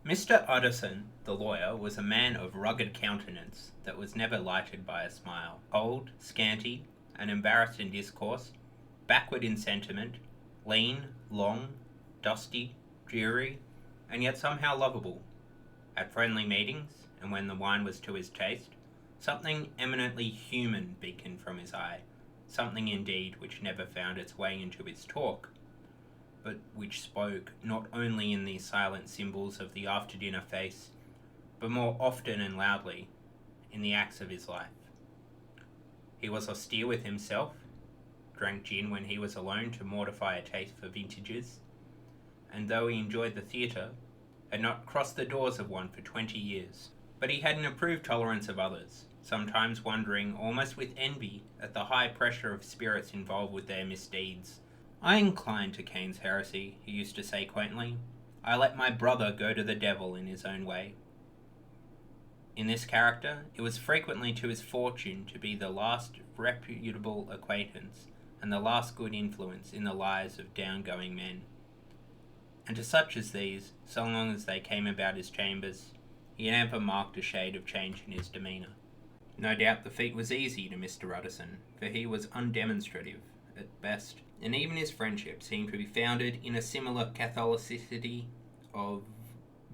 Mr. Utterson, the lawyer, was a man of rugged countenance that was never lighted by a smile. Cold, scanty, and embarrassed in discourse, backward in sentiment, lean, long, dusty, dreary, and yet somehow lovable. At friendly meetings, and when the wine was to his taste, something eminently human beaconed from his eye, something indeed which never found its way into his talk, but which spoke not only in these silent symbols of the after-dinner face, but more often and loudly in the acts of his life. He was austere with himself, drank gin when he was alone to mortify a taste for vintages, and though he enjoyed the theatre, had not crossed the doors of one for 20 years. But he had an approved tolerance of others, sometimes wondering almost with envy at the high pressure of spirits involved with their misdeeds. "I incline to Cain's heresy," he used to say quaintly. "I let my brother go to the devil in his own way." In this character, it was frequently to his fortune to be the last reputable acquaintance and the last good influence in the lives of down-going men. And to such as these, so long as they came about his chambers, he never marked a shade of change in his demeanour. No doubt the feat was easy to Mr. Utterson, for he was undemonstrative at best, and even his friendship seemed to be founded in a similar catholicity of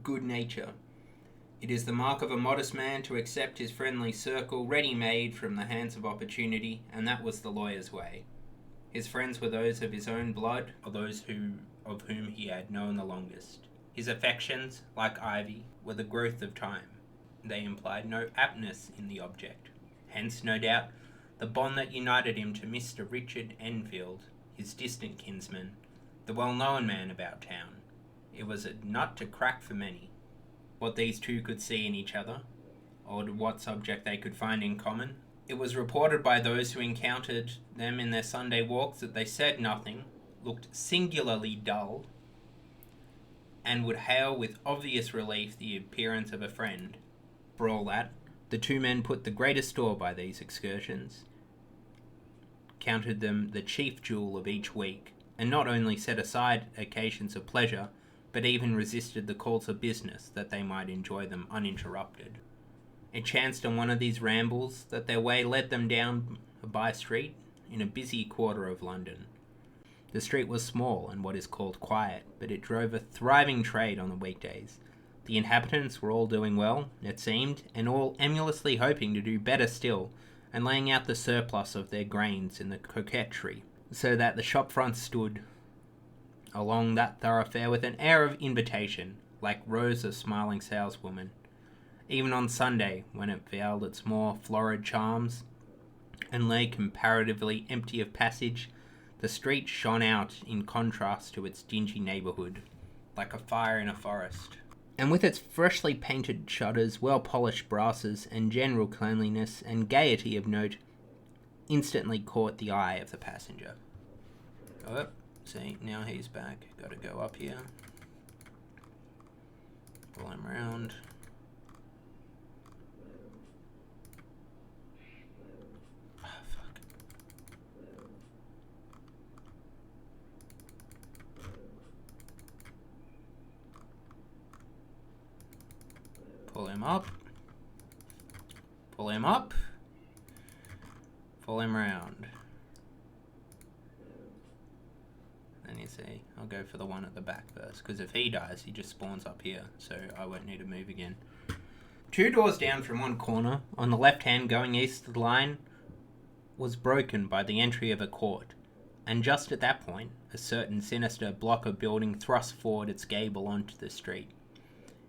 good nature. It is the mark of a modest man to accept his friendly circle ready-made from the hands of opportunity, and that was the lawyer's way. His friends were those of his own blood, or those of whom he had known the longest. His affections, like ivy, were the growth of time. They implied no aptness in the object. Hence, no doubt, the bond that united him to Mr. Richard Enfield, his distant kinsman, the well-known man about town. It was a nut to crack for many. What these two could see in each other, or what subject they could find in common. It was reported by those who encountered them in their Sunday walks that they said nothing, looked singularly dull, and would hail with obvious relief the appearance of a friend. For all that, the two men put the greatest store by these excursions, counted them the chief jewel of each week, and not only set aside occasions of pleasure, but even resisted the calls of business that they might enjoy them uninterrupted. It chanced on one of these rambles that their way led them down a by-street in a busy quarter of London. The street was small and what is called quiet, but it drove a thriving trade on the weekdays. The inhabitants were all doing well, it seemed, and all emulously hoping to do better still, and laying out the surplus of their grains in the coquetry, so that the shop fronts stood along that thoroughfare with an air of invitation, like rows of smiling saleswomen. Even on Sunday, when it veiled its more florid charms, and lay comparatively empty of passage, the street shone out in contrast to its dingy neighbourhood, like a fire in a forest. And with its freshly painted shutters, well-polished brasses, and general cleanliness and gaiety of note, instantly caught the eye of the passenger. Oh, see, now he's back. Gotta go up here. Pull him around. Pull him up. Pull him up. Pull him around. Then you see, I'll go for the one at the back first, because if he dies, he just spawns up here, so I won't need to move again. 2 doors down from one corner, on the left hand going east of the line, was broken by the entry of a court, and just at that point, a certain sinister block of building thrust forward its gable onto the street.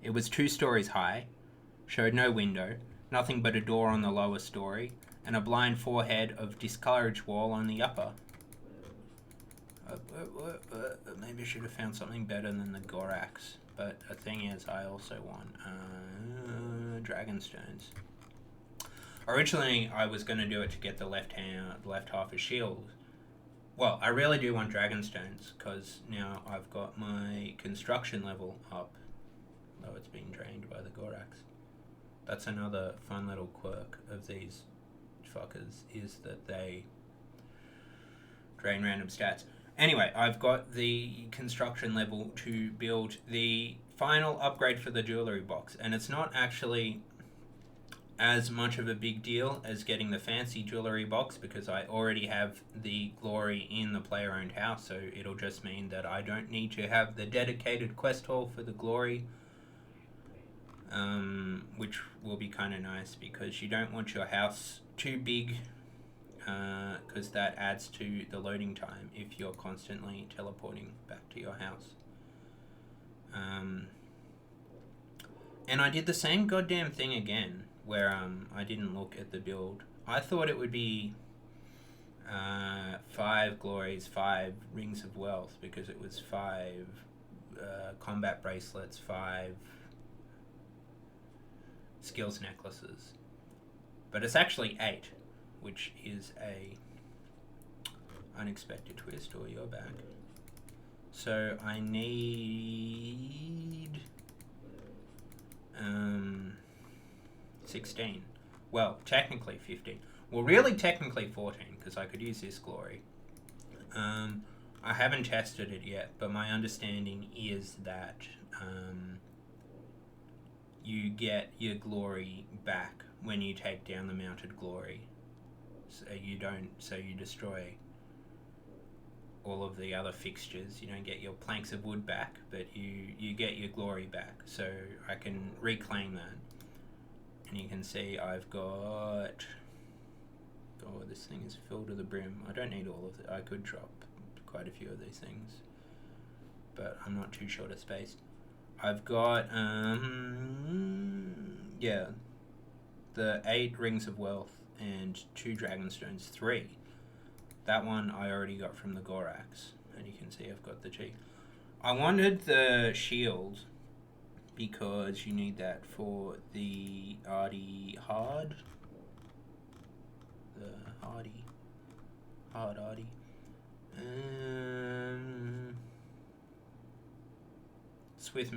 It was 2 stories high, showed no window, nothing but a door on the lower story, and a blind forehead of discouraged wall on the upper. Maybe I should have found something better than the Goraks, but the thing is, I also want Dragonstones. Originally, I was going to do it to get the left half of shield. Well, I really do want Dragonstones, because now I've got my construction level up, though it's being drained by the Goraks. That's another fun little quirk of these fuckers, is that they drain random stats. Anyway, I've got the construction level to build the final upgrade for the jewelry box, and it's not actually as much of a big deal as getting the fancy jewelry box, because I already have the glory in the player-owned house, so it'll just mean that I don't need to have the dedicated quest hall for the glory, which will be kind of nice, because you don't want your house too big, because that adds to the loading time if you're constantly teleporting back to your house. And I did the same goddamn thing again, where I didn't look at the build. I thought it would be 5 glories, 5 rings of wealth, because it was 5 combat bracelets, 5 skills necklaces. But it's actually 8, which is a unexpected twist. Or you're back. So I need 16. Well, technically 15. Well, really technically 14, because I could use this glory. I haven't tested it yet, but my understanding is that you get your glory back when you take down the mounted glory. So you destroy all of the other fixtures. You don't get your planks of wood back, but you get your glory back. So I can reclaim that. And you can see I've got... Oh, this thing is filled to the brim. I don't need all of it. I could drop quite a few of these things, but I'm not too short of space. I've got, the 8 rings of wealth and 2 dragonstones, 3. That one I already got from the Goraks, and you can see I've got the G. I wanted the shield because you need that for the Hyde. The Hardy. Smith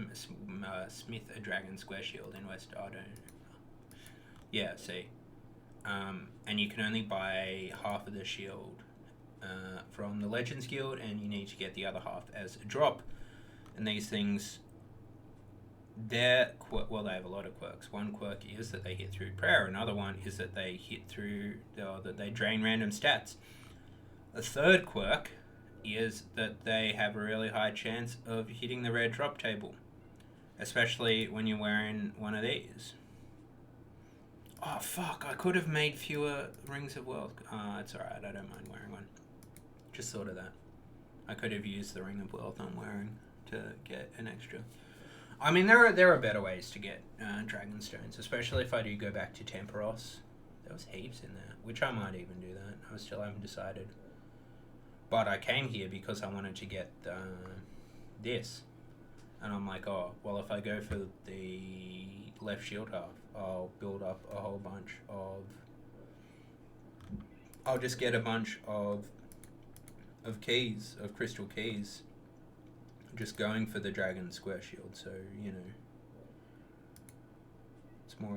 a dragon square shield in West Arden. Yeah, see. And you can only buy half of the shield from the Legends Guild, and you need to get the other half as a drop. And these things, they have a lot of quirks. One quirk is that they hit through prayer. Another one is that they hit through, that they drain random stats. A third quirk is that they have a really high chance of hitting the red drop table, especially when you're wearing one of these. Oh fuck, I could have made fewer rings of wealth. It's alright, I don't mind wearing one. Just thought of that. I could have used the ring of wealth I'm wearing to get an extra. I mean, there are better ways to get dragonstones, especially if I do go back to Temperos. There was heaps in there, which I might even do that. I still haven't decided. But I came here because I wanted to get this. And I'm like, oh, well, if I go for the left shield half, I'll build up a whole bunch of... I'll just get a bunch of keys, of crystal keys, just going for the dragon square shield. So, you know, it's more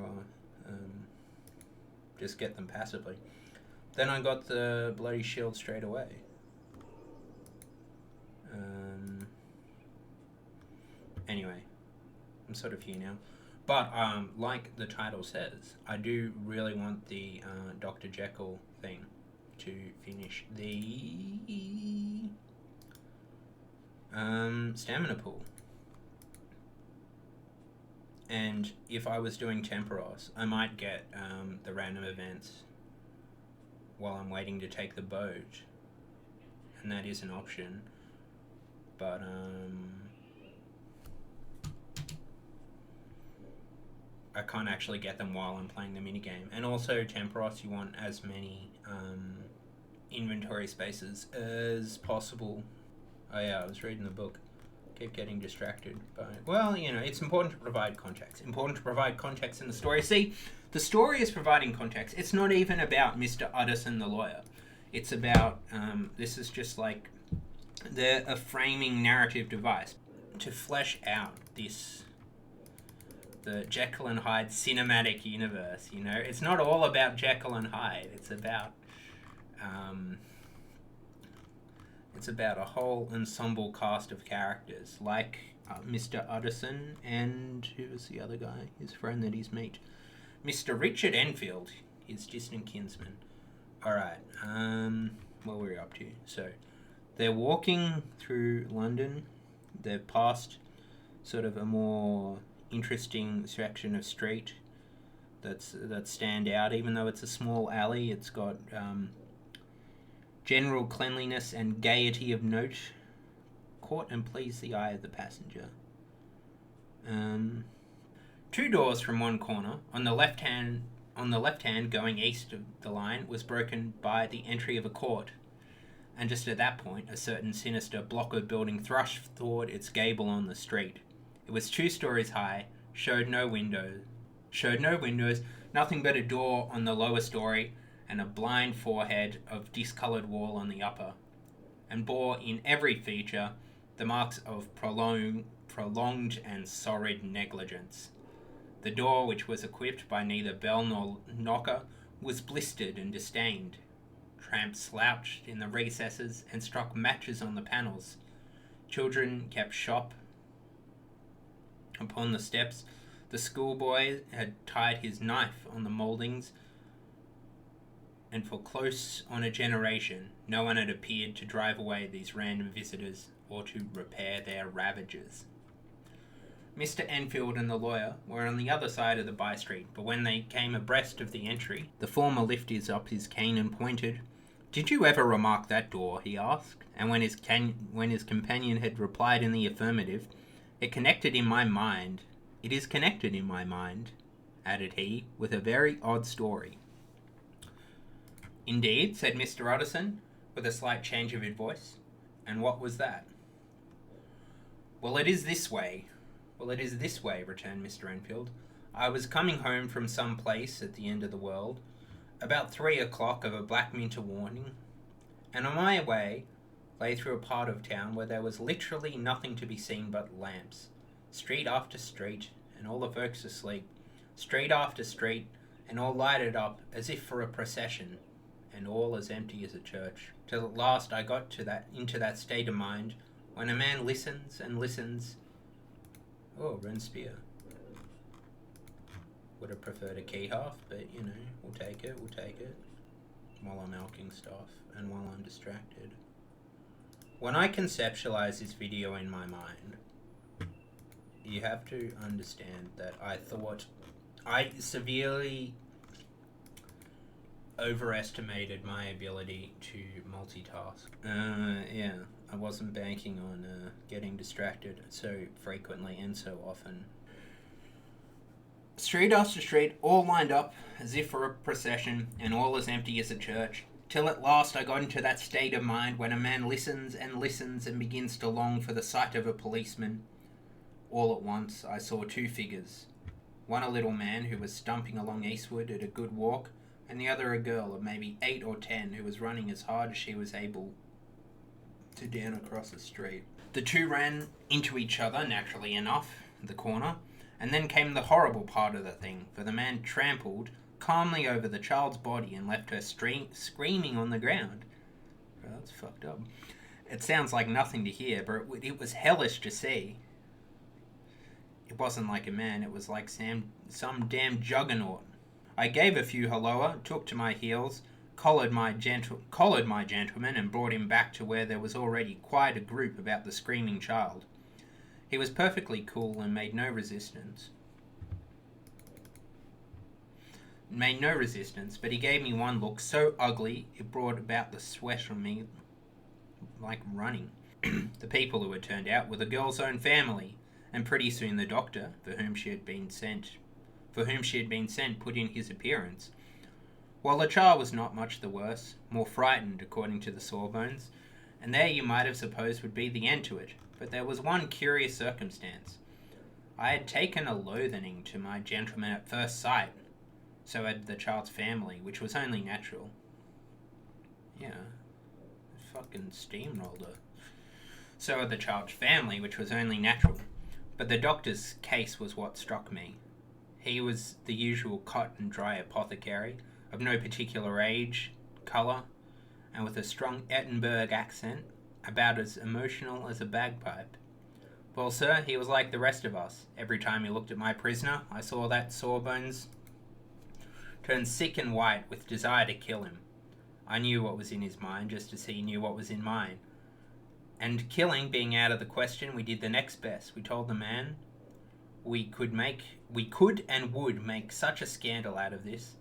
just get them passively. Then I got the bloody shield straight away. Anyway, I'm sort of here now. But, like the title says, I do really want the Dr. Jekyll thing to finish the stamina pool. And if I was doing Temperos, I might get the random events while I'm waiting to take the boat. And that is an option. But, I can't actually get them while I'm playing the minigame. And also, Temperos, you want as many inventory spaces as possible. Oh yeah, I was reading the book. Keep getting distracted by... Well, you know, it's important to provide context. Important to provide context in the story. See, the story is providing context. It's not even about Mr. Utterson the lawyer. It's about... this is just like a framing narrative device to flesh out this... the Jekyll and Hyde cinematic universe, you know? It's not all about Jekyll and Hyde. It's about a whole ensemble cast of characters, like Mr. Utterson, and who was the other guy? His friend that he's met. Mr. Richard Enfield, his distant kinsman. Alright, what were we up to? So, they're walking through London. They've passed sort of a more interesting section of street that stand out. Even though it's a small alley, it's got general cleanliness and gaiety of note. Caught and pleased the eye of the passenger. Two doors from one corner on the left hand going east of the line was broken by the entry of a court, and just at that point a certain sinister block of building thrust toward its gable on the street. It was 2 stories high, showed no windows, nothing but a door on the lower story and a blind forehead of discoloured wall on the upper, and bore in every feature the marks of prolonged and sorry negligence. The door, which was equipped by neither bell nor knocker, was blistered and disdained. Tramps slouched in the recesses and struck matches on the panels. Children kept shop upon the steps. The schoolboy had tied his knife on the mouldings, and for close on a generation no one had appeared to drive away these random visitors or to repair their ravages. Mr. Enfield and the lawyer were on the other side of the by-street, but when they came abreast of the entry, the former lifted up his cane and pointed. "Did you ever remark that door?" he asked, and when his companion had replied in the affirmative, "It is connected in my mind," added he, "with a very odd story." "Indeed," said Mr. Utterson, with a slight change of his voice. "And what was that?" Well, it is this way, returned Mr. Enfield. "I was coming home from some place at the end of the world, about 3 o'clock of a black winter morning, and on my way lay through a part of town where there was literally nothing to be seen but lamps, street after street, and all the folks asleep, street after street, and all lighted up as if for a procession, and all as empty as a church, till at last I got into that state of mind when a man listens and listens." Oh, Renspear. Would have preferred a key half, but we'll take it. While I'm alching stuff and while I'm distracted. When I conceptualize this video in my mind, you have to understand that I thought I severely overestimated my ability to multitask. I wasn't banking on getting distracted so frequently and so often. Street after street, all lined up as if for a procession, and all as empty as a church, till at last I got into that state of mind when a man listens and begins to long for the sight of a policeman. All at once I saw 2 figures, one a little man who was stumping along eastward at a good walk, and the other a girl of maybe 8 or 10 who was running as hard as she was able to down across the street. The 2 ran into each other, naturally enough, at the corner, and then came the horrible part of the thing, for the man trampled calmly over the child's body and left her screaming on the ground. Well, that's fucked up. It sounds like nothing to hear, but it was hellish to see. It wasn't like a man, it was like some damn juggernaut. I gave a few halloa, took to my heels, collared my gentleman and brought him back to where there was already quite a group about the screaming child. He was perfectly cool and made no resistance, but he gave me one look so ugly it brought about the sweat on me like running. The people who had turned out were the girl's own family, and pretty soon the doctor, for whom she had been sent, put in his appearance. While the child was not much the worse, more frightened according to the sawbones, and there you might have supposed would be the end to it, but there was one curious circumstance. I had taken a loathing to my gentleman at first sight, so had the child's family, which was only natural. Yeah, fucking steamroller. So had the child's family, which was only natural, but the doctor's case was what struck me. He was the usual cut and dry apothecary, of no particular age, colour, and with a strong Edinburgh accent, about as emotional as a bagpipe. Well, sir, he was like the rest of us. Every time he looked at my prisoner, I saw that Sawbones turn sick and white with desire to kill him. I knew what was in his mind, just as he knew what was in mine. And killing being out of the question, we did the next best. We told the man we could and would make such a scandal out of this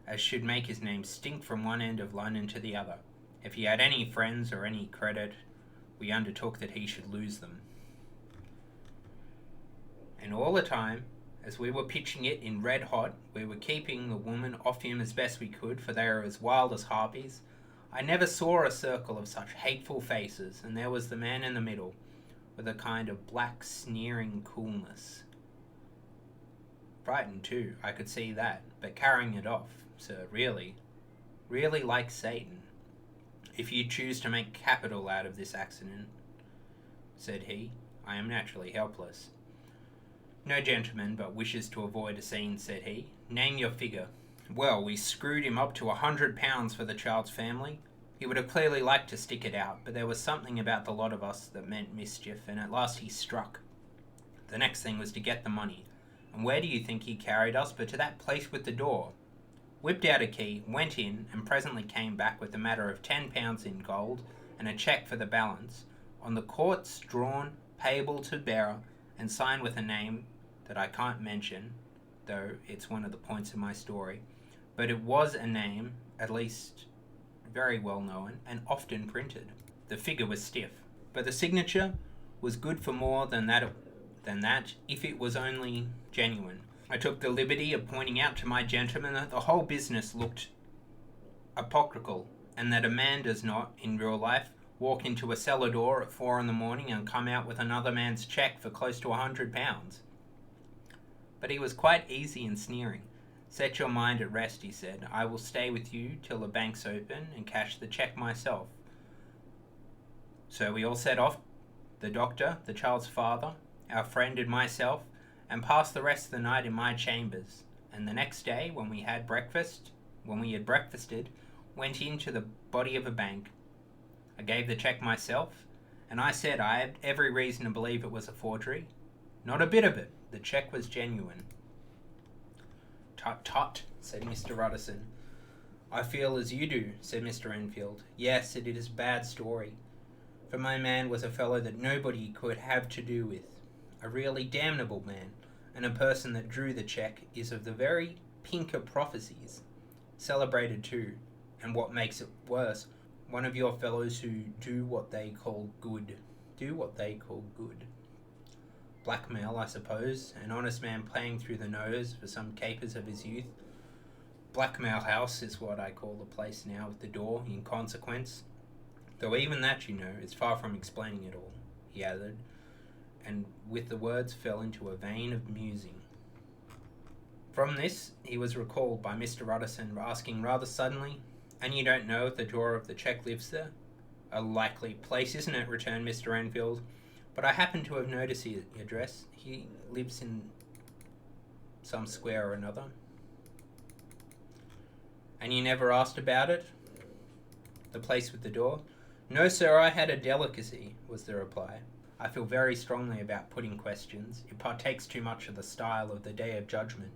as should make his name stink from one end of London to the other. If he had any friends or any credit, we undertook that he should lose them. And all the time, as we were pitching it in red hot, we were keeping the woman off him as best we could, for they are as wild as harpies. I never saw a circle of such hateful faces, and there was the man in the middle, with a kind of black sneering coolness. Frightened too, I could see that, but carrying it off, sir, really like Satan. If you choose to make capital out of this accident, said he, I am naturally helpless. No gentleman but wishes to avoid a scene, said he. Name your figure. Well, we screwed him up to £100 for the child's family. He would have clearly liked to stick it out, but there was something about the lot of us that meant mischief, and at last he struck. The next thing was to get the money. And where do you think he carried us but to that place with the door? Whipped out a key, went in, and presently came back with a matter of £10 in gold and a cheque for the balance, on the courts drawn, payable to bearer, and signed with a name that I can't mention, though it's one of the points of my story, but it was a name, at least very well known, and often printed. The figure was stiff, but the signature was good for more than that if it was only genuine. I took the liberty of pointing out to my gentleman that the whole business looked apocryphal, and that a man does not, in real life, walk into a cellar door at 4 in the morning and come out with another man's cheque for close to £100. But he was quite easy and sneering. Set your mind at rest, he said. I will stay with you till the bank's open and cash the cheque myself. So we all set off, the doctor, the child's father, our friend and myself, and passed the rest of the night in my chambers. And the next day, when we had breakfasted, went into the body of a bank. I gave the cheque myself, and I said I had every reason to believe it was a forgery. Not a bit of it. The cheque was genuine. Tut tut, said Mr. Ruddison. I feel as you do, said Mr. Enfield. Yes, it is a bad story. For my man was a fellow that nobody could have to do with. A really damnable man, and a person that drew the cheque is of the very pink of prophecies. Celebrated too, and what makes it worse, one of your fellows who do what they call good. Blackmail, I suppose, an honest man playing through the nose for some capers of his youth. Blackmail House is what I call the place now, with the door, in consequence. Though even that, you know, is far from explaining it all, he added, and with the words fell into a vein of musing. From this, he was recalled by Mr. Ruddison asking rather suddenly, And you don't know if the drawer of the cheque lives there? A likely place, isn't it? Returned Mr. Enfield. But I happen to have noticed his address. He lives in some square or another. And you never asked about it? The place with the door? No, sir, I had a delicacy, was the reply. I feel very strongly about putting questions. It partakes too much of the style of the Day of Judgment.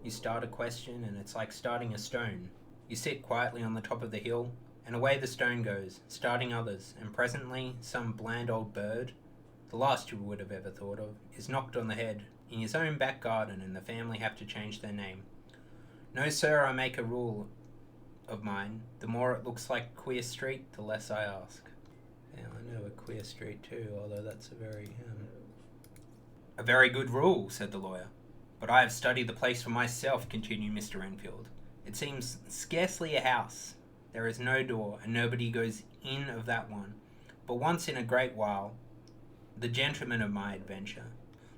You start a question, and it's like starting a stone. You sit quietly on the top of the hill, and away the stone goes, starting others, and presently some bland old bird, the last you would have ever thought of, is knocked on the head, in his own back garden, and the family have to change their name. No, sir, I make a rule of mine. The more it looks like Queer Street, the less I ask. Yeah, I know a Queer Street too, although that's a very good rule, said the lawyer. But I have studied the place for myself, continued Mr. Enfield. It seems scarcely a house. There is no door, and nobody goes in of that one. But once in a great while, the gentleman of my adventure.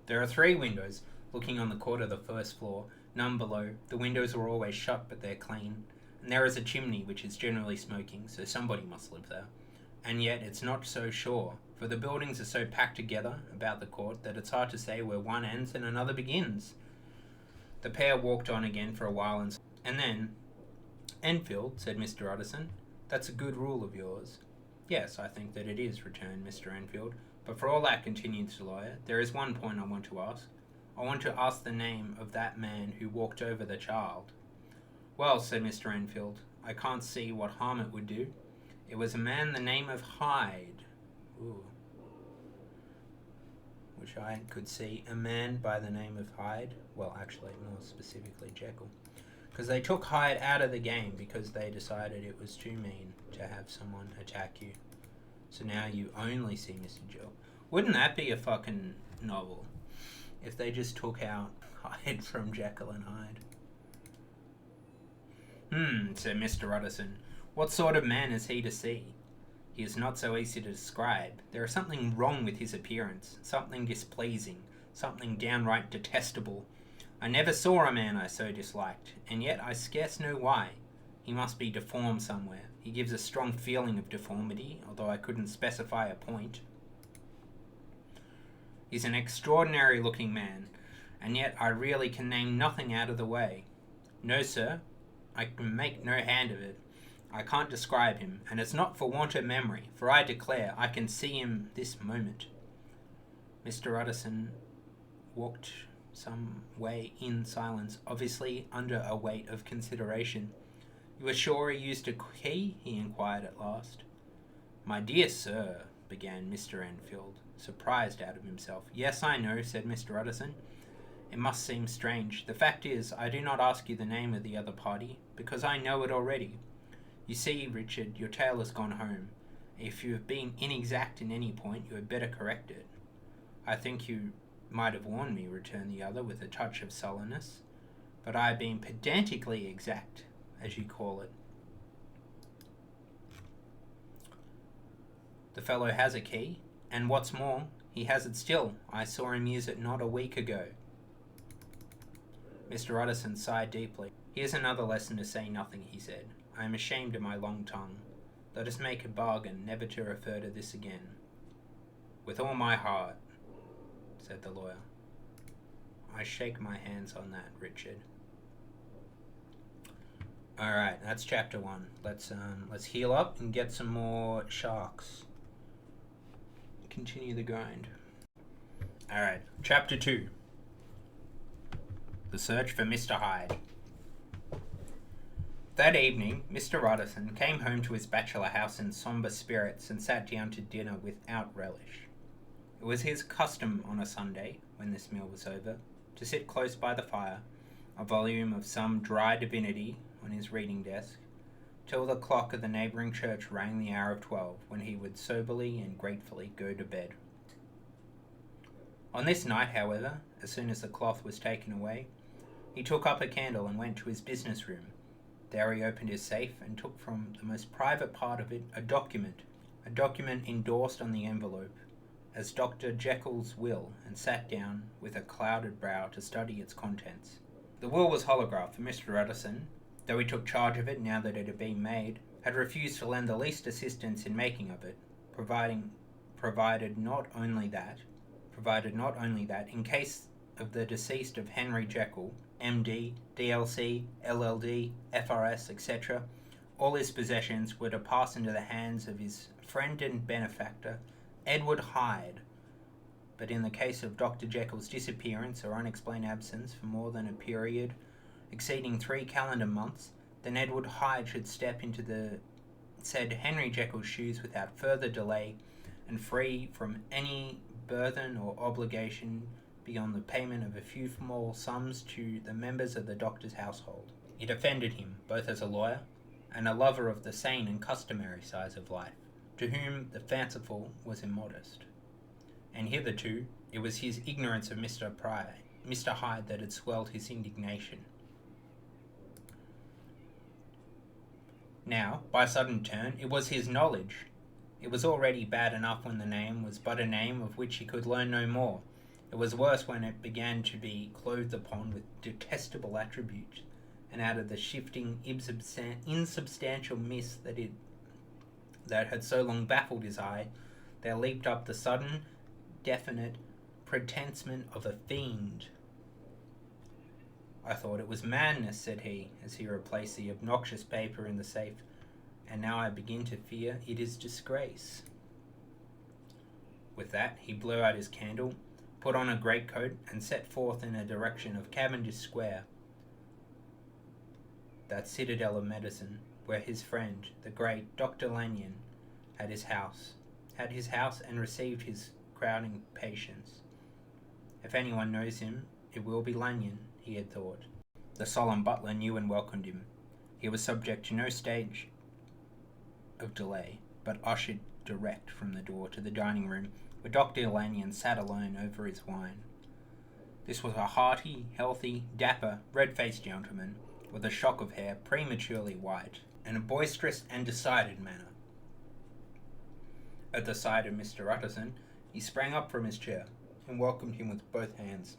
There are 3 windows, looking on the court of the first floor, none below. The windows are always shut, but they're clean. And there is a chimney, which is generally smoking, so somebody must live there. And yet it's not so sure, for the buildings are so packed together about the court that it's hard to say where one ends and another begins. The pair walked on again for a while, and then, Enfield, said Mr. Ruddison, that's a good rule of yours. Yes, I think that it is, returned Mr. Enfield. But for all that, continued the lawyer, there is one point I want to ask. I want to ask the name of that man who walked over the child. Well, said Mr. Enfield, I can't see what harm it would do. It was a man the name of Hyde. Ooh. Which I could see a man by the name of Hyde. Well, actually, more specifically Jekyll. Because they took Hyde out of the game because they decided it was too mean to have someone attack you. So now you only see Mr. Jekyll. Wouldn't that be a fucking novel? If they just took out Hyde from Jekyll and Hyde. Said Mr. Utterson. What sort of man is he to see? He is not so easy to describe. There is something wrong with his appearance, something displeasing, something downright detestable. I never saw a man I so disliked, and yet I scarce know why. He must be deformed somewhere. He gives a strong feeling of deformity, although I couldn't specify a point. He's an extraordinary-looking man, and yet I really can name nothing out of the way. No, sir, I can make no hand of it. I can't describe him, and it's not for want of memory, for I declare I can see him this moment. Mr. Utterson walked some way in silence, obviously under a weight of consideration. You are sure he used a key? He inquired at last. My dear sir, began Mr. Enfield, surprised out of himself. Yes, I know, said Mr. Utterson. It must seem strange. The fact is, I do not ask you the name of the other party, because I know it already. You see, Richard, your tale has gone home. If you have been inexact in any point, you had better correct it. I think you might have warned me, returned the other with a touch of sullenness, but I have been pedantically exact, as you call it. The fellow has a key, and what's more, he has it still. I saw him use it not a week ago. Mr. Utterson sighed deeply. Here's another lesson to say nothing, he said. I am ashamed of my long tongue. Let us make a bargain never to refer to this again. With all my heart, said the lawyer. I shake my hands on that, Richard. Alright, that's chapter 1. Let's heal up and get some more sharks. Continue the grind. Alright, chapter 2. The search for Mr. Hyde. That evening, Mr. Utterson came home to his bachelor house in sombre spirits and sat down to dinner without relish. It was his custom on a Sunday, when this meal was over, to sit close by the fire, a volume of some dry divinity on his reading desk, till the clock of the neighbouring church rang the hour of 12, when he would soberly and gratefully go to bed. On this night, however, as soon as the cloth was taken away, he took up a candle and went to his business room. There he opened his safe and took from the most private part of it a document endorsed on the envelope as Dr. Jekyll's will, and sat down with a clouded brow to study its contents. The will was holographed, for Mr. Utterson, though he took charge of it now that it had been made, had refused to lend the least assistance in making of it, provided not only that, in case of the decease of Henry Jekyll, MD, DLC, LLD, FRS, etc., all his possessions were to pass into the hands of his friend and benefactor, Edward Hyde. But in the case of Dr. Jekyll's disappearance or unexplained absence for more than a period exceeding 3 calendar months, then Edward Hyde should step into the said Henry Jekyll's shoes without further delay, and free from any burthen or obligation beyond the payment of a few small sums to the members of the doctor's household. It offended him, both as a lawyer and a lover of the sane and customary size of life, to whom the fanciful was immodest. And hitherto it was his ignorance of Mr. Hyde that had swelled his indignation. Now, by a sudden turn, it was his knowledge. It was already bad enough when the name was but a name of which he could learn no more. It was worse when it began to be clothed upon with detestable attributes, and out of the shifting, insubstantial mist that had so long baffled his eye, there leaped up the sudden, definite pretensement of a fiend. I thought it was madness, said he, as he replaced the obnoxious paper in the safe, and now I begin to fear it is disgrace. With that, he blew out his candle, put on a greatcoat, and set forth in a direction of Cavendish Square, that citadel of medicine, where his friend, the great Dr. Lanyon, had his house and received his crowding patients. If anyone knows him, it will be Lanyon, he had thought. The solemn butler knew and welcomed him. He was subject to no stage of delay, but ushered direct from the door to the dining room, where Dr. Lanyon sat alone over his wine. This was a hearty, healthy, dapper, red-faced gentleman, with a shock of hair prematurely white, and a boisterous and decided manner. At the sight of Mr. Utterson, he sprang up from his chair and welcomed him with both hands.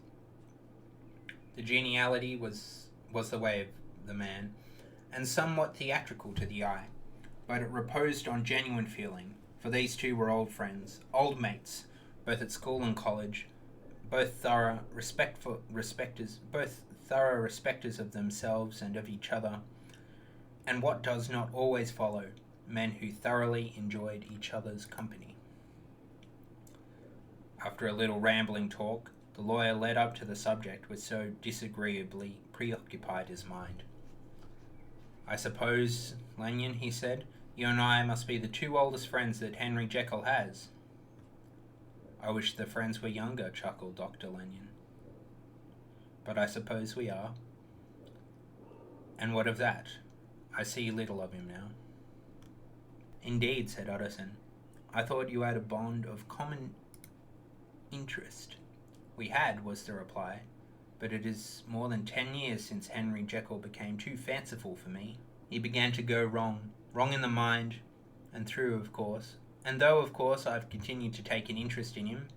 The geniality was the way of the man, and somewhat theatrical to the eye, but it reposed on genuine feeling, for these two were old friends, old mates, both at school and college, both thorough respecters of themselves and of each other, and what does not always follow, men who thoroughly enjoyed each other's company. After a little rambling talk, the lawyer led up to the subject which so disagreeably preoccupied his mind. "I suppose, Lanyon," he said, "you and I must be the two oldest friends that Henry Jekyll has." "I wish the friends were younger," chuckled Dr. Lanyon. "But I suppose we are." "And what of that? I see little of him now." "Indeed," said Utterson. "I thought you had a bond of common interest." "We had," was the reply, "but it is more than 10 years since Henry Jekyll became too fanciful for me. He began to go wrong in the mind, and though of course I've continued to take an interest in him,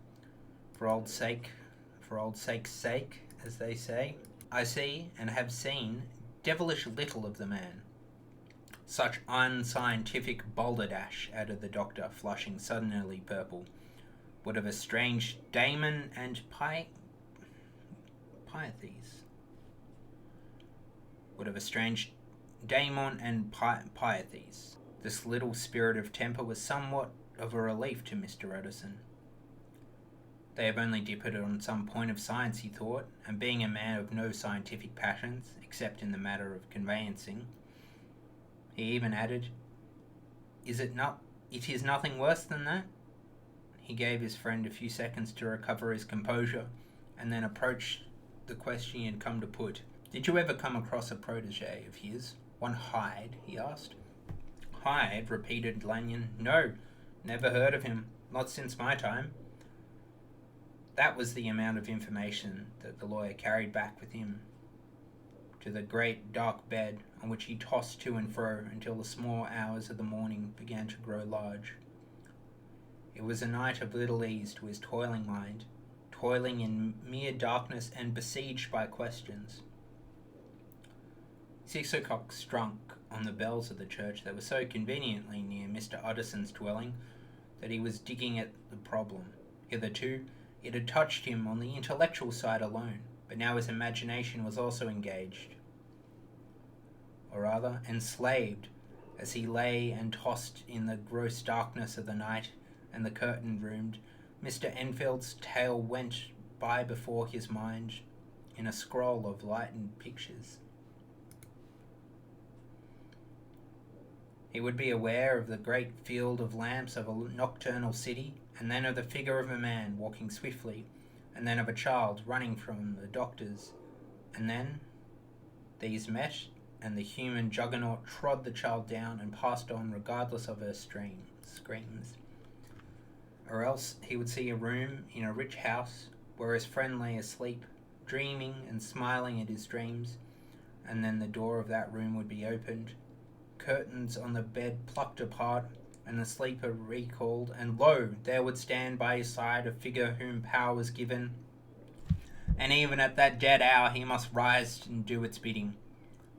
for old sake's sake, as they say, I see and have seen devilish little of the man." "Such unscientific balderdash," added the doctor, flushing suddenly purple, "would have estranged Damon and Pythes. This little spirit of temper was somewhat of a relief to Mr. Utterson. They have only differed on some point of science, he thought, and being a man of no scientific passions, except in the matter of conveyancing, he even added, It is nothing worse than that?" He gave his friend a few seconds to recover his composure, and then approached the question he had come to put. "Did you ever come across a protege of his, one Hyde?" he asked. "Hyde?" repeated Lanyon. "No, never heard of him, not since my time." That was the amount of information that the lawyer carried back with him to the great dark bed on which he tossed to and fro until the small hours of the morning began to grow large. It was a night of little ease to his toiling mind, toiling in mere darkness and besieged by questions. 6 o'clock struck on the bells of the church that was so conveniently near Mr. Utterson's dwelling that he was digging at the problem. Hitherto, it had touched him on the intellectual side alone, but now his imagination was also engaged, or rather enslaved, as he lay and tossed in the gross darkness of the night and the curtain roomed. Mr. Enfield's tale went by before his mind in a scroll of lightened pictures. He would be aware of the great field of lamps of a nocturnal city, and then of the figure of a man walking swiftly, and then of a child running from the doctor's, and then these met, and the human juggernaut trod the child down and passed on regardless of her screams. Or else he would see a room in a rich house where his friend lay asleep, dreaming and smiling at his dreams, and then the door of that room would be opened, curtains on the bed plucked apart, and the sleeper recalled, and lo, there would stand by his side a figure whom power was given, and even at that dead hour he must rise and do its bidding.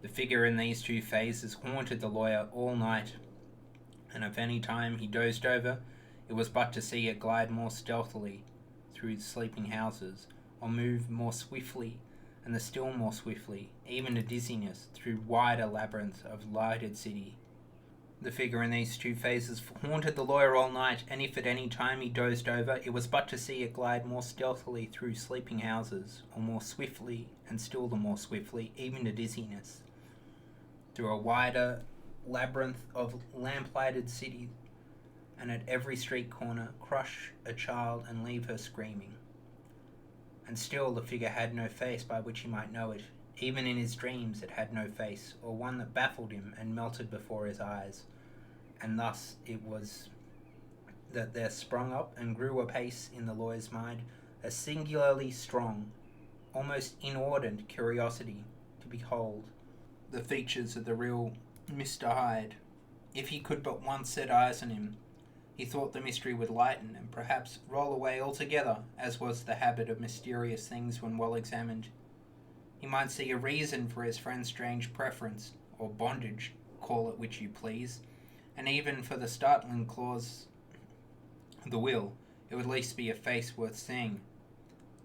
The figure in these two phases haunted the lawyer all night, and if any time he dozed over, it was but to see it glide more stealthily through the sleeping houses, or move more swiftly, and still more swiftly, even to dizziness, through wider labyrinths of lighted city, The figure in these two phases haunted the lawyer all night, and if at any time he dozed over, it was but to see it glide more stealthily through sleeping houses, or more swiftly, and still the more swiftly, even to dizziness, through a wider labyrinth of lamp-lighted cities, and at every street corner crush a child and leave her screaming. And still the figure had no face by which he might know it. Even in his dreams it had no face, or one that baffled him and melted before his eyes. And thus it was that there sprung up and grew apace in the lawyer's mind a singularly strong, almost inordinate curiosity to behold the features of the real Mr. Hyde. If he could but once set eyes on him, he thought the mystery would lighten and perhaps roll away altogether, as was the habit of mysterious things when well examined. He might see a reason for his friend's strange preference, or bondage, call it which you please, and even for the startling clause of the will, it would at least be a face worth seeing,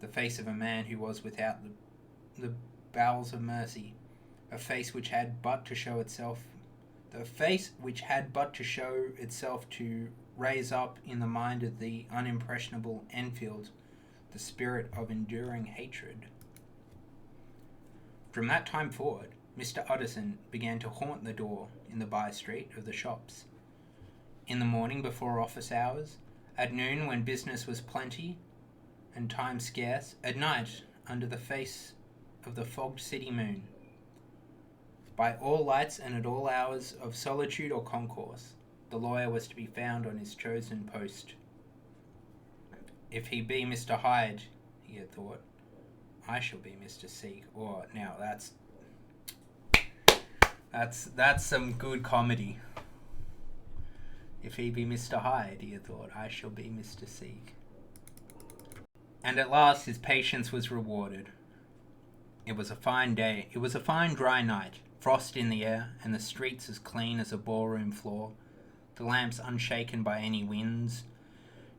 the face of a man who was without the bowels of mercy, a face which had but to show itself, to raise up in the mind of the unimpressionable Enfield the spirit of enduring hatred. From that time forward, Mr. Utterson began to haunt the door in the by-street of the shops. In the morning before office hours, at noon when business was plenty and time scarce, at night under the face of the fogged city moon. By all lights and at all hours of solitude or concourse, the lawyer was to be found on his chosen post. If he be Mr. Hyde, he had thought, I shall be Mr. Seek. Or now that's some good comedy. If he be Mr. Hyde, he had thought, I shall be Mr. Seek. And at last his patience was rewarded. It was a fine day. It was a fine dry night, frost in the air, and the streets as clean as a ballroom floor, the lamps unshaken by any winds,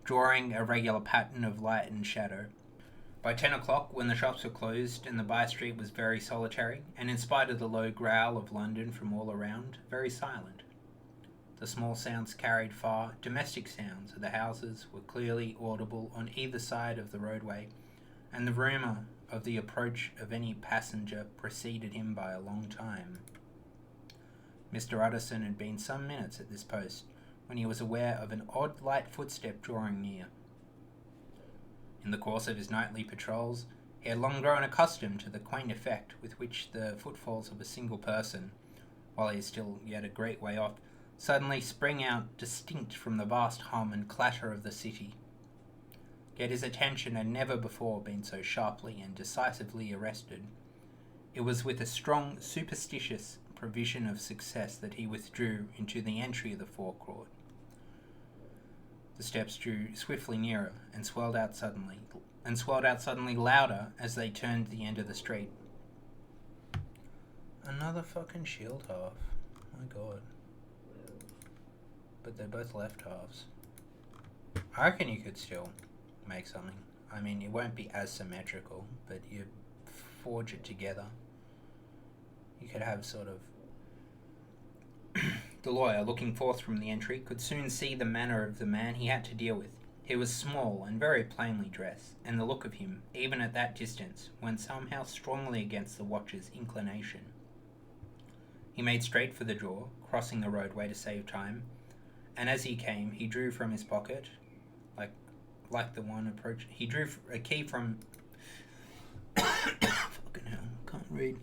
drawing a regular pattern of light and shadow. By 10 o'clock, when the shops were closed and the by-street was very solitary, and in spite of the low growl of London from all around, very silent. The small sounds carried far, domestic sounds of the houses were clearly audible on either side of the roadway, and the rumour of the approach of any passenger preceded him by a long time. Mr. Utterson had been some minutes at this post, when he was aware of an odd light footstep drawing near. In the course of his nightly patrols, he had long grown accustomed to the quaint effect with which the footfalls of a single person, while he is still yet a great way off, suddenly spring out distinct from the vast hum and clatter of the city. Yet his attention had never before been so sharply and decisively arrested. It was with a strong, superstitious prevision of success that he withdrew into the entry of the forecourt. The steps drew swiftly nearer and swelled out suddenly louder as they turned the end of the street. Another fucking shield half. My god. But they're both left halves. I reckon you could still make something. I mean, it won't be as symmetrical, but you forge it together. You could have sort of... The lawyer, looking forth from the entry, could soon see the manner of the man he had to deal with. He was small and very plainly dressed, and the look of him, even at that distance, went somehow strongly against the watcher's inclination. He made straight for the door, crossing the roadway to save time, and as he came, he drew from his pocket, like the one approaching, he drew a key from... Fucking hell, can't read.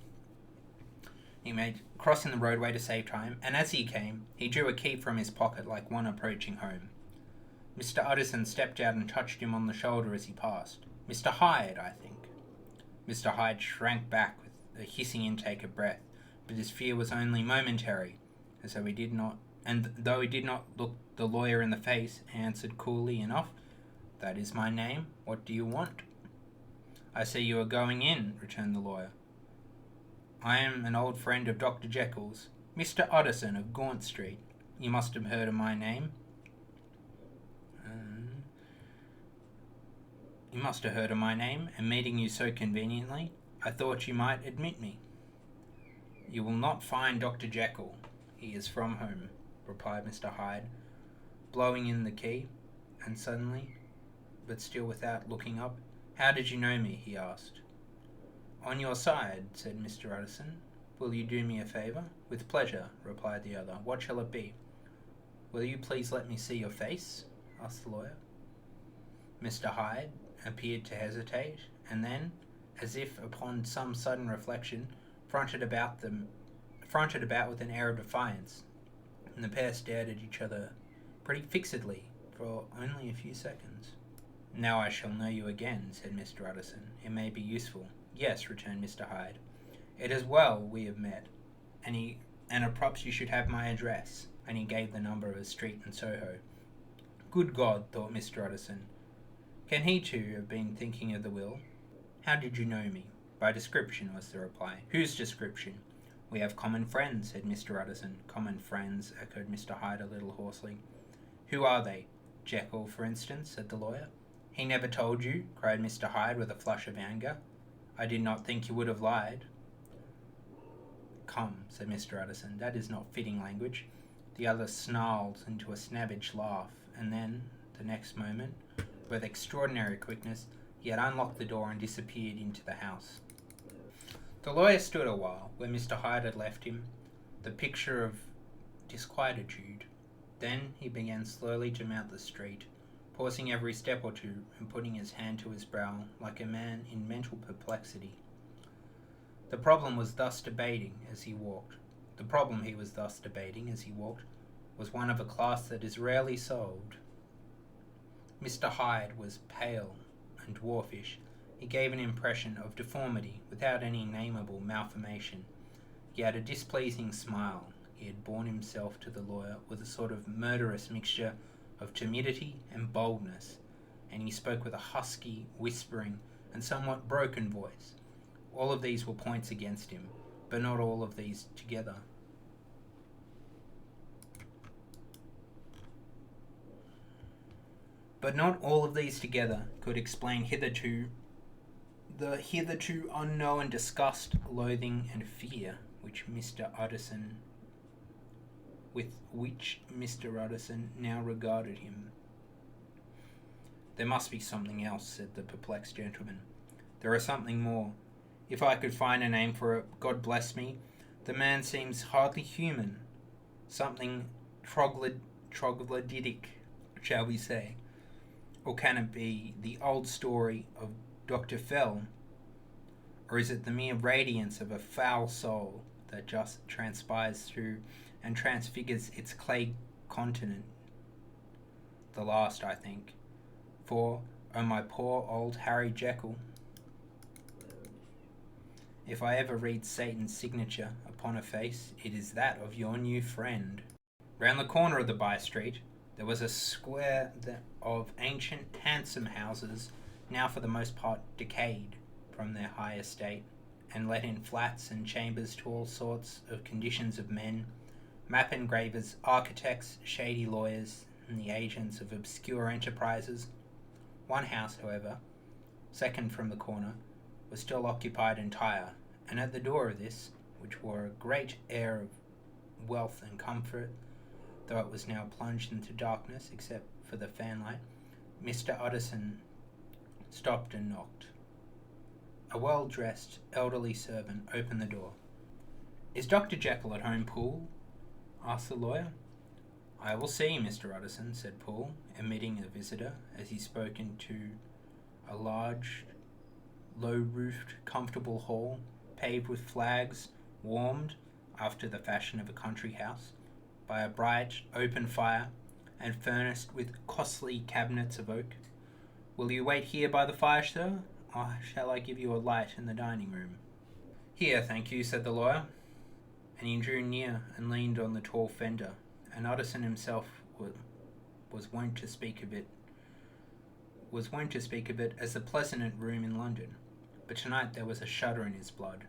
He made crossing the roadway to save time, and as he came, he drew a key from his pocket like one approaching home. Mr. Utterson stepped out and touched him on the shoulder as he passed. Mr. Hyde, I think. Mr. Hyde shrank back with a hissing intake of breath, but his fear was only momentary, though he did not look the lawyer in the face, answered coolly enough, "That is my name. What do you want?" "I see you are going in," returned the lawyer. "I am an old friend of Dr. Jekyll's, Mr. Utterson of Gaunt Street. You must have heard of my name." "You must have heard of my name, and meeting you so conveniently, I thought you might admit me." "You will not find Dr. Jekyll. He is from home." replied Mr. Hyde, blowing in the key, and suddenly, but still without looking up, "How did you know me?" he asked. "On your side," said Mr. Utterson. "Will you do me a favour?" "With pleasure," replied the other. "What shall it be?" "Will you please let me see your face?" asked the lawyer. Mr. Hyde appeared to hesitate, and then, as if upon some sudden reflection, fronted about with an air of defiance, and the pair stared at each other pretty fixedly for only a few seconds. "Now I shall know you again," said Mr. Utterson. "It may be useful." "Yes," returned Mr. Hyde. "It is well we have met, and perhaps you should have my address," and he gave the number of a street in Soho. "Good God," thought Mr. Utterson, "can he too have been thinking of the will?" "How did you know me?" "By description," was the reply. "Whose description?" "We have common friends," said Mr. Utterson. "Common friends," echoed Mr. Hyde a little hoarsely. "Who are they?" "Jekyll, for instance," said the lawyer. "He never told you?" cried Mr. Hyde with a flush of anger. "I did not think you would have lied." "Come," said Mr. Utterson, "that is not fitting language." The other snarled into a savage laugh, and then, the next moment, with extraordinary quickness, he had unlocked the door and disappeared into the house. The lawyer stood a while where Mr. Hyde had left him, the picture of disquietude. Then he began slowly to mount the street, pausing every step or two and putting his hand to his brow like a man in mental perplexity. The problem he was thus debating as he walked was one of a class that is rarely solved. Mr. Hyde was pale and dwarfish. He gave an impression of deformity without any nameable malformation. He had a displeasing smile. He had borne himself to the lawyer with a sort of murderous mixture of timidity and boldness, and he spoke with a husky, whispering, and somewhat broken voice. All of these were points against him, but not all of these together. Could explain the hitherto unknown disgust, loathing, and fear with which Mr. Utterson now regarded him. "There must be something else," said the perplexed gentleman. "There is something more. If I could find a name for it, God bless me, the man seems hardly human. Something troglodytic, shall we say? Or can it be the old story of Dr. Fell? Or is it the mere radiance of a foul soul that just transpires through and transfigures its clay continent? The last, I think. For, oh my poor old Harry Jekyll, if I ever read Satan's signature upon a face, it is that of your new friend." Round the corner of the by-street there was a square of ancient, handsome houses, now for the most part decayed from their high estate, and let in flats and chambers to all sorts of conditions of men, map engravers, architects, shady lawyers, and the agents of obscure enterprises. One house, however, second from the corner, was still occupied entire, and at the door of this, which wore a great air of wealth and comfort, though it was now plunged into darkness except for the fanlight, Mr. Utterson stopped and knocked. A well-dressed, elderly servant opened the door. "Is Dr. Jekyll at home, Poole?" asked the lawyer. "I will see, Mr. Utterson," said Poole, admitting a visitor as he spoke into a large, low-roofed, comfortable hall, paved with flags, warmed, after the fashion of a country house, by a bright, open fire, and furnished with costly cabinets of oak. "Will you wait here by the fire, sir, or shall I give you a light in the dining-room?" "Here, thank you," said the lawyer, and he drew near and leaned on the tall fender, and Utterson himself was wont to speak of it as the pleasantest room in London. But tonight there was a shudder in his blood.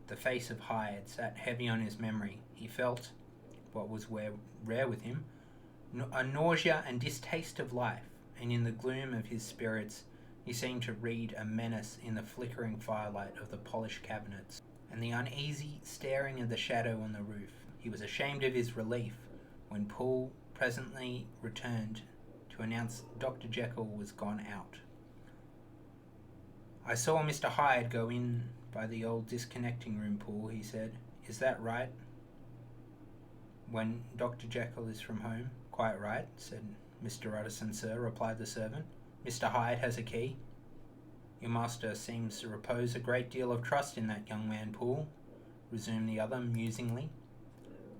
The face of Hyde sat heavy on his memory. He felt, what was rare with him, a nausea and distaste of life, and in the gloom of his spirits he seemed to read a menace in the flickering firelight of the polished cabinets, and the uneasy staring of the shadow on the roof. He was ashamed of his relief, when Poole presently returned to announce Dr. Jekyll was gone out. "I saw Mr. Hyde go in by the old disconnecting room, Poole," he said. "Is that right?" "When Dr. Jekyll is from home?" "Quite right," said Mr. Utterson, sir," replied the servant. "Mr. Hyde has a key." "Your master seems to repose a great deal of trust in that young man, Poole," resumed the other musingly.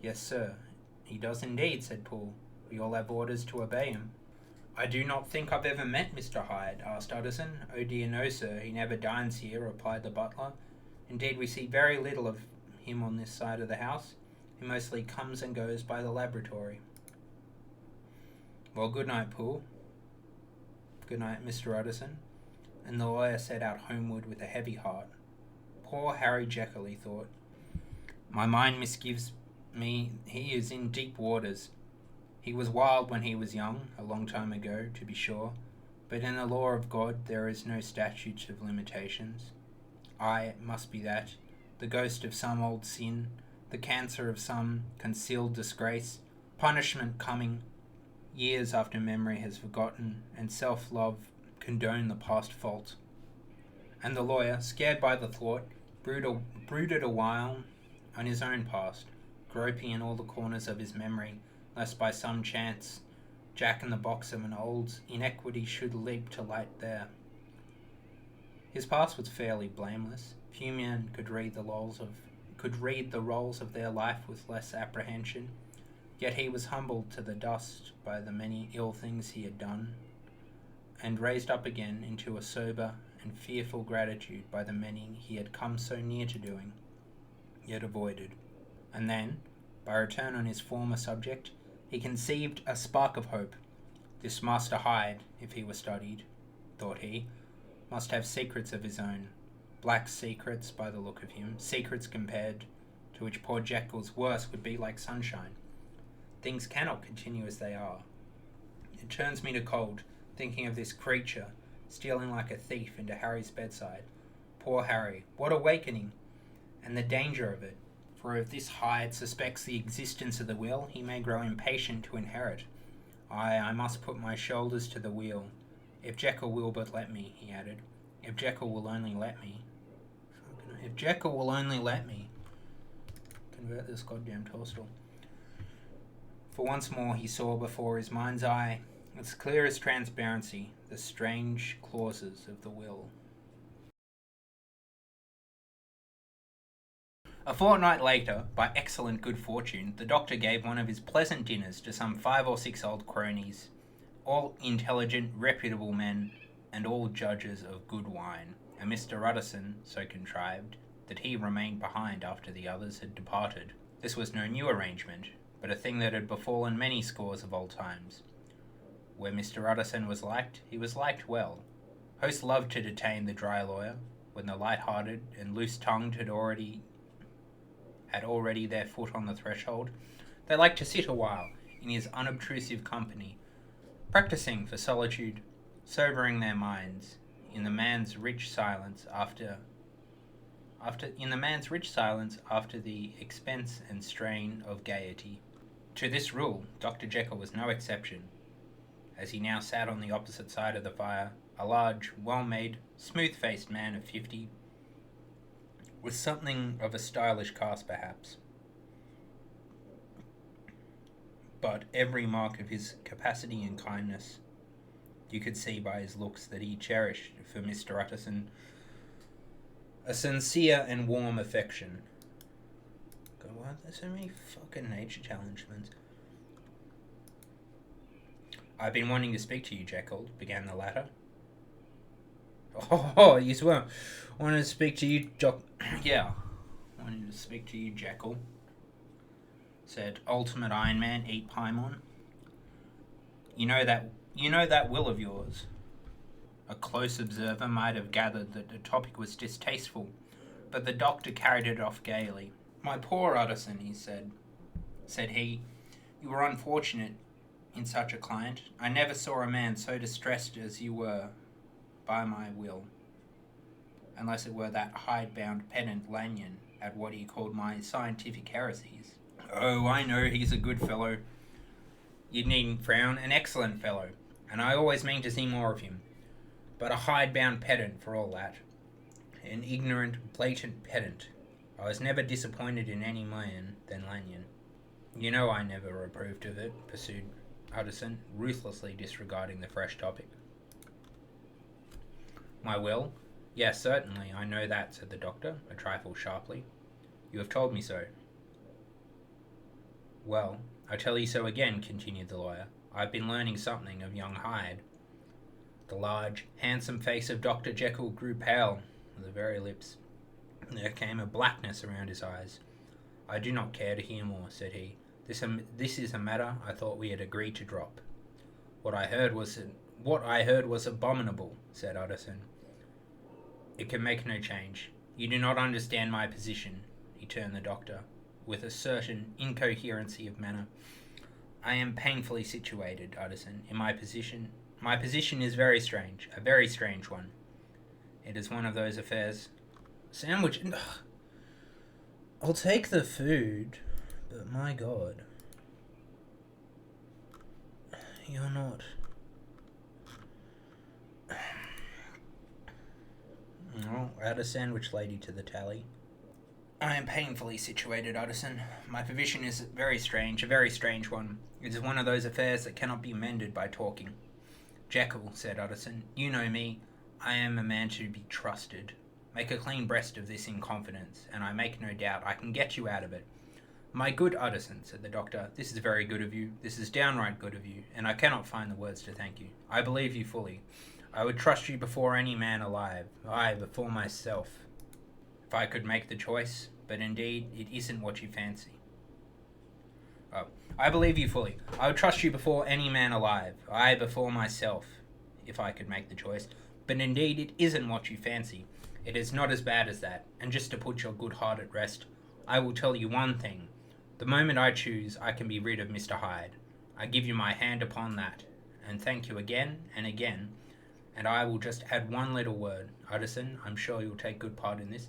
"Yes, sir, he does indeed," said Poole. "We all have orders to obey him." "I do not think I've ever met Mr. Hyde," asked Utterson. "Oh dear no, sir, he never dines here," replied the butler. "Indeed, we see very little of him on this side of the house. He mostly comes and goes by the laboratory." "Well, good night, Poole." "Good night, Mr. Utterson." And the lawyer set out homeward with a heavy heart. Poor Harry Jekyll, he thought. My mind misgives me he is in deep waters. He was wild when he was young, a long time ago, to be sure, but in the law of God there is no statute of limitations. It must be that, the ghost of some old sin, the cancer of some concealed disgrace, punishment coming, years after memory has forgotten, and self-love condone the past fault. And the lawyer, scared by the thought, brooded a while on his own past, groping in all the corners of his memory, lest by some chance jack-in-the-box of an old inequity should leap to light there. His past was fairly blameless. Few men could read the rolls of their life with less apprehension, yet he was humbled to the dust by the many ill things he had done, and raised up again into a sober and fearful gratitude by the many he had come so near to doing, yet avoided. And then, by return on his former subject, he conceived a spark of hope. This Master Hyde, if he were studied, thought he, must have secrets of his own, black secrets by the look of him, secrets compared to which poor Jekyll's worst would be like sunshine. Things cannot continue as they are. It turns me to cold, thinking of this creature stealing like a thief into Harry's bedside. Poor Harry, what awakening! And the danger of it, for if this Hyde suspects the existence of the will, he may grow impatient to inherit. I must put my shoulders to the wheel. If Jekyll will but let me, he added. If Jekyll will only let me. If Jekyll will only let me. Convert this goddamn toadstool. For once more he saw before his mind's eye, as clear as transparency, the strange clauses of the will. A fortnight later, by excellent good fortune, the doctor gave one of his pleasant dinners to some 5 or 6 old cronies, all intelligent, reputable men, and all judges of good wine, and Mr. Utterson so contrived that he remained behind after the others had departed. This was no new arrangement, but a thing that had befallen many scores of old times. Where Mr. Utterson was liked, he was liked well. Hosts loved to detain the dry lawyer, when the light-hearted and loose-tongued had already their foot on the threshold. They liked to sit a while in his unobtrusive company, practicing for solitude, sobering their minds in the man's rich silence after the expense and strain of gaiety. To this rule, Dr. Jekyll was no exception, as he now sat on the opposite side of the fire, a large, well-made, smooth-faced man of 50, with something of a stylish cast perhaps, but every mark of his capacity and kindness. You could see by his looks that he cherished for Mr. Utterson a sincere and warm affection. God, why are there so many fucking nature challengements? "I've been wanting to speak to you, Jekyll," began the latter. "Oh, you wanted to speak to you, Yeah, wanted to speak to you, Jekyll," said Ultimate Iron Man, Eat Paimon. You know that will of yours." A close observer might have gathered that the topic was distasteful, but the doctor carried it off gaily. "My poor Utterson," said he, "you were unfortunate in such a client. I never saw a man so distressed as you were by my will, unless it were that hide-bound pedant Lanyon at what he called my scientific heresies." "Oh, I know he's a good fellow. You needn't frown, an excellent fellow, and I always mean to see more of him. But a hide-bound pedant for all that. An ignorant, blatant pedant. I was never disappointed in any man than Lanyon. You know I never approved of it, pursued Utterson, ruthlessly disregarding the fresh topic. My will? Yes, certainly, I know that, said the doctor, a trifle sharply. You have told me so. Well, I tell you so again, continued the lawyer. I've been learning something of young Hyde. The large, handsome face of Dr. Jekyll grew pale to the very lips. There came a blackness around his eyes. I do not care to hear more, said he. This is a matter I thought we had agreed to drop. What I heard was abominable, said Utterson. It can make no change. You do not understand my position, returned the doctor, with a certain incoherency of manner. I am painfully situated, Utterson, in my position. My position is very strange, a very strange one. It is one of those affairs. Sandwich. Ugh. I'll take the food, but my God. You're not. Oh, add a sandwich lady to the tally. I am painfully situated, Utterson. My position is very strange, a very strange one. It is one of those affairs that cannot be mended by talking. Jekyll, said Utterson, you know me. I am a man to be trusted. Make a clean breast of this in confidence, and I make no doubt I can get you out of it. My good Utterson, said the doctor, this is very good of you. This is downright good of you, and I cannot find the words to thank you. I believe you fully. I would trust you before any man alive, aye, before myself, if I could make the choice, but indeed it isn't what you fancy. Oh, I believe you fully. I would trust you before any man alive, aye, before myself, if I could make the choice, but indeed it isn't what you fancy. It is not as bad as that, and just to put your good heart at rest, I will tell you one thing. The moment I choose, I can be rid of Mr. Hyde. I give you my hand upon that, and thank you again and again. And I will just add one little word. Utterson, I'm sure you'll take good part in this.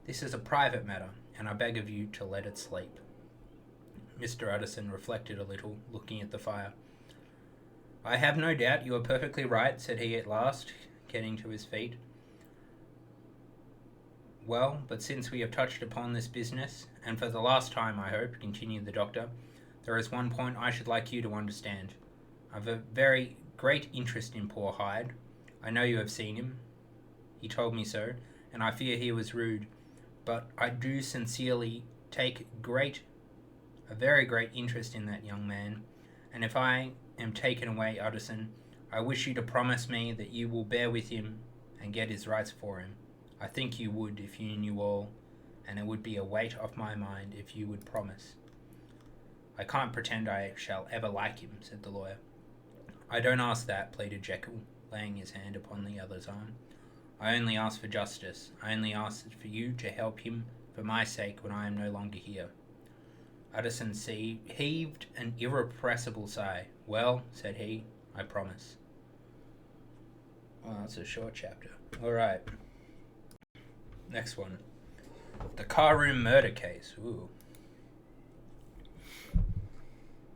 This is a private matter, and I beg of you to let it sleep. Mr. Utterson reflected a little, looking at the fire. I have no doubt you are perfectly right, said he at last, getting to his feet. Well, but since we have touched upon this business, and for the last time, I hope, continued the doctor, there is one point I should like you to understand. I've a very great interest in poor Hyde. I know you have seen him. He told me so, and I fear he was rude, but I do sincerely take a very great interest in that young man, and if I am taken away, Utterson, I wish you to promise me that you will bear with him and get his rights for him. I think you would if you knew all, and it would be a weight off my mind if you would promise. I can't pretend I shall ever like him, said the lawyer. I don't ask that, pleaded Jekyll, laying his hand upon the other's arm. I only ask for justice. I only ask for you to help him for my sake when I am no longer here. Utterson heaved an irrepressible sigh. Well, said he, I promise. Well, that's a short chapter. All right. Next one. The car room murder case. Ooh.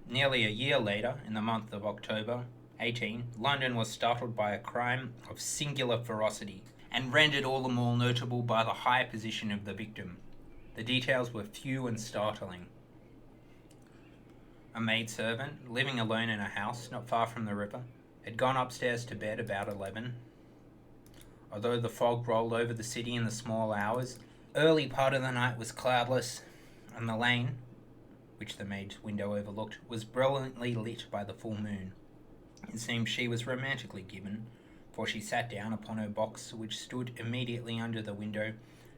Nearly a year later, in the month of October 18, London was startled by a crime of singular ferocity, and rendered all the more notable by the high position of the victim. The details were few and startling. A maidservant, living alone in a house not far from the river, had gone upstairs to bed about 11. Although the fog rolled over the city in the small hours, early part of the night was cloudless, and the lane, which the maid's window overlooked, was brilliantly lit by the full moon. It seemed she was romantically given, for she sat down upon her box, which stood immediately under the window,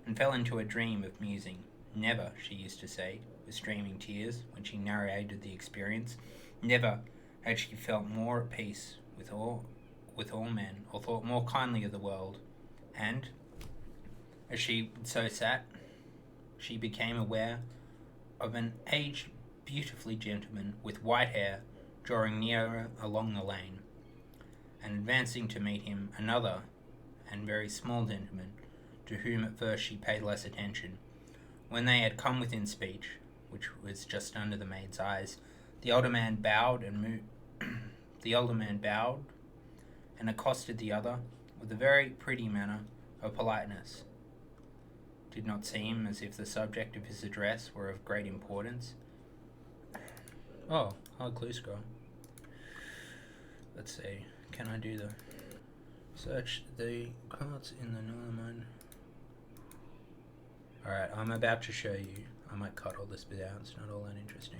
and fell into a dream of musing. Never, she used to say, with streaming tears, when she narrated the experience, never had she felt more at peace with all men, or thought more kindly of the world. And, as she so sat, she became aware of an aged, beautifully gentleman with white hair drawing nearer along the lane, and advancing to meet him another and very small gentleman, to whom at first she paid less attention. When they had come within speech, which was just under the maid's eyes, The older man bowed and the older man bowed and accosted the other with a very pretty manner of politeness. Did not seem as if the subject of his address were of great importance. Oh, hard clue scroll. Let's see. Can I do the search the cards in the Norman? Alright, I'm about to show you. I might cut all this bit out, it's not all that interesting.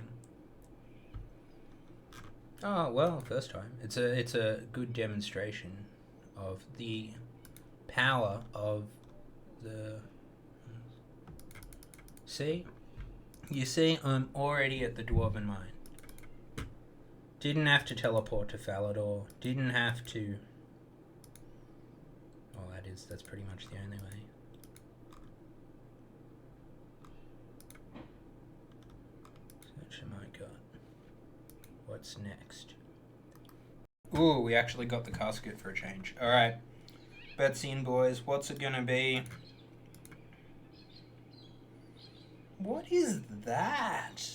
Oh, well, first time. It's a good demonstration of the power of the... See? You see, I'm already at the Dwarven Mine. Didn't have to teleport to Falador. Didn't have to... Well, that's pretty much the only way. Search my gut. What's next? Ooh, we actually got the casket for a change. Alright. Bets in, boys. What's it gonna be? What is that?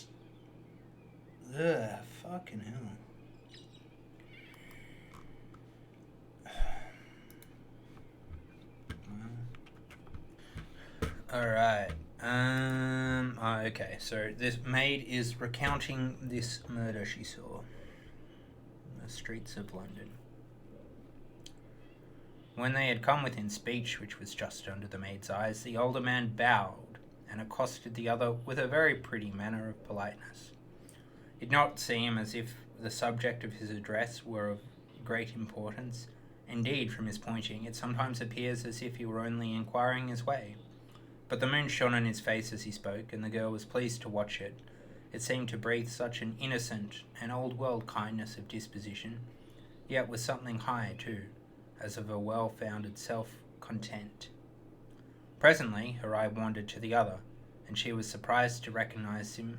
Ugh, fucking hell. Alright. Okay, so this maid is recounting this murder she saw in the streets of London. When they had come within speech, which was just under the maid's eyes, the older man bowed and accosted the other with a very pretty manner of politeness. It did not seem as if the subject of his address were of great importance. Indeed, from his pointing, it sometimes appears as if he were only inquiring his way. But the moon shone on his face as he spoke, and the girl was pleased to watch it. It seemed to breathe such an innocent and old-world kindness of disposition, yet with something high, too, as of a well-founded self-content. Presently, her eye wandered to the other, and she was surprised to recognize in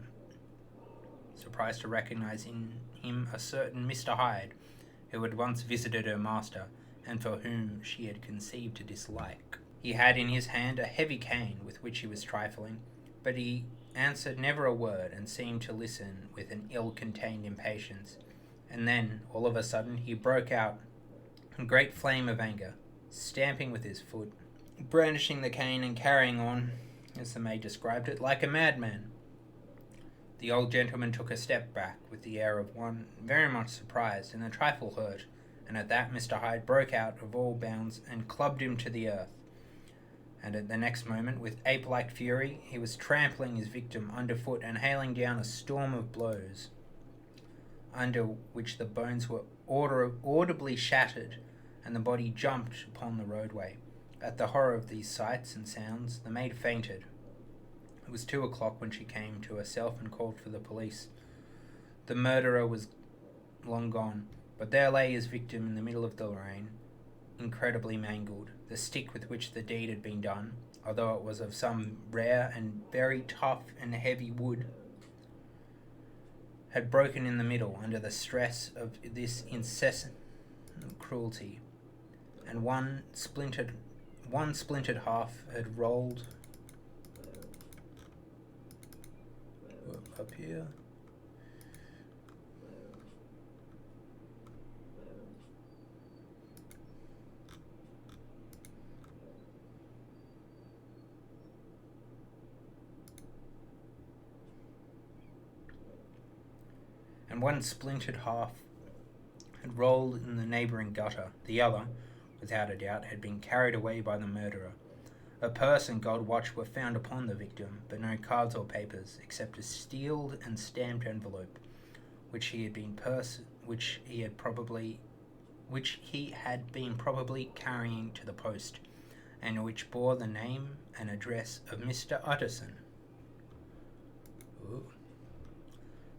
him a certain Mr. Hyde, who had once visited her master, and for whom she had conceived a dislike. He had in his hand a heavy cane with which he was trifling, but he answered never a word and seemed to listen with an ill-contained impatience. And then, all of a sudden, he broke out in a great flame of anger, stamping with his foot, brandishing the cane and carrying on, as the maid described it, like a madman. The old gentleman took a step back with the air of one very much surprised and a trifle hurt, and at that Mr. Hyde broke out of all bounds and clubbed him to the earth. And at the next moment, with ape-like fury, he was trampling his victim underfoot and hailing down a storm of blows, under which the bones were audibly shattered, and the body jumped upon the roadway. At the horror of these sights and sounds, the maid fainted. It was 2 o'clock when she came to herself and called for the police. The murderer was long gone, but there lay his victim in the middle of the lane, incredibly mangled. The stick with which the deed had been done, although it was of some rare and very tough and heavy wood, had broken in the middle under the stress of this incessant cruelty, and one splintered half had rolled up here. And one splintered half had rolled in the neighbouring gutter. The other, without a doubt, had been carried away by the murderer. A purse and gold watch were found upon the victim, but no cards or papers, except a sealed and stamped envelope, which he had been probably carrying to the post, and which bore the name and address of Mr. Utterson. Ooh.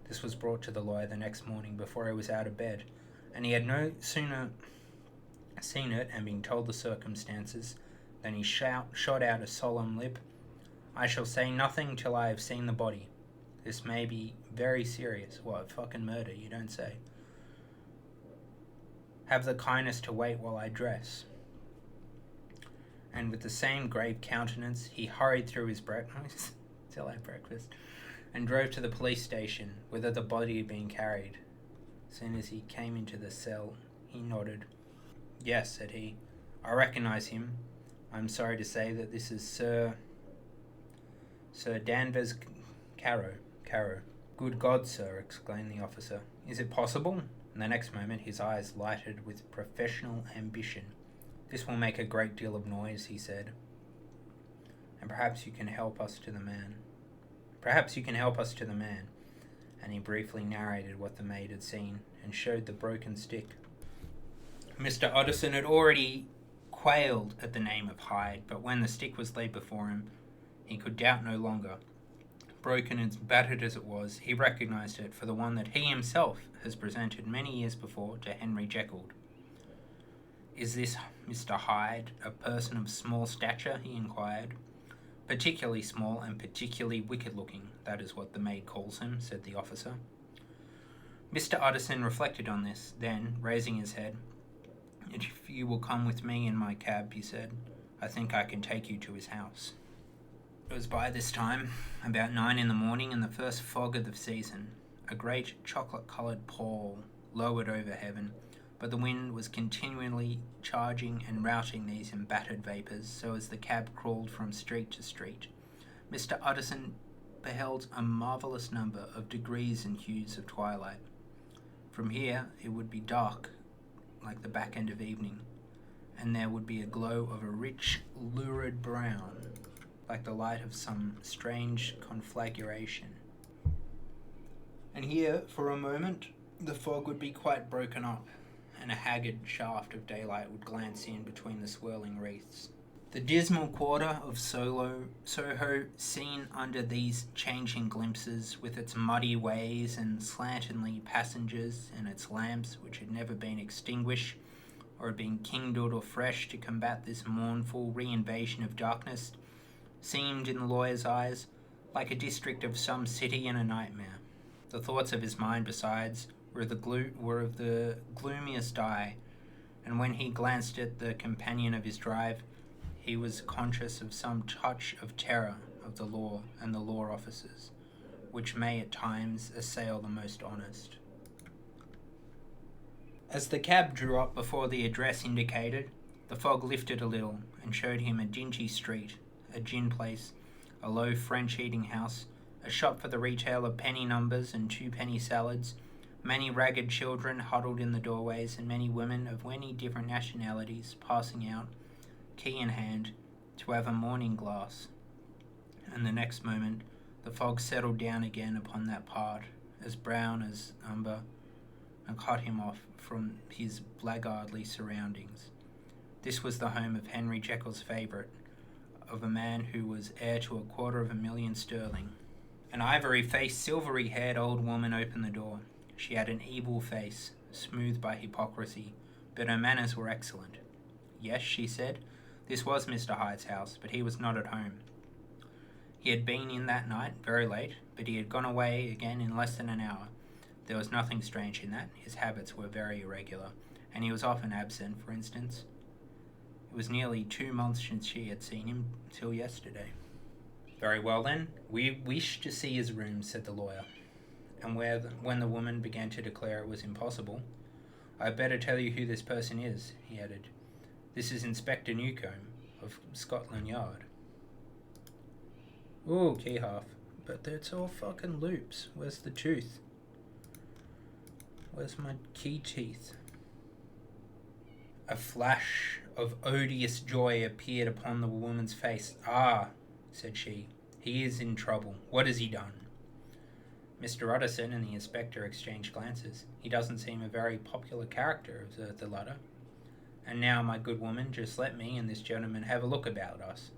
This was brought to the lawyer the next morning before he was out of bed, and he had no sooner seen it and been told the circumstances than he shot out a solemn lip. "I shall say nothing till I have seen the body. This may be very serious." What, fucking murder, you don't say. "Have the kindness to wait while I dress." And with the same grave countenance, he hurried through his breakfast. Till I breakfast. and drove to the police station, whither the body had been carried. As soon as he came into the cell, he nodded. "Yes," said he, "I recognize him. I'm sorry to say that this is Sir Danvers Caro. "Good God, sir," exclaimed the officer. "Is it possible?" And the next moment his eyes lighted with professional ambition. "This will make a great deal of noise," he said. "And perhaps you can help us to the man." And he briefly narrated what the maid had seen, and showed the broken stick. Mr. Utterson had already quailed at the name of Hyde, but when the stick was laid before him, he could doubt no longer. Broken and battered as it was, he recognised it for the one that he himself has presented many years before to Henry Jekyll. "Is this Mr. Hyde a person of small stature?" he inquired. "Particularly small and particularly wicked-looking, that is what the maid calls him," said the officer. Mr. Utterson reflected on this, then, raising his head, "If you will come with me in my cab," he said, "I think I can take you to his house." It was by this time about 9 in the morning, and the first fog of the season. A great chocolate-coloured pall lowered over heaven, but the wind was continually charging and routing these embattered vapours, so as the cab crawled from street to street. Mr. Utterson beheld a marvellous number of degrees and hues of twilight. From here it would be dark like the back end of evening, and there would be a glow of a rich, lurid brown, like the light of some strange conflagration. And here, for a moment, the fog would be quite broken up, and a haggard shaft of daylight would glance in between the swirling wreaths. The dismal quarter of Soho, seen under these changing glimpses, with its muddy ways and slantingly passengers, and its lamps which had never been extinguished, or had been kindled afresh to combat this mournful reinvasion of darkness, seemed, in the lawyer's eyes, like a district of some city in a nightmare. The thoughts of his mind, besides, were of the gloomiest dye, and when he glanced at the companion of his drive, he was conscious of some touch of terror of the law and the law officers, which may at times assail the most honest. As the cab drew up before the address indicated, the fog lifted a little and showed him a dingy street, a gin place, a low French eating house, a shop for the retail of penny numbers and 2-penny salads, many ragged children huddled in the doorways, and many women of many different nationalities passing out, key in hand, to have a morning glass. And the next moment the fog settled down again upon that part, as brown as umber, and cut him off from his blackguardly surroundings. This was the home of Henry Jekyll's favourite, of a man who was heir to £250,000 sterling. An ivory-faced, silvery-haired old woman opened the door. She had an evil face, smoothed by hypocrisy, but her manners were excellent. "Yes," she said, this was Mr. Hyde's house, but he was not at home. He had been in that night, very late, but he had gone away again in less than an hour. There was nothing strange in that. His habits were very irregular, and he was often absent, for instance. It was nearly 2 months since she had seen him, till yesterday. "Very well, then. We wish to see his room," said the lawyer. And when the woman began to declare it was impossible, "I had better tell you who this person is," he added. "This is Inspector Newcombe, of Scotland Yard." "Ooh, keyhalf. But it's all fucking loops. Where's the tooth? Where's my key teeth?" A flash of odious joy appeared upon the woman's face. "Ah," said she, "he is in trouble. What has he done?" Mr. Utterson and the inspector exchanged glances. "He doesn't seem a very popular character," observed the latter. "And now, my good woman, just let me and this gentleman have a look about us."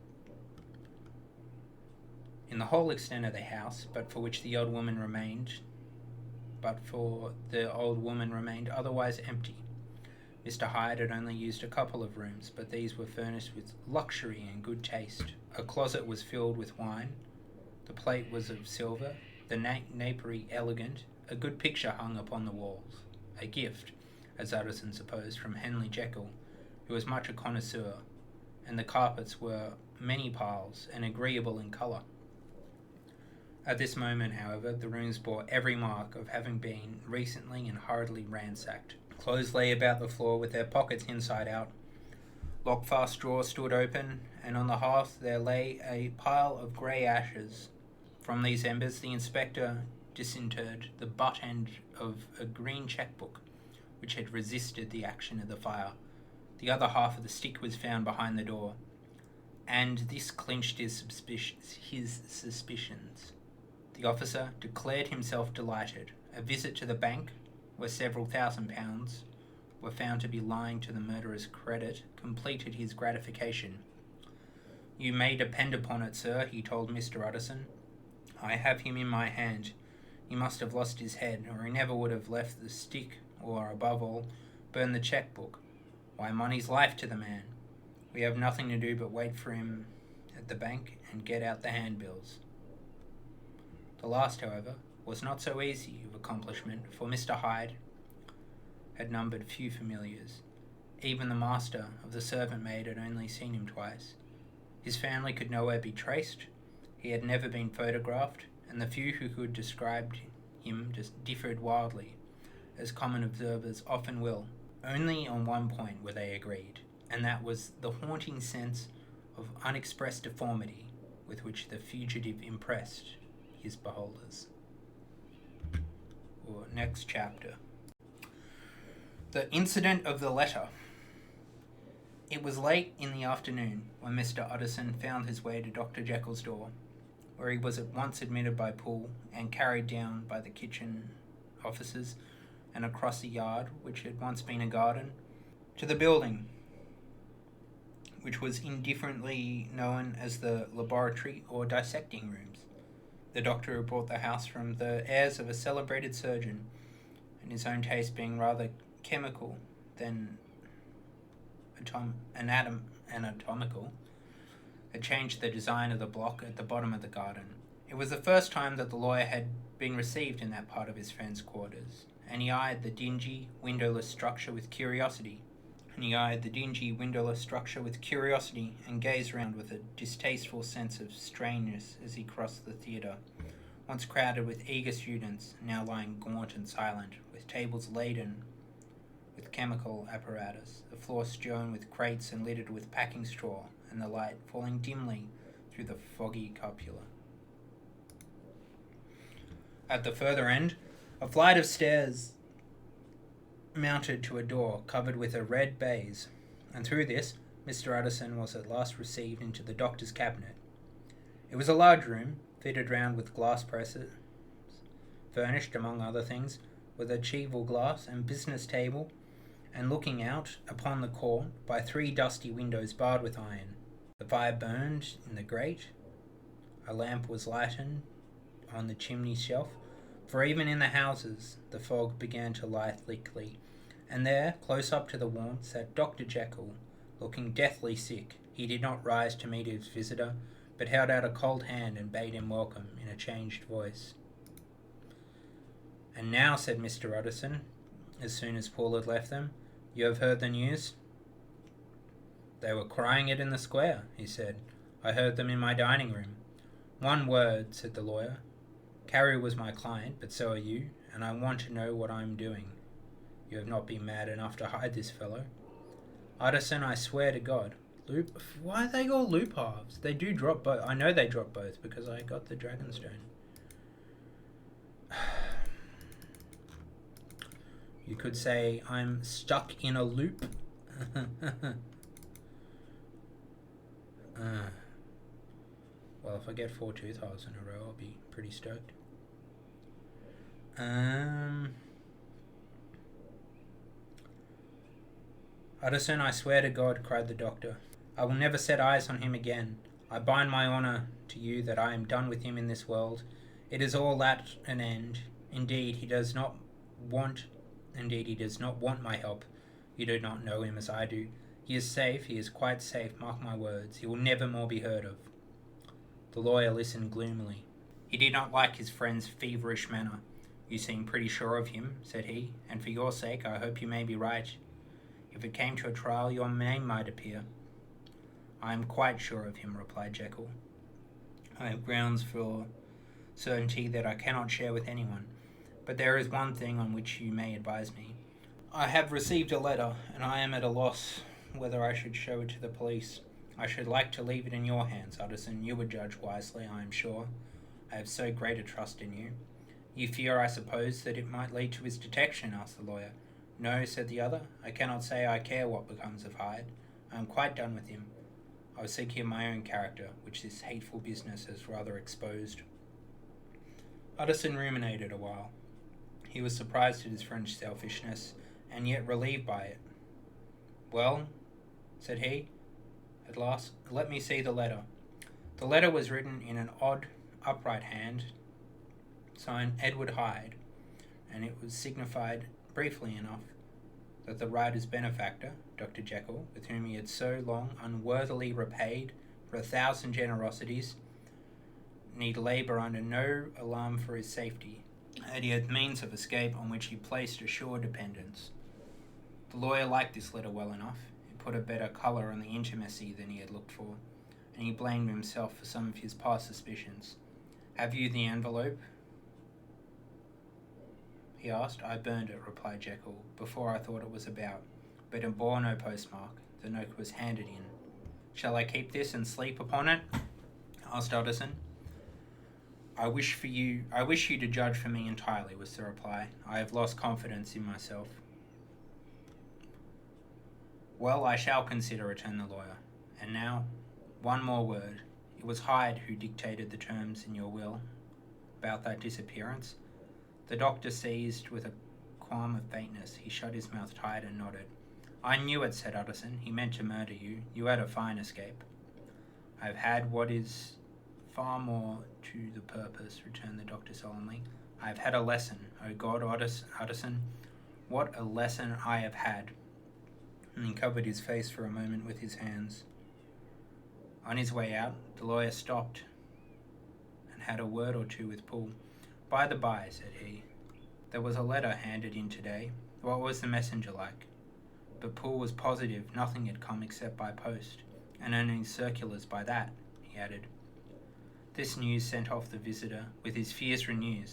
In the whole extent of the house, but for the old woman remained otherwise empty. Mr. Hyde had only used a couple of rooms, but these were furnished with luxury and good taste. A closet was filled with wine, the plate was of silver, the napery elegant, a good picture hung upon the walls, a gift, as Utterson supposed, from Henry Jekyll, who was much a connoisseur, and the carpets were many piles and agreeable in colour. At this moment, however, the rooms bore every mark of having been recently and hurriedly ransacked. Clothes lay about the floor with their pockets inside out. Lockfast drawers stood open, and on the hearth there lay a pile of grey ashes. From these embers the inspector disinterred the butt end of a green chequebook, which had resisted the action of the fire. The other half of the stick was found behind the door, and this clinched his suspicions. The officer declared himself delighted. A visit to the bank, where several £1,000s were found to be lying to the murderer's credit, completed his gratification. "You may depend upon it, sir," he told Mr. Utterson. "I have him in my hand. He must have lost his head, or he never would have left the stick, or, above all, burned the chequebook. Why, money's life to the man. We have nothing to do but wait for him at the bank and get out the handbills." The last, however, was not so easy of accomplishment, for Mr. Hyde had numbered few familiars. Even the master of the servant maid had only seen him twice. His family could nowhere be traced. He had never been photographed, and the few who could describe him just differed wildly, as common observers often will. Only on one point were they agreed, and that was the haunting sense of unexpressed deformity with which the fugitive impressed his beholders. Or next chapter. The incident of the letter. It was late in the afternoon when Mr. Utterson found his way to Dr. Jekyll's door, where he was at once admitted by Poole and carried down by the kitchen officers and across the yard, which had once been a garden, to the building, which was indifferently known as the laboratory or dissecting rooms. The doctor had bought the house from the heirs of a celebrated surgeon, and his own taste being rather chemical than anatomical, had changed the design of the block at the bottom of the garden. It was the first time that the lawyer had been received in that part of his friend's quarters, and he eyed the dingy, windowless structure with curiosity. And gazed round with a distasteful sense of strangeness as he crossed the theatre, once crowded with eager students, now lying gaunt and silent, with tables laden with chemical apparatus, the floor strewn with crates and littered with packing straw, and the light falling dimly through the foggy cupola. At the further end, a flight of stairs mounted to a door covered with a red baize, and through this Mr. Utterson was at last received into the doctor's cabinet. It was a large room, fitted round with glass presses, furnished, among other things, with a cheval glass and business table, and looking out upon the court by 3 dusty windows barred with iron. The fire burned in the grate. A lamp was lighted on the chimney shelf, for even in the houses the fog began to lie thickly, and there, close up to the warmth, sat Dr. Jekyll, looking deathly sick. He did not rise to meet his visitor, but held out a cold hand and bade him welcome in a changed voice. "And now," said Mr. Utterson, as soon as Paul had left them, "you have heard the news?" "They were crying it in the square," he said. "I heard them in my dining room." "One word," said the lawyer. "Carey was my client, but so are you, and I want to know what I am doing. You have not been mad enough to hide this fellow?" "Utterson, I swear to God." Why are they all loop halves? They do drop both. I know they drop both because I got the Dragonstone. You could say I'm stuck in a loop. Well, if I get 4 tooth holes in a row, I'll be pretty stoked. "Utterson, I swear to God," cried the doctor, "I will never set eyes on him again. I bind my honour to you that I am done with him in this world. It is all at an end. Indeed, he does not want my help. You do not know him as I do. He is safe, he is quite safe, mark my words. He will never more be heard of." The lawyer listened gloomily. He did not like his friend's feverish manner. "You seem pretty sure of him," said he, "and for your sake I hope you may be right. If it came to a trial, your name might appear." "I am quite sure of him," replied Jekyll. "I have grounds for certainty that I cannot share with anyone, but there is one thing on which you may advise me. I have received a letter, and I am at a loss whether I should show it to the police. I should like to leave it in your hands, Utterson. You would judge wisely, I am sure. I have so great a trust in you. You fear, I suppose, that it might lead to his detection, asked the lawyer. No, said the other. I cannot say I care what becomes of Hyde. I am quite done with him. I was seeking my own character, which this hateful business has rather exposed. Utterson ruminated a while. He was surprised at his friend's selfishness, and yet relieved by it. Well, said he, at last, let me see the letter. The letter was written in an odd, upright hand, signed Edward Hyde, and it was signified, briefly enough, that the writer's benefactor, Dr Jekyll, with whom he had so long unworthily repaid for 1,000 generosities, need labour under no alarm for his safety, and he had means of escape on which he placed a sure dependence. The lawyer liked this letter well enough. It put a better colour on the intimacy than he had looked for, and he blamed himself for some of his past suspicions. Have you the envelope? He asked. I burned it, replied Jekyll, before I thought it was about, but it bore no postmark. The note was handed in. Shall I keep this and sleep upon it? Asked Utterson. I wish you to judge for me entirely, was the reply. I have lost confidence in myself. Well, I shall consider, returned the lawyer. And now, one more word. It was Hyde who dictated the terms in your will about that disappearance. The doctor seized with a qualm of faintness. He shut his mouth tight and nodded. I knew it, said Utterson. He meant to murder you. You had a fine escape. I have had what is far more to the purpose, returned the doctor solemnly. I have had a lesson. O God, Utterson, what a lesson I have had. And he covered his face for a moment with his hands. On his way out, the lawyer stopped and had a word or two with Poole. By the by, said he, there was a letter handed in today. What was the messenger like? But Poole was positive nothing had come except by post, and only circulars by that, he added. This news sent off the visitor with his fears renewed.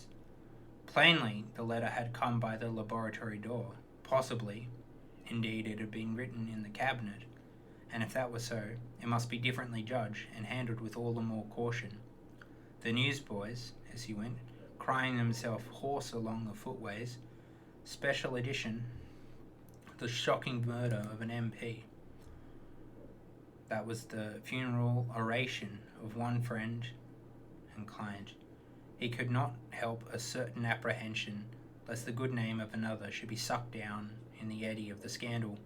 Plainly, the letter had come by the laboratory door. Possibly, indeed, it had been written in the cabinet, and if that were so, it must be differently judged and handled with all the more caution. The newsboys, as he went, crying themselves hoarse along the footways, special edition, the shocking murder of an MP. That was the funeral oration of one friend and client. He could not help a certain apprehension lest the good name of another should be sucked down in the eddy of the scandal.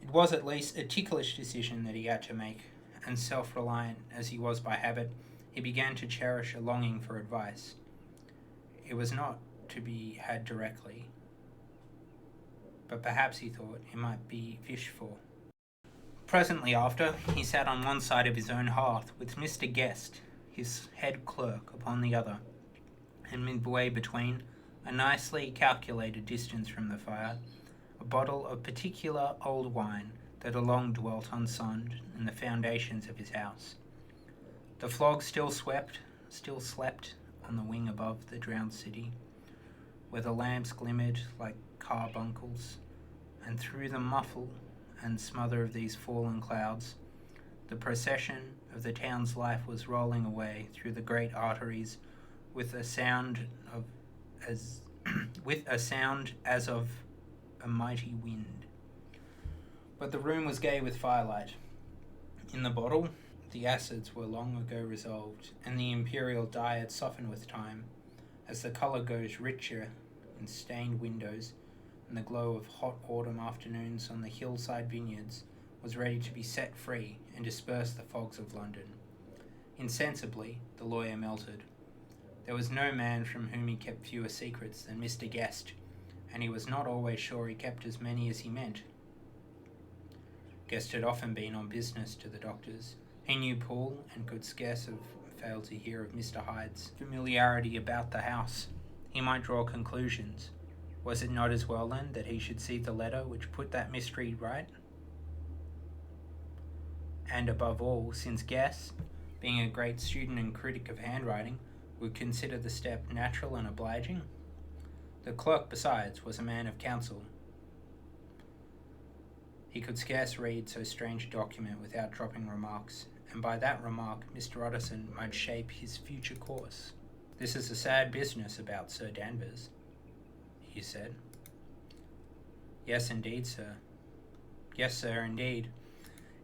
It was at least a ticklish decision that he had to make, and self-reliant as he was by habit, he began to cherish a longing for advice. It was not to be had directly, but perhaps, he thought, it might be wished for. Presently after, he sat on one side of his own hearth, with Mr. Guest, his head clerk, upon the other, and midway between, a nicely calculated distance from the fire, a bottle of particular old wine that had long dwelt unsunned in the foundations of his house. The fog still slept on the wing above the drowned city, where the lamps glimmered like carbuncles, and through the muffle and smother of these fallen clouds, the procession of the town's life was rolling away through the great arteries with a sound as of a mighty wind. But the room was gay with firelight. In the bottle, the acids were long ago resolved, and the imperial dye had softened with time, as the colour goes richer in stained windows, and the glow of hot autumn afternoons on the hillside vineyards was ready to be set free and disperse the fogs of London. Insensibly, the lawyer melted. There was no man from whom he kept fewer secrets than Mr. Guest, and he was not always sure he kept as many as he meant. Guest had often been on business to the doctor's. He knew Poole, and could scarce have failed to hear of Mr. Hyde's familiarity about the house. He might draw conclusions. Was it not as well, then, that he should see the letter which put that mystery right? And above all, since Guest, being a great student and critic of handwriting, would consider the step natural and obliging. The clerk, besides, was a man of counsel. He could scarce read so strange a document without dropping remarks, and by that remark Mr. Utterson might shape his future course. "This is a sad business about Sir Danvers," he said. "Yes, indeed, sir. Yes, sir, indeed.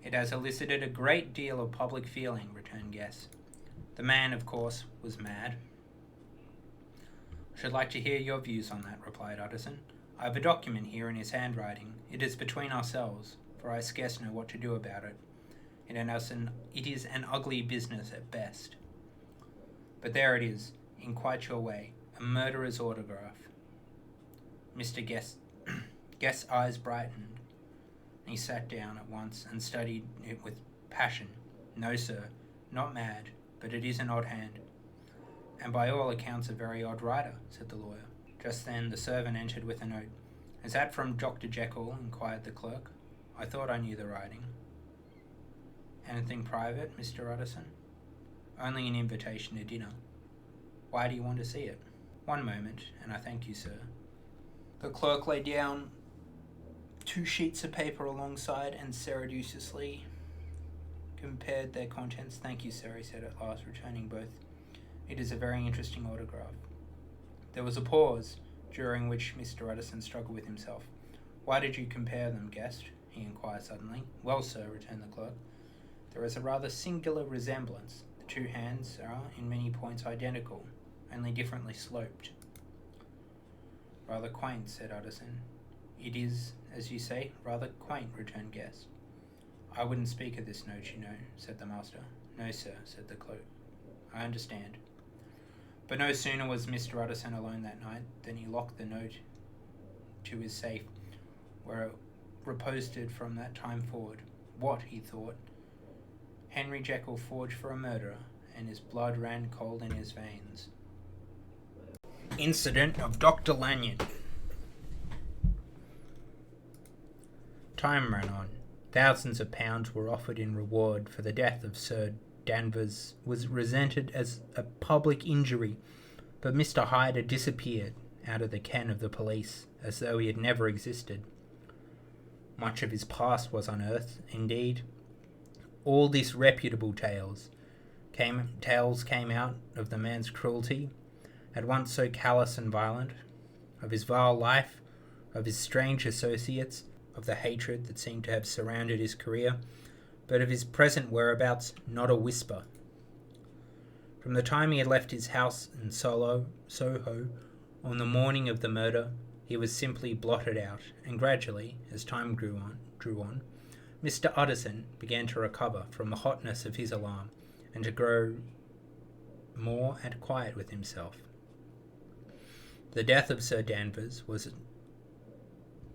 It has elicited a great deal of public feeling," returned Guess. "The man, of course, was mad." "I should like to hear your views on that," replied Utterson. "I have a document here in his handwriting. It is between ourselves, for I scarce know what to do about it. It is an ugly business at best. But there it is, in quite your way, a murderer's autograph." Mr. Guest's eyes brightened. He sat down at once and studied it with passion. "No, sir, not mad, but it is an odd hand." "And by all accounts a very odd writer," said the lawyer. Just then the servant entered with a note. "Is that from Dr. Jekyll?" inquired the clerk. "I thought I knew the writing." "Anything private, Mr. Utterson?" "Only an invitation to dinner." "Why do you want to see it?" "One moment, and I thank you, sir." The clerk laid down 2 sheets of paper alongside and surreptitiously compared their contents. "Thank you, sir," he said at last, returning both. "It is a very interesting autograph." There was a pause, during which Mr. Utterson struggled with himself. "Why did you compare them, Guest?" he inquired suddenly. "Well, sir," returned the clerk, "there is a rather singular resemblance. The 2 hands are, in many points, identical, only differently sloped." "Rather quaint," said Utterson. "It is, as you say, rather quaint," returned Guest. "I wouldn't speak of this note, you know," said the master. "No, sir," said the clerk. "I understand." But no sooner was Mr. Utterson alone that night than he locked the note to his safe, where it reposed from that time forward. What, he thought, Henry Jekyll forged for a murderer, and his blood ran cold in his veins. Incident of Dr. Lanyon. Time ran on. Thousands of pounds were offered in reward for the death of Sir Danvers was resented as a public injury, but Mr. Hyde had disappeared out of the ken of the police as though he had never existed. Much of his past was unearthed, indeed. All disreputable tales came out of the man's cruelty, at once so callous and violent, of his vile life, of his strange associates, of the hatred that seemed to have surrounded his career, but of his present whereabouts not a whisper. From the time he had left his house in Soho on the morning of the murder, he was simply blotted out, and gradually, as time drew on, Mr. Utterson began to recover from the hotness of his alarm, and to grow more at quiet with himself. The death of Sir Danvers was,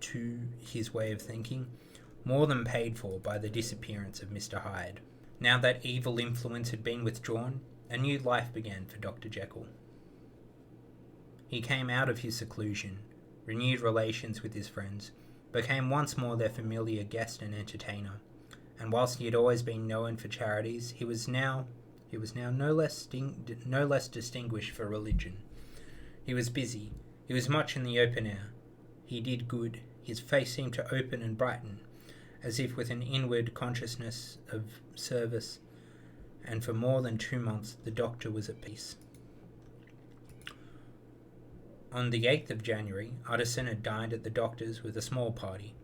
to his way of thinking, more than paid for by the disappearance of Mr. Hyde. Now that evil influence had been withdrawn, a new life began for Dr. Jekyll. He came out of his seclusion, renewed relations with his friends, became once more their familiar guest and entertainer, and whilst he had always been known for charities, he was now no less distinguished for religion. He was busy, he was much in the open air, he did good, his face seemed to open and brighten, as if with an inward consciousness of service, and for more than 2 months the doctor was at peace. On the 8th of January, Utterson had dined at the doctor's with a small party.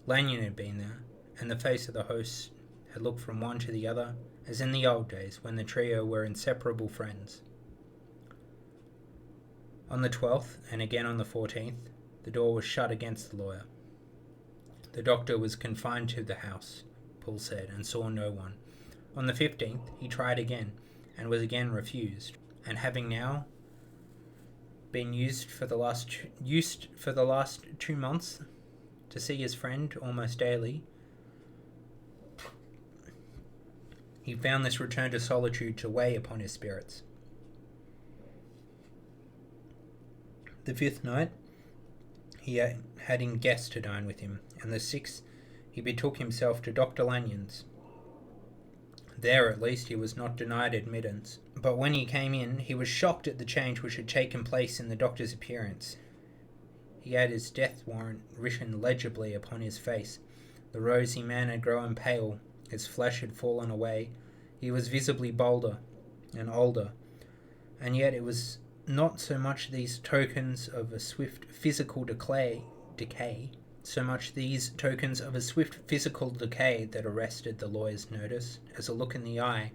Lanyon had been there, and the face of the host had looked from one to the other, as in the old days when the trio were inseparable friends. On the 12th, and again on the 14th, the door was shut against the lawyer. The doctor was confined to the house, Paul said, and saw no one. On the 15th, he tried again, and was again refused, and having now been used for the last 2 months to see his friend almost daily, he found this return to solitude to weigh upon his spirits. The 5th night, he had in guests to dine with him, and the 6th he betook himself to Dr. Lanyon's. There, at least, he was not denied admittance. But when he came in, he was shocked at the change which had taken place in the doctor's appearance. He had his death warrant written legibly upon his face. The rosy man had grown pale, his flesh had fallen away, he was visibly bolder and older, and yet it was not so much these tokens of a swift physical decay that arrested the lawyer's notice as a look in the eye,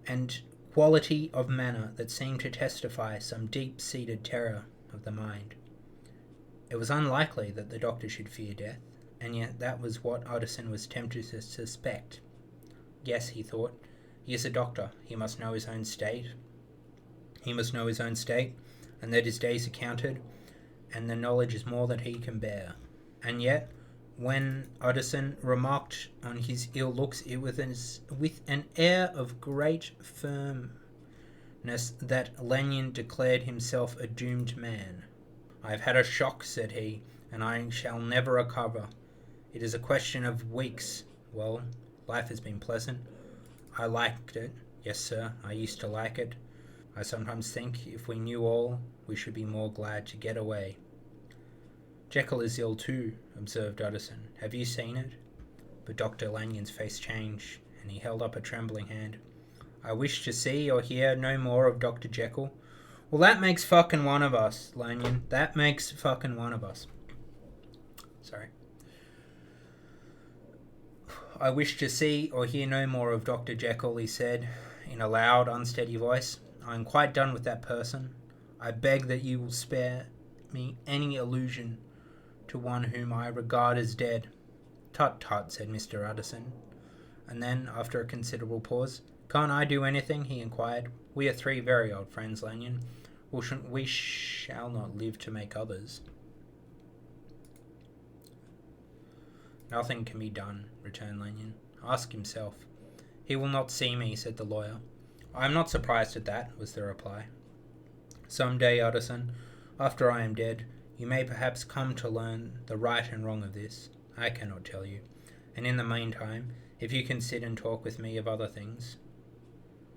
and quality of manner that seemed to testify some deep-seated terror of the mind. It was unlikely that the doctor should fear death, and yet that was what Utterson was tempted to suspect. Yes, he thought, he is a doctor, he must know his own state. He must know his own state, and that his days are counted, and the knowledge is more than he can bear. And yet, when Utterson remarked on his ill looks, it was with an air of great firmness that Lanyon declared himself a doomed man. "I have had a shock," said he, "and I shall never recover. It is a question of weeks. Well, life has been pleasant. I liked it. Yes, sir, I used to like it. I sometimes think if we knew all, we should be more glad to get away." "Jekyll is ill too," observed Utterson. "Have you seen it?" But Dr. Lanyon's face changed, and he held up a trembling hand. "I wish to see or hear no more of Dr. Jekyll." "Well, that makes fucking one of us, Lanyon. That makes fucking one of us." Sorry. "I wish to see or hear no more of Dr. Jekyll," he said, in a loud, unsteady voice. "I am quite done with that person. I beg that you will spare me any allusion to one whom I regard as dead." "Tut, tut," said Mr. Utterson. And then, after a considerable pause, "Can't I do anything?" he inquired. "We are three very old friends, Lanyon. We shall not live to make others." "Nothing can be done," returned Lanyon. "Ask himself." "He will not see me," said the lawyer. "I am not surprised at that," was the reply. "Some day, Utterson, after I am dead, you may perhaps come to learn the right and wrong of this. I cannot tell you. And in the meantime, if you can sit and talk with me of other things,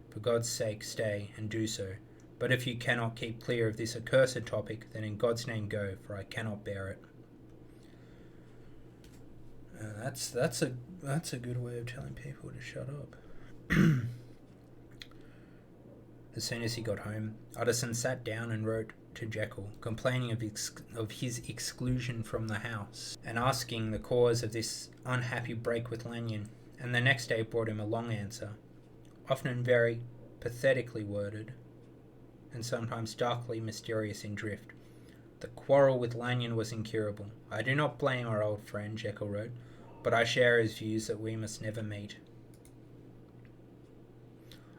for God's sake stay and do so. But if you cannot keep clear of this accursed topic, then in God's name go, for I cannot bear it." That's a good way of telling people to shut up. As soon as he got home, Utterson sat down and wrote to Jekyll, complaining of his exclusion from the house, and asking the cause of this unhappy break with Lanyon, and the next day brought him a long answer, often very pathetically worded, and sometimes darkly mysterious in drift. The quarrel with Lanyon was incurable. "I do not blame our old friend," Jekyll wrote, "but I share his views that we must never meet.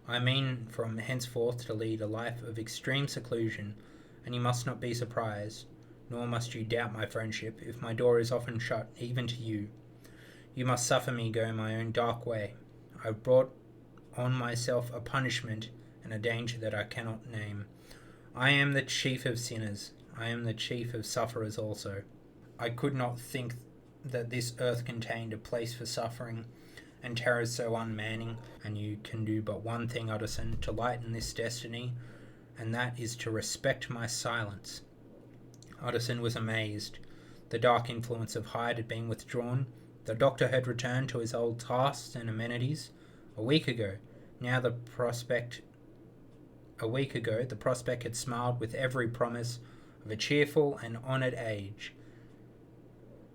I mean from henceforth to lead a life of extreme seclusion, and you must not be surprised, nor must you doubt my friendship, if my door is often shut even to you. You must suffer me go my own dark way. I have brought on myself a punishment and a danger that I cannot name. I am the chief of sinners. I am the chief of sufferers also. I could not think that this earth contained a place for suffering and terrors so unmanning, and you can do but one thing, Utterson, to lighten this destiny, and that is to respect my silence." Utterson was amazed. The dark influence of Hyde had been withdrawn. The doctor had returned to his old tasks and amenities. A week ago, the prospect had smiled with every promise of a cheerful and honoured age.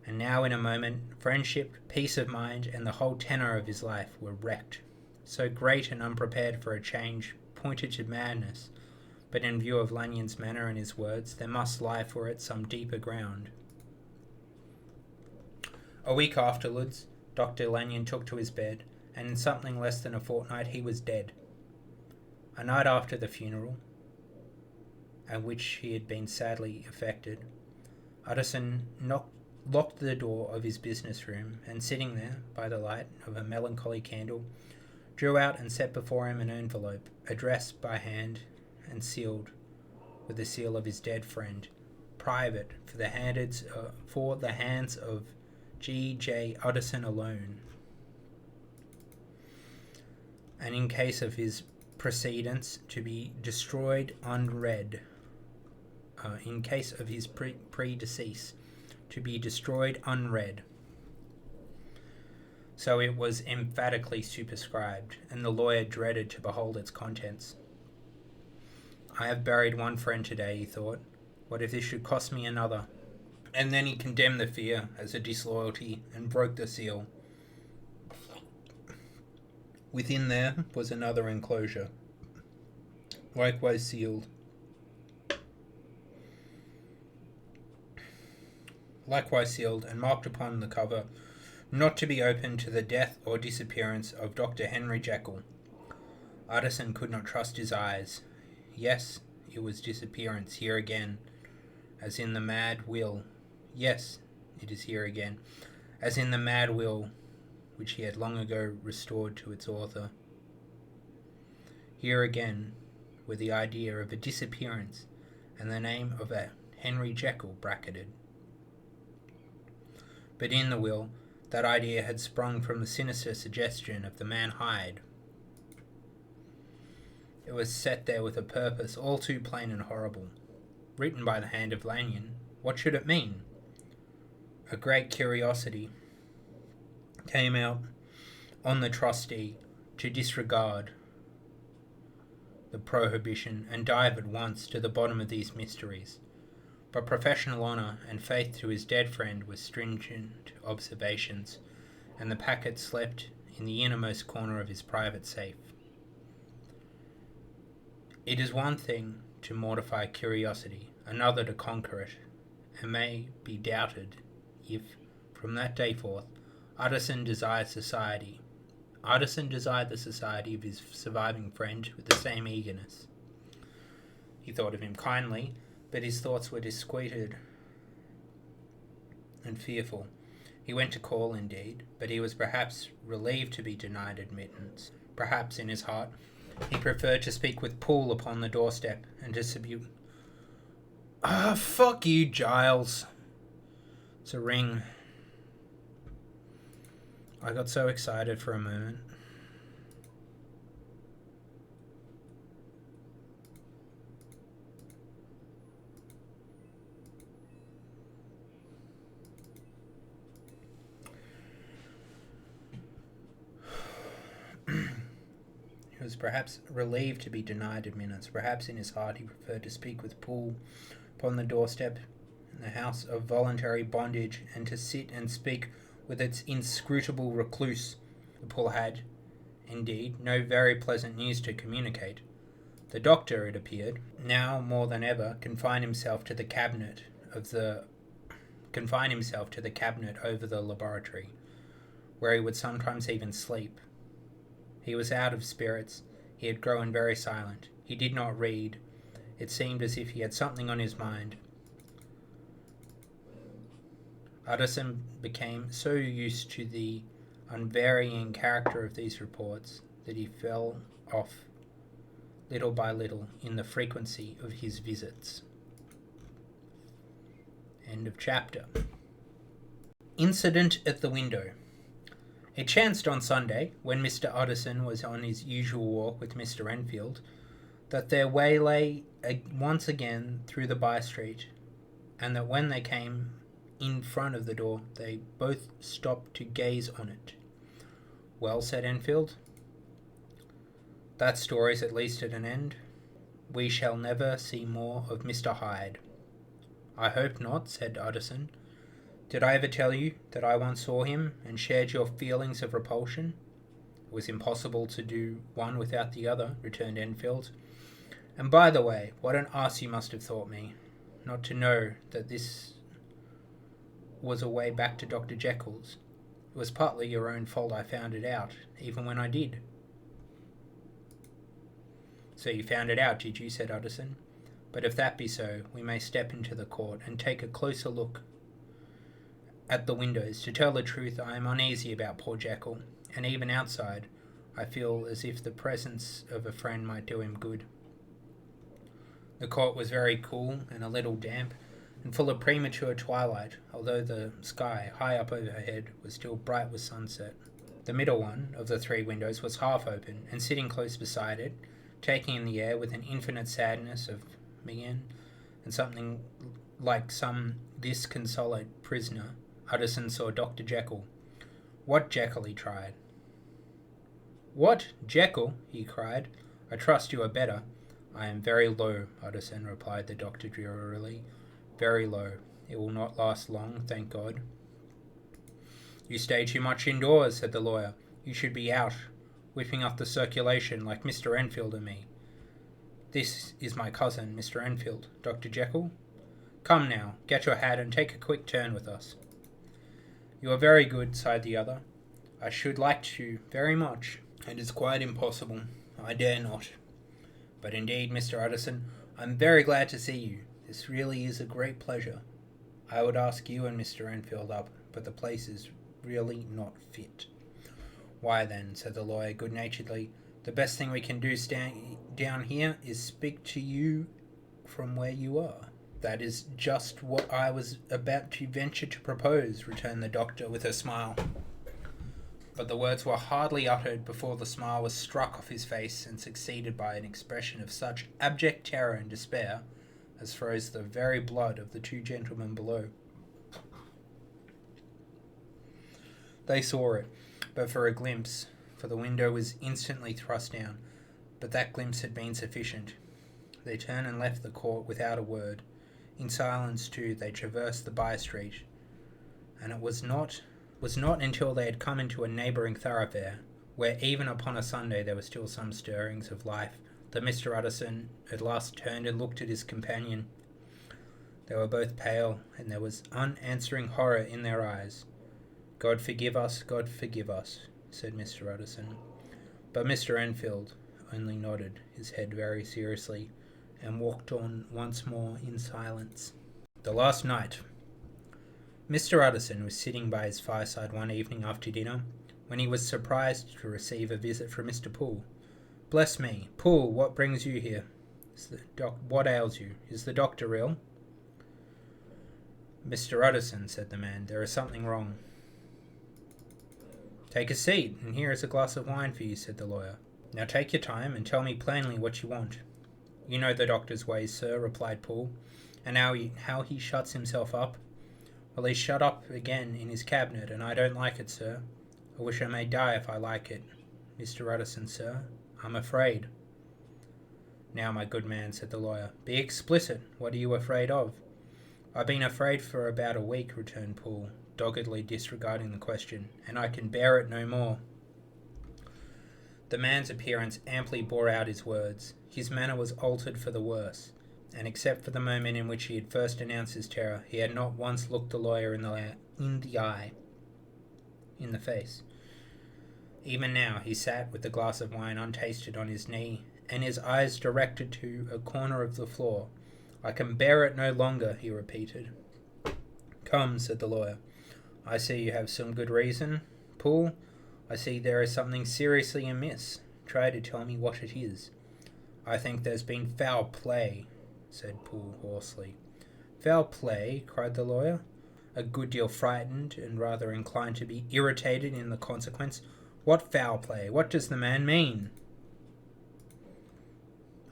And now in a moment, friendship, peace of mind, and the whole tenor of his life were wrecked. So great and unprepared for a change pointed to madness, but in view of Lanyon's manner and his words, there must lie for it some deeper ground. A week afterwards, Dr. Lanyon took to his bed, and in something less than a fortnight he was dead. A night after the funeral, at which he had been sadly affected, Utterson locked the door of his business room, and sitting there, by the light of a melancholy candle, drew out and set before him an envelope, addressed by hand and sealed with the seal of his dead friend, private, for the hands of G. J. Utterson alone. and in case of his precedents, to be destroyed unread. In case of his predecease, to be destroyed unread. So it was emphatically superscribed, and the lawyer dreaded to behold its contents. I have buried one friend today, he thought. What if this should cost me another? And then he condemned the fear as a disloyalty and broke the seal. Within there was another enclosure, likewise sealed. And marked upon the cover, not to be opened to the death or disappearance of Dr. Henry Jekyll. Utterson could not trust his eyes. Yes, it was disappearance here again, as in the mad will. Yes, it is here again, as in the mad will which he had long ago restored to its author. Here again were the idea of a disappearance and the name of a Henry Jekyll bracketed. But in the will, that idea had sprung from the sinister suggestion of the man Hyde. It was set there with a purpose all too plain and horrible. Written by the hand of Lanyon, what should it mean? A great curiosity came out on the trustee to disregard the prohibition and dive at once to the bottom of these mysteries. But professional honour and faith to his dead friend were stringent observations, and the packet slept in the innermost corner of his private safe. It is one thing to mortify curiosity, another to conquer it, and may be doubted if, from that day forth, Utterson desired the society of his surviving friend with the same eagerness. He thought of him kindly, but his thoughts were disquieted and fearful. He went to call, indeed, but he was perhaps relieved to be denied admittance. Perhaps, in his heart, he preferred to speak with Poole upon the doorstep and distribute. Fuck you, Giles. It's a ring. I got so excited for a moment. He was perhaps relieved to be denied admittance. Perhaps in his heart he preferred to speak with Poole upon the doorstep in the house of voluntary bondage, and to sit and speak with its inscrutable recluse. The Poole had, indeed, no very pleasant news to communicate. The doctor, it appeared, now more than ever confined himself to the cabinet over the laboratory, where he would sometimes even sleep. He was out of spirits. He had grown very silent. He did not read. It seemed as if he had something on his mind. Utterson became so used to the unvarying character of these reports that he fell off little by little in the frequency of his visits. End of chapter. Incident at the window. It chanced on Sunday, when Mr. Utterson was on his usual walk with Mr. Enfield, that their way lay once again through the by-street, and that when they came in front of the door, they both stopped to gaze on it. Well, said Enfield, that story's at least at an end. We shall never see more of Mr. Hyde. I hope not, said Utterson. Did I ever tell you that I once saw him and shared your feelings of repulsion? It was impossible to do one without the other, returned Enfield. And by the way, what an ass you must have thought me, not to know that this was a way back to Dr. Jekyll's. It was partly your own fault I found it out, even when I did. So you found it out, did you? Said Utterson. But if that be so, we may step into the court and take a closer look at the windows. To tell the truth, I am uneasy about poor Jekyll, and even outside, I feel as if the presence of a friend might do him good. The court was very cool and a little damp, and full of premature twilight, although the sky, high up overhead, was still bright with sunset. The middle one of the three windows was half open, and sitting close beside it, taking in the air with an infinite sadness of mien and something like some disconsolate prisoner, Utterson saw Dr. Jekyll. "What Jekyll?" he tried. "What, Jekyll?" he cried. "I trust you are better." "I am very low," Utterson replied the doctor drearily. "Very low. It will not last long, thank God." "You stay too much indoors," said the lawyer. "You should be out, whipping up the circulation like Mr. Enfield and me." "This is my cousin, Mr. Enfield, Dr. Jekyll. Come now, get your hat and take a quick turn with us." "You are very good," sighed the other. "I should like to, very much. It is quite impossible. I dare not. But indeed, Mr. Utterson, I am very glad to see you. This really is a great pleasure. I would ask you and Mr. Enfield up, but the place is really not fit." "Why then," said the lawyer good-naturedly, "the best thing we can do down here is speak to you from where you are." "That is just what I was about to venture to propose," returned the doctor with a smile. But the words were hardly uttered before the smile was struck off his face and succeeded by an expression of such abject terror and despair as froze the very blood of the two gentlemen below. They saw it, but for a glimpse, for the window was instantly thrust down, but that glimpse had been sufficient. They turned and left the court without a word. In silence, too, they traversed the by-street, and it was not until they had come into a neighbouring thoroughfare, where even upon a Sunday there were still some stirrings of life, that Mr. Utterson at last turned and looked at his companion. They were both pale, and there was unanswering horror in their eyes. God forgive us," said Mr. Utterson. But Mr. Enfield only nodded his head very seriously, and walked on once more in silence. The last night. Mr. Utterson was sitting by his fireside one evening after dinner, when he was surprised to receive a visit from Mr. Poole. "Bless me, Poole, what brings you here? What ails you? Is the doctor ill?" "Mr. Utterson," said the man, "there is something wrong." "Take a seat, and here is a glass of wine for you," said the lawyer. "Now take your time, and tell me plainly what you want." "You know the doctor's ways, sir," replied Poole, "and how he shuts himself up. Well, he's shut up again in his cabinet, and I don't like it, sir. I wish I may die if I like it. Mr. Utterson, sir, I'm afraid." "Now, my good man," said the lawyer, "be explicit. What are you afraid of?" "I've been afraid for about a week," returned Poole, doggedly disregarding the question, "and I can bear it no more." The man's appearance amply bore out his words. His manner was altered for the worse, and except for the moment in which he had first announced his terror, he had not once looked the lawyer in the face. Even now he sat with the glass of wine untasted on his knee, and his eyes directed to a corner of the floor. "I can bear it no longer," he repeated. "Come," said the lawyer, "I see you have some good reason. Poole, I see there is something seriously amiss. Try to tell me what it is." "I think there's been foul play," said Poole hoarsely. "Foul play?" cried the lawyer, a good deal frightened and rather inclined to be irritated in the consequence. "What foul play? What does the man mean?"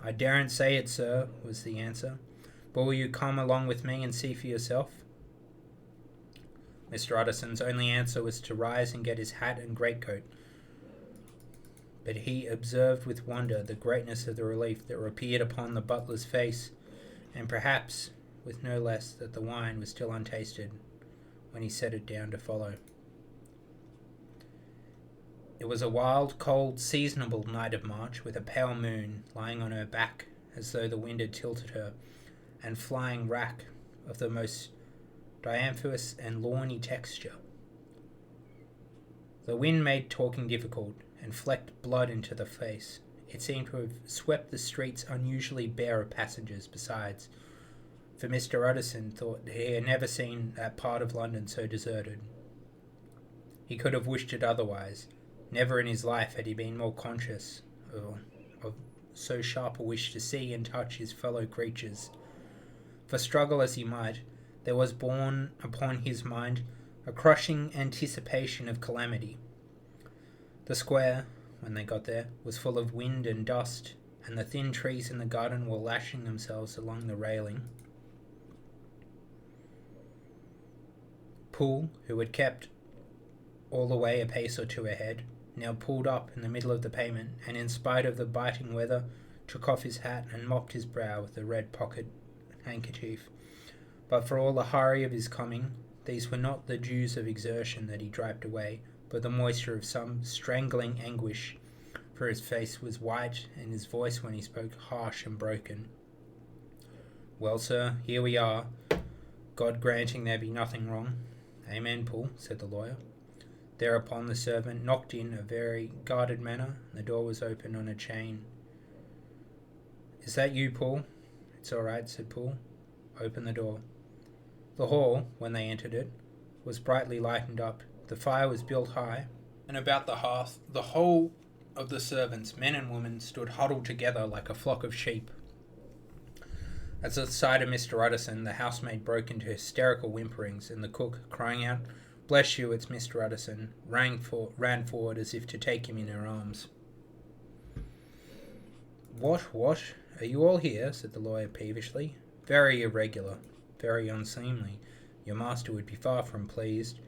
"I daren't say it, sir," was the answer. "But will you come along with me and see for yourself?" Mr. Utterson's only answer was to rise and get his hat and greatcoat, but he observed with wonder the greatness of the relief that appeared upon the butler's face, and perhaps with no less that the wine was still untasted when he set it down to follow. It was a wild, cold, seasonable night of March, with a pale moon lying on her back as though the wind had tilted her, and flying wrack of the most diaphanous and lawny texture. The wind made talking difficult, and flecked blood into the face. It seemed to have swept the streets unusually bare of passengers besides, for Mr. Utterson thought he had never seen that part of London so deserted. He could have wished it otherwise. Never in his life had he been more conscious of so sharp a wish to see and touch his fellow creatures. For struggle as he might, there was borne upon his mind a crushing anticipation of calamity. The square, when they got there, was full of wind and dust, and the thin trees in the garden were lashing themselves along the railing. Poole, who had kept all the way a pace or two ahead, now pulled up in the middle of the pavement, and in spite of the biting weather, took off his hat and mopped his brow with a red pocket handkerchief. But for all the hurry of his coming, these were not the dews of exertion that he draped away, but the moisture of some strangling anguish, for his face was white, and his voice when he spoke harsh and broken. "Well, sir, here we are, God granting there be nothing wrong." "Amen, Poole," said the lawyer. Thereupon the servant knocked in a very guarded manner, and the door was opened on a chain. "Is that you, Poole?" "It's all right," said Poole. "Open the door." The hall, when they entered it, was brightly lighted up. The fire was built high, and about the hearth the whole of the servants, men and women, stood huddled together like a flock of sheep. At the sight of Mr. Utterson, the housemaid broke into hysterical whimperings, and the cook, crying out, "Bless you, it's Mr. Utterson," ran forward as if to take him in her arms. What, are you all here?" said the lawyer peevishly. "Very irregular, very unseemly. Your master would be far from pleased."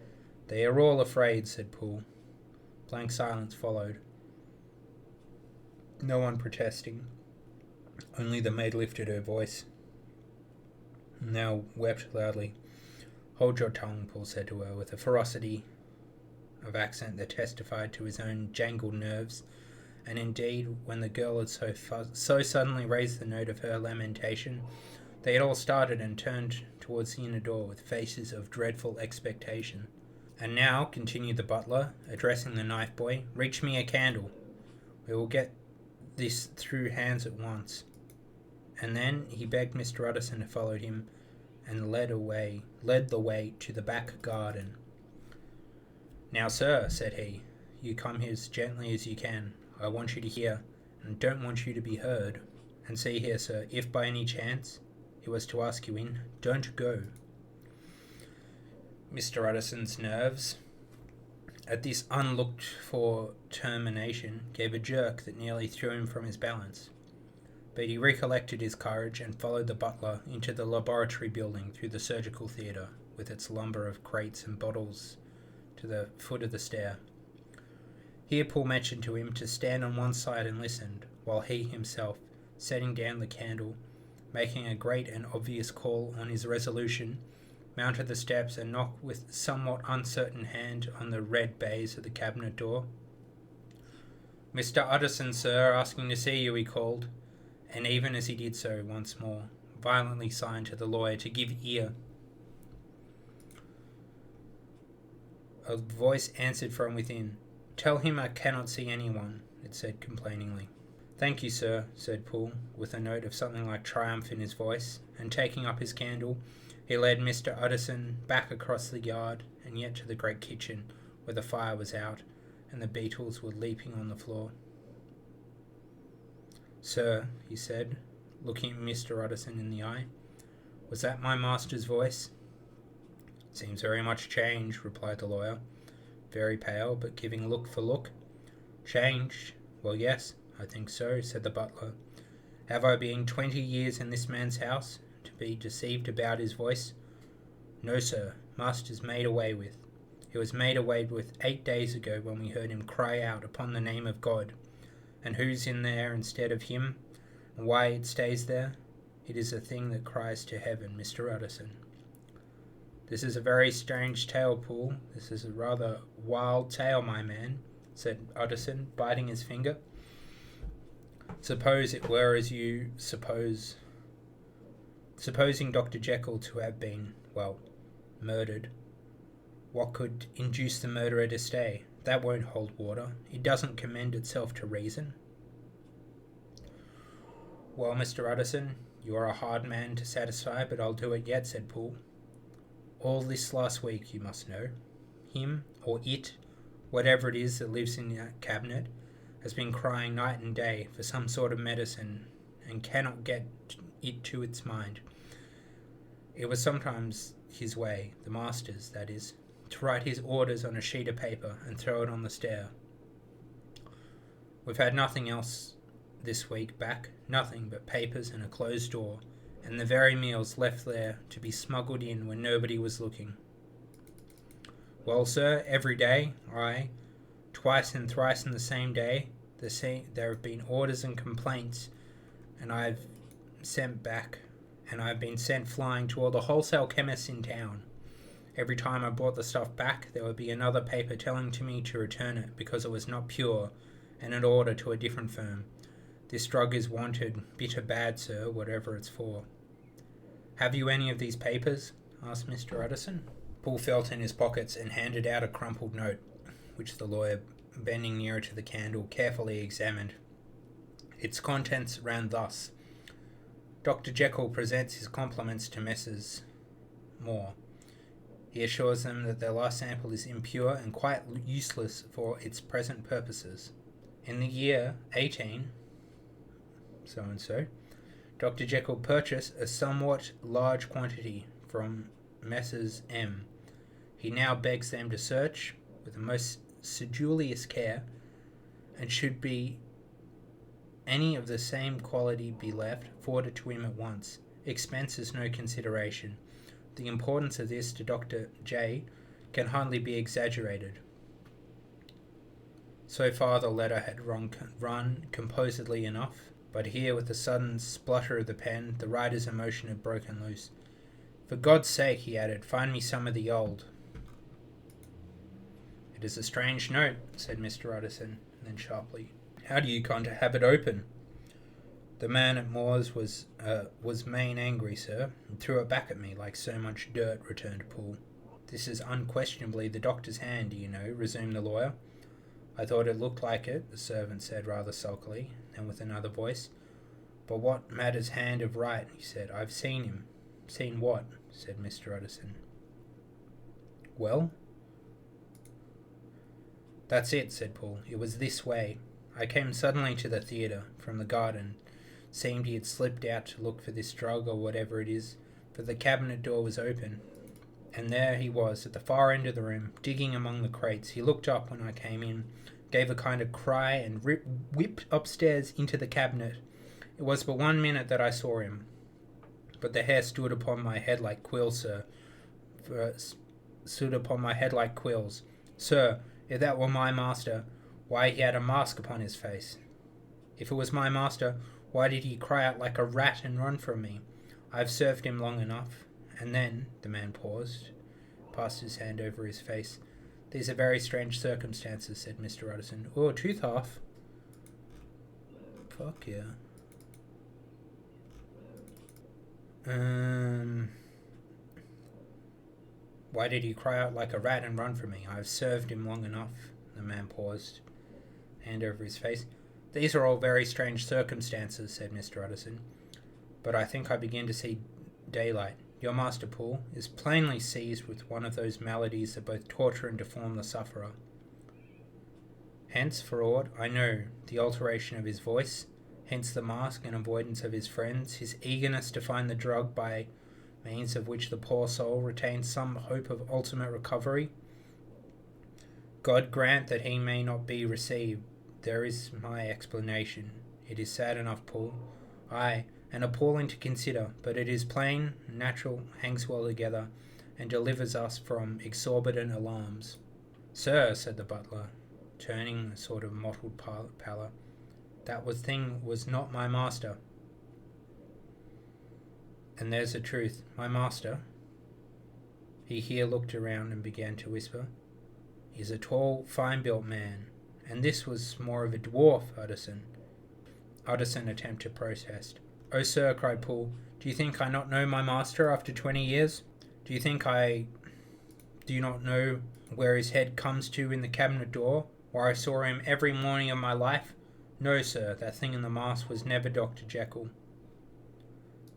"They are all afraid," said Poole. Blank silence followed, no one protesting. Only the maid lifted her voice, now wept loudly. "Hold your tongue," Poole said to her, with a ferocity of accent that testified to his own jangled nerves. And indeed, when the girl had so suddenly raised the note of her lamentation, they had all started and turned towards the inner door with faces of dreadful expectation. "And now," continued the butler, addressing the knife boy, "reach me a candle. We will get this through hands at once." And then he begged Mr. Utterson to follow him, and led the way to the back garden. "Now, sir," said he, "you come here as gently as you can. I want you to hear, and don't want you to be heard. And see here, sir, if by any chance he was to ask you in, don't go." Mr. Utterson's nerves, at this unlooked-for termination, gave a jerk that nearly threw him from his balance. But he recollected his courage and followed the butler into the laboratory building through the surgical theatre, with its lumber of crates and bottles, to the foot of the stair. Here Poole mentioned to him to stand on one side and listened, while he himself, setting down the candle, making a great and obvious call on his resolution, mounted the steps and knocked with somewhat uncertain hand on the red baize of the cabinet door. "Mr. Utterson, sir, asking to see you," he called, and even as he did so, once more, violently signed to the lawyer to give ear. A voice answered from within. "Tell him I cannot see anyone," it said complainingly. "Thank you, sir," said Poole, with a note of something like triumph in his voice, and taking up his candle, he led Mr. Utterson back across the yard and yet to the great kitchen, where the fire was out and the beetles were leaping on the floor. "Sir," he said, looking at Mr. Utterson in the eye, "was that my master's voice?" "Seems very much changed," replied the lawyer, very pale, but giving look for look. "Changed? Well, yes, I think so," said the butler. "Have I been 20 years in this man's house to be deceived about his voice? No, sir, master's made away with. He was made away with 8 days ago when we heard him cry out upon the name of God. And who's in there instead of him, and why it stays there? It is a thing that cries to heaven, Mr. Utterson." "This is a very strange tale, Poole. This is a rather wild tale, my man," said Utterson, biting his finger. "Suppose it were as you suppose. Supposing Dr. Jekyll to have been, well, murdered. What could induce the murderer to stay? That won't hold water. It doesn't commend itself to reason." "Well, Mr. Utterson, you are a hard man to satisfy, but I'll do it yet," said Poole. "All this last week, you must know, him, or it, whatever it is that lives in that cabinet, has been crying night and day for some sort of medicine, and cannot get it to its mind. It was sometimes his way, the master's, that is, to write his orders on a sheet of paper and throw it on the stair. We've had nothing else this week back, nothing but papers and a closed door, and the very meals left there to be smuggled in when nobody was looking. Well, sir, every day, twice and thrice in the same day, there have been orders and complaints, and I've been sent flying to all the wholesale chemists in town. Every time I brought the stuff back, there would be another paper telling to me to return it because it was not pure, and an order to a different firm. This drug is wanted, bitter bad, sir, whatever it's for. Have you any of these papers? Asked Mr. Utterson. Paul felt in his pockets and handed out a crumpled note, which the lawyer, bending nearer to the candle, carefully examined. Its contents ran thus. Dr. Jekyll presents his compliments to Messrs. Moore. He assures them that their last sample is impure and quite useless for its present purposes. In the year 18, so-and-so, Dr. Jekyll purchased a somewhat large quantity from Messrs. M. He now begs them to search with the most sedulous care, and should be any of the same quality be left, forward to him at once. Expense is no consideration. The importance of this to Dr. J can hardly be exaggerated. So far the letter had run composedly enough, but here with the sudden splutter of the pen, the writer's emotion had broken loose. For God's sake, he added, find me some of the old. It is a strange note, said Mr. Utterson, then sharply. How do you come to have it open? The man at Moore's was main angry, sir, and threw it back at me like so much dirt, returned Poole. This is unquestionably the doctor's hand, do you know, resumed the lawyer. I thought it looked like it, the servant said rather sulkily, and with another voice. But what matters hand of right, he said. I've seen him. Seen what? Said Mr. Utterson. Well? That's it, said Poole. It was this way. I came suddenly to the theatre, from the garden. Seemed he had slipped out to look for this drug or whatever it is, for the cabinet door was open. And there he was, at the far end of the room, digging among the crates. He looked up when I came in, gave a kind of cry, and whipped upstairs into the cabinet. It was but 1 minute that I saw him. But the hair stood upon my head like quills, sir. Stood upon my head like quills. Sir, if that were my master, why he had a mask upon his face. If it was my master, why did he cry out like a rat and run from me? I have served him long enough. And then, the man paused, passed his hand over his face. These are very strange circumstances, said Mr. Utterson. Oh, tooth off. Fuck yeah. Why did he cry out like a rat and run from me? I have served him long enough. The man paused, hand over his face. These are all very strange circumstances, said Mr. Utterson. But I think I begin to see daylight. Your master, Poole, is plainly seized with one of those maladies that both torture and deform the sufferer. Hence, for aught I know, the alteration of his voice, hence the mask and avoidance of his friends, his eagerness to find the drug by means of which the poor soul retains some hope of ultimate recovery. God grant that he may not be received. There is my explanation. It is sad enough, Poole. Aye, and appalling to consider, but it is plain, natural, hangs well together, and delivers us from exorbitant alarms. Sir, said the butler, turning a sort of mottled pallor, that thing was not my master. And there's the truth. My master, he here looked around and began to whisper, is a tall, fine-built man, and this was more of a dwarf, Utterson. Utterson attempted to protest. Oh, sir, cried Poole, do you think I not know my master after 20 years? Do you think I do not know where his head comes to in the cabinet door, where I saw him every morning of my life? No, sir, that thing in the mask was never Dr. Jekyll.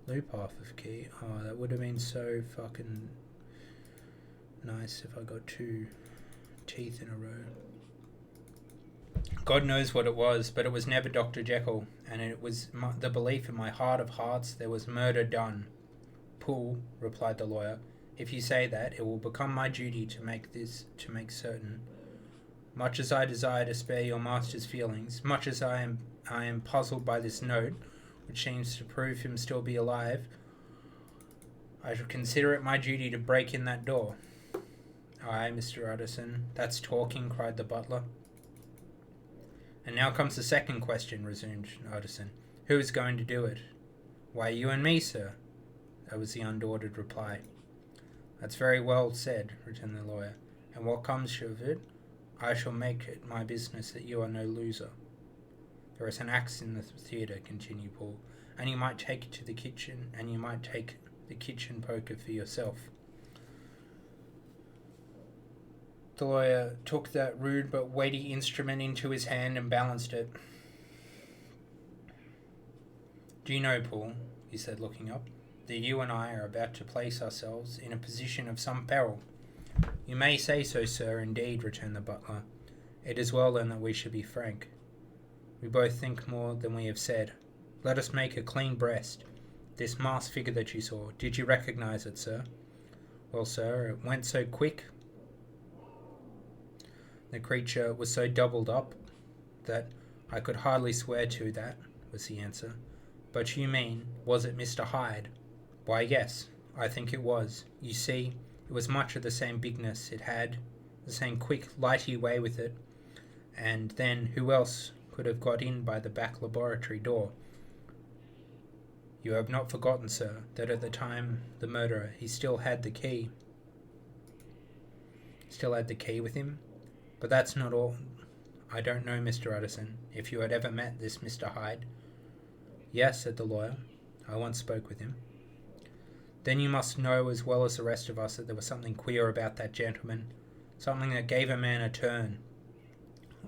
Loop half of key. Oh, that would have been so fucking nice if I got 2 teeth in a row. God knows what it was, but it was never Dr. Jekyll, and it was the belief in my heart of hearts there was murder done. Poole, replied the lawyer, if you say that, it will become my duty to make certain. Much as I desire to spare your master's feelings, much as I am puzzled by this note, which seems to prove him still be alive, I shall consider it my duty to break in that door." "Aye, Mr. Utterson, that's talking," cried the butler. "And now comes the second question," resumed Utterson. "Who is going to do it?" "Why, you and me, sir." That was the undaunted reply. "That's very well said," returned the lawyer. "And what comes of it, I shall make it my business that you are no loser. There is an axe in the theatre," continued Paul, "and you might take it to the kitchen, and you might take the kitchen poker for yourself." The lawyer took that rude but weighty instrument into his hand and balanced it. "Do you know, Paul," he said, looking up, "that you and I are about to place ourselves in a position of some peril?" "You may say so, sir, indeed," returned the butler. "It is well then that we should be frank. We both think more than we have said. Let us make a clean breast. This masked figure that you saw, did you recognize it, sir?" "Well, sir, it went so quick. The creature was so doubled up that I could hardly swear to that," was the answer. "But you mean, was it Mr. Hyde?" "Why, yes, I think it was. You see, it was much of the same bigness, it had the same quick, lighty way with it. And then, who else could have got in by the back laboratory door? You have not forgotten, sir, that at the time the murderer, he still had the key. Still had the key with him? But that's not all. I don't know, Mr. Utterson, if you had ever met this Mr. Hyde." "Yes," said the lawyer. "I once spoke with him." "Then you must know as well as the rest of us that there was something queer about that gentleman, something that gave a man a turn.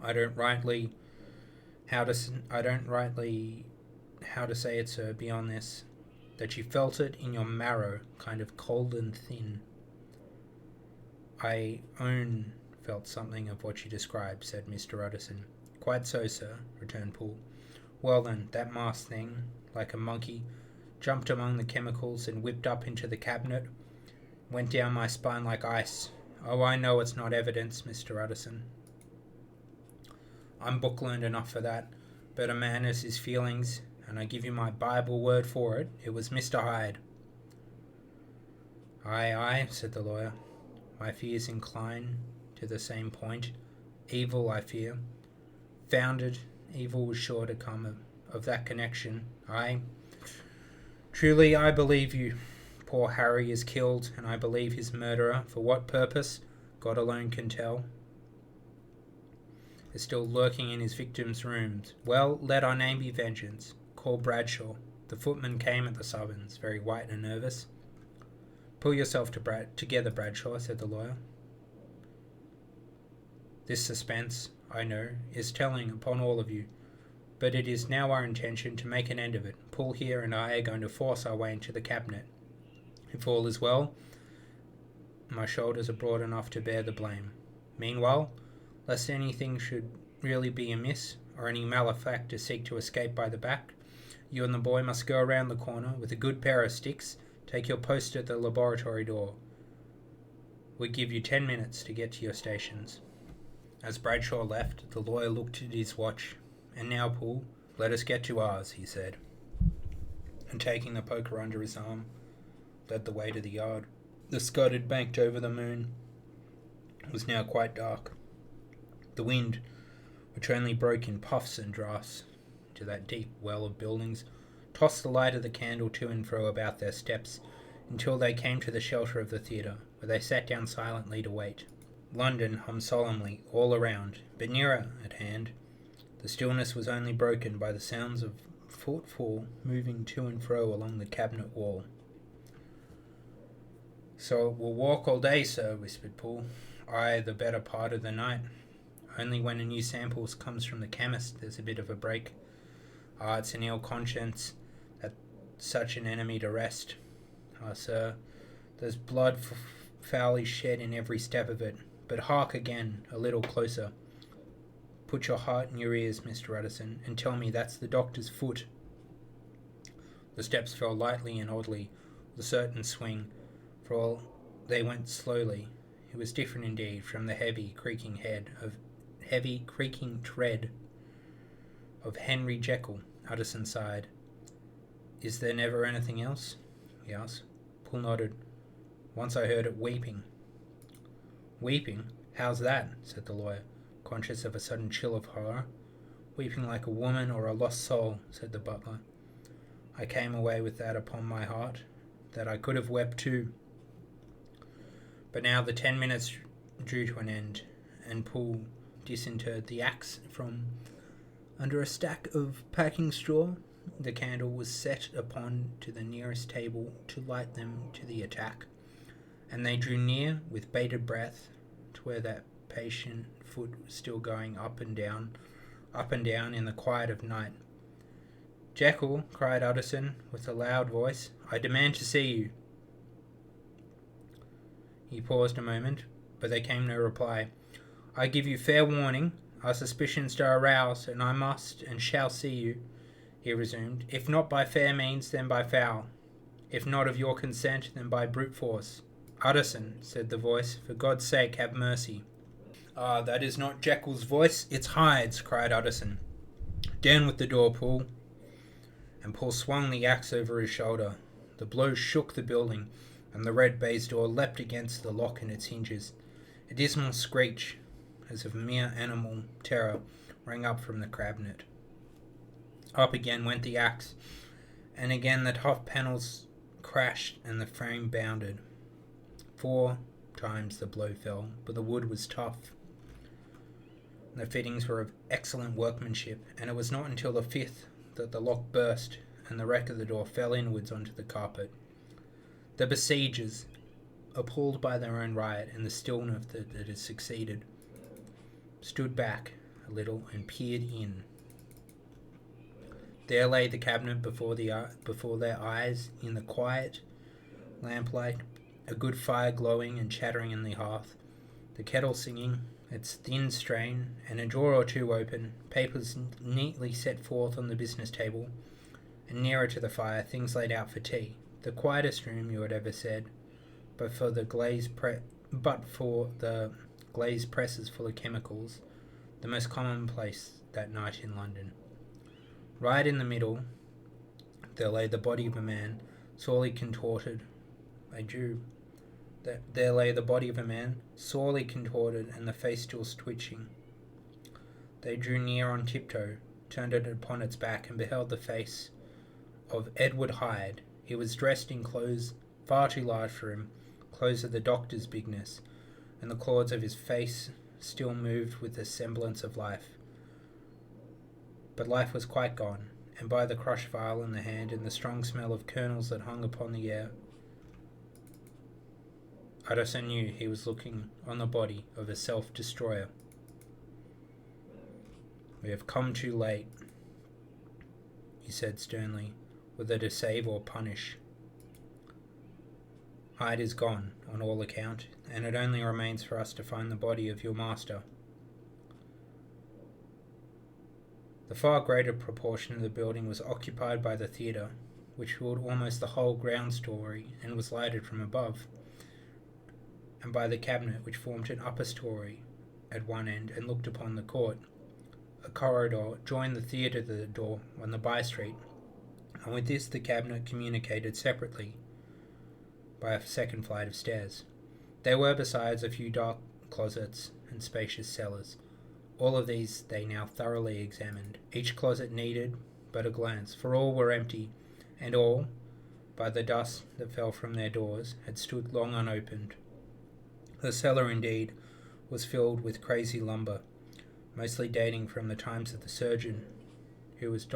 I don't rightly how to say it, sir, beyond this, that you felt it in your marrow, kind of cold and thin." "I own felt something of what you describe," said Mr. Utterson. "Quite so, sir," returned Poole. "Well then, that masked thing, like a monkey, jumped among the chemicals and whipped up into the cabinet, went down my spine like ice. Oh, I know it's not evidence, Mr. Utterson. I'm book-learned enough for that, but a man has his feelings, and I give you my Bible word for it, it was Mr. Hyde." "Aye, aye," said the lawyer. "My fears incline to the same point. Evil, I fear. Founded, evil was sure to come of that connection. Aye, truly I believe you. Poor Harry is killed, and I believe his murderer, for what purpose, God alone can tell, is still lurking in his victim's rooms. Well, let our name be vengeance. Call Bradshaw." The footman came at the summons, very white and nervous. "Pull yourself together, Bradshaw," said the lawyer. "This suspense, I know, is telling upon all of you, but it is now our intention to make an end of it. Paul here and I are going to force our way into the cabinet. If all is well, my shoulders are broad enough to bear the blame. Meanwhile, lest anything should really be amiss, or any malefactor seek to escape by the back, you and the boy must go around the corner with a good pair of sticks, take your post at the laboratory door. We give you 10 minutes to get to your stations." As Bradshaw left, the lawyer looked at his watch. "And now, Poole, let us get to ours," he said, and taking the poker under his arm, led the way to the yard. The scud had banked over the moon. It was now quite dark. The wind, which only broke in puffs and draughts to that deep well of buildings, tossed the light of the candle to and fro about their steps until they came to the shelter of the theatre, where they sat down silently to wait. London hummed solemnly all around, but nearer at hand, the stillness was only broken by the sounds of footfall moving to and fro along the cabinet wall. "So we'll walk all day, sir," whispered Poole. "Aye, the better part of the night. Only when a new sample comes from the chemist there's a bit of a break. Ah, it's an ill conscience that such an enemy to rest. Ah, sir, there's blood foully shed in every step of it. But hark again, a little closer. Put your heart in your ears, Mr. Utterson, and tell me that's the doctor's foot." The steps fell lightly and oddly, with a certain swing, for all they went slowly. It was different indeed from the heavy, creaking heavy, creaking tread of Henry Jekyll. Utterson sighed. Is there never anything else? He asked. Poole nodded. Once I heard it weeping. Weeping? How's that? Said the lawyer, conscious of a sudden chill of horror. Weeping like a woman or a lost soul, said the butler. I came away with that upon my heart, that I could have wept too. But now the 10 minutes drew to an end, and Poole disinterred the axe from under a stack of packing straw. The candle was set upon to the nearest table to light them to the attack, and they drew near with bated breath to where that patient foot was still going up and down in the quiet of night. Jekyll, cried Utterson with a loud voice, I demand to see you. He paused a moment, but there came no reply. I give you fair warning. Our suspicions are aroused, and I must and shall see you, he resumed. If not by fair means, then by foul. If not of your consent, then by brute force. Utterson, said the voice, for God's sake have mercy. Ah, that is not Jekyll's voice, it's Hyde's, cried Utterson. Down with the door, Poole. And Poole swung the axe over his shoulder. The blow shook the building, and the red baize door leapt against the lock and its hinges. A dismal screech, as of mere animal terror, rang up from the cabinet. Up again went the axe, and again the tough panels crashed and the frame bounded. 4 times the blow fell, but the wood was tough. The fittings were of excellent workmanship, and it was not until the 5th that the lock burst and the wreck of the door fell inwards onto the carpet. The besiegers, appalled by their own riot and the stillness that had succeeded, stood back a little and peered in. There lay the cabinet before their eyes in the quiet lamplight, a good fire glowing and chattering in the hearth, the kettle singing its thin strain, and a drawer or two open, papers neatly set forth on the business table, and nearer to the fire things laid out for tea. The quietest room you had ever said, but for the glazed presses full of chemicals, the most commonplace that night in London. Right in the middle, there lay the body of a man, sorely contorted. There lay the body of a man, sorely contorted, and the face still twitching. They drew near on tiptoe, turned it upon its back, and beheld the face of Edward Hyde. He was dressed in clothes far too large for him, clothes of the doctor's bigness, and the claws of his face still moved with the semblance of life. But life was quite gone, and by the crushed vial in the hand and the strong smell of kernels that hung upon the air, Utterson knew he was looking on the body of a self-destroyer. We have come too late, he said sternly, whether to save or punish. Hyde is gone, on all account, and it only remains for us to find the body of your master. The far greater proportion of the building was occupied by the theatre, which filled almost the whole ground story and was lighted from above, and by the cabinet which formed an upper story at one end and looked upon the court. A corridor joined the theatre to the door on the by-street, and with this the cabinet communicated separately by a second flight of stairs. There were besides a few dark closets and spacious cellars. All of these they now thoroughly examined. Each closet needed but a glance, for all were empty, and all, by the dust that fell from their doors, had stood long unopened. The cellar, indeed, was filled with crazy lumber, mostly dating from the times of the surgeon, who was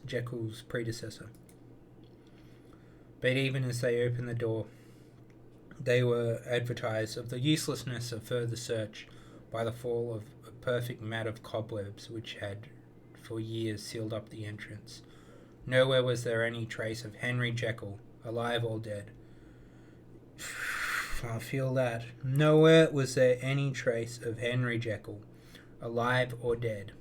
Jekyll's predecessor. But even as they opened the door, they were advertised of the uselessness of further search by the fall of a perfect mat of cobwebs which had for years sealed up the entrance. Nowhere was there any trace of Henry Jekyll, alive or dead. I feel that. Nowhere was there any trace of Henry Jekyll, alive or dead.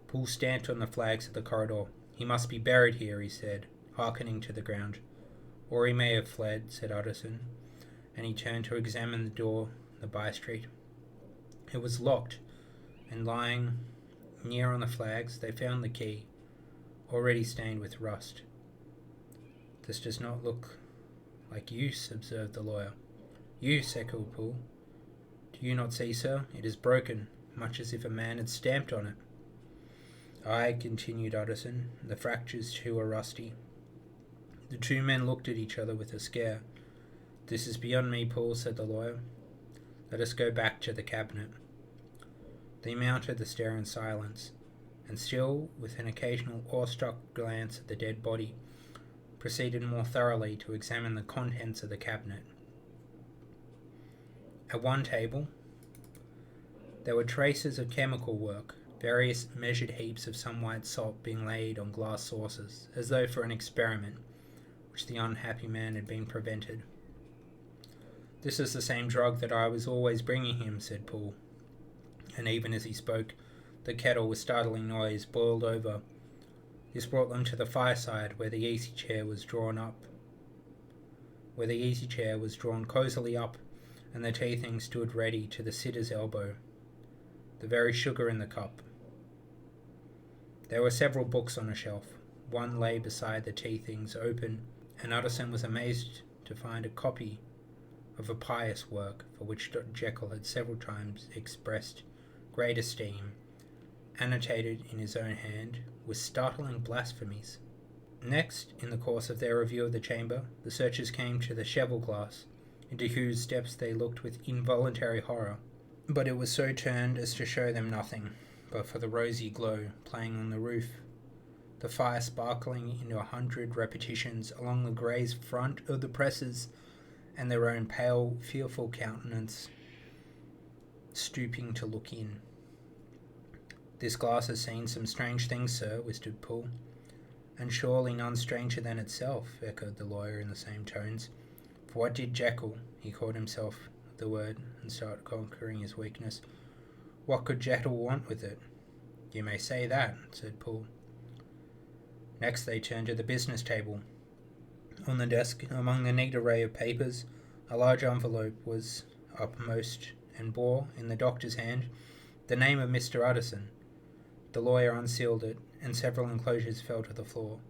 Poole stamped on the flags of the corridor. He must be buried here, he said, hearkening to the ground. Or he may have fled, said Utterson, and he turned to examine the door, the by-street. It was locked, and lying near on the flags they found the key, already stained with rust. "This does not look like use," observed the lawyer. "Use," echoed Poole. "Do you not see, sir? It is broken, much as if a man had stamped on it." "Aye," continued Utterson, "the fractures too are rusty." The two men looked at each other with a scare. "This is beyond me, Poole," said the lawyer. "Let us go back to the cabinet." They mounted the stair in silence, and still with an occasional awestruck glance at the dead body, proceeded more thoroughly to examine the contents of the cabinet. At one table there were traces of chemical work, various measured heaps of some white salt being laid on glass saucers, as though for an experiment, which the unhappy man had been prevented. "This is the same drug that I was always bringing him," said Poole, and even as he spoke, the kettle with startling noise boiled over. This brought them to the fireside, where the easy chair was drawn cosily up, and the tea thing stood ready to the sitter's elbow, the very sugar in the cup. There were several books on a shelf. One lay beside the tea things open, and Utterson was amazed to find a copy of a pious work for which Dr Jekyll had several times expressed great esteem, annotated in his own hand, with startling blasphemies. Next, in the course of their review of the chamber, the searchers came to the cheval glass, into whose depths they looked with involuntary horror, but it was so turned as to show them nothing but for the rosy glow playing on the roof, the fire sparkling into 100 repetitions along the greys front of the presses, and their own pale, fearful countenance stooping to look in. "This glass has seen some strange things, sir," whispered Poole. "And surely none stranger than itself," echoed the lawyer in the same tones. "For what did Jekyll," he caught himself the word and started conquering his weakness, "what could Jekyll want with it?" "You may say that," said Poole. Next they turned to the business table. On the desk, among the neat array of papers, a large envelope was uppermost and bore, in the doctor's hand, the name of Mr. Utterson. The lawyer unsealed it, and several enclosures fell to the floor.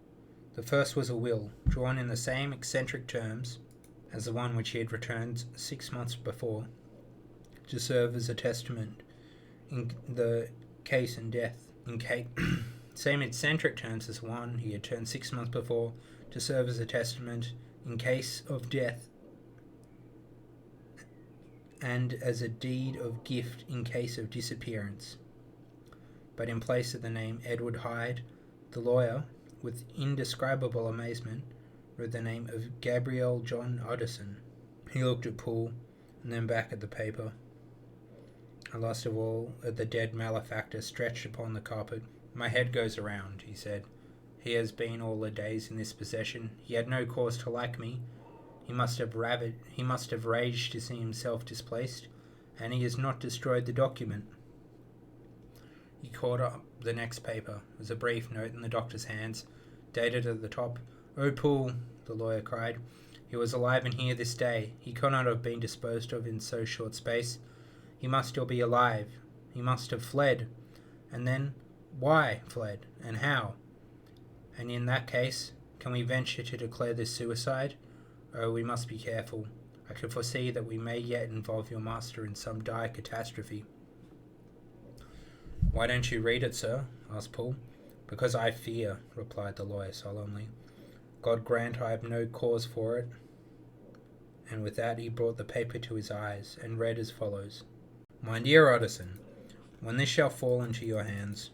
The first was a will, drawn in the same eccentric terms as the one which he had returned 6 months before, to serve as a testament in the case and death. Same eccentric terms as the one he had turned 6 months before, to serve as a testament in case of death, and as a deed of gift in case of disappearance. But in place of the name Edward Hyde, the lawyer, with indescribable amazement, read the name of Gabriel John Utterson. He looked at Poole, and then back at the paper, and last of all at the dead malefactor stretched upon the carpet. "My head goes around," he said. "He has been all the days in this possession. He had no cause to like me. He must have raged to see himself displaced, and he has not destroyed the document." He caught up the next paper. It was a brief note in the doctor's hands, dated at the top. "Oh, Poole," the lawyer cried, "he was alive and here this day. He cannot have been disposed of in so short space. He must still be alive. He must have fled. And then, why fled, and how? And in that case, can we venture to declare this suicide? Oh, we must be careful. I can foresee that we may yet involve your master in some dire catastrophe." "Why don't you read it, sir?" asked Poole. "Because I fear," replied the lawyer solemnly. "God grant I have no cause for it." And with that he brought the paper to his eyes, and read as follows. "My dear Utterson, when this shall fall into your hands,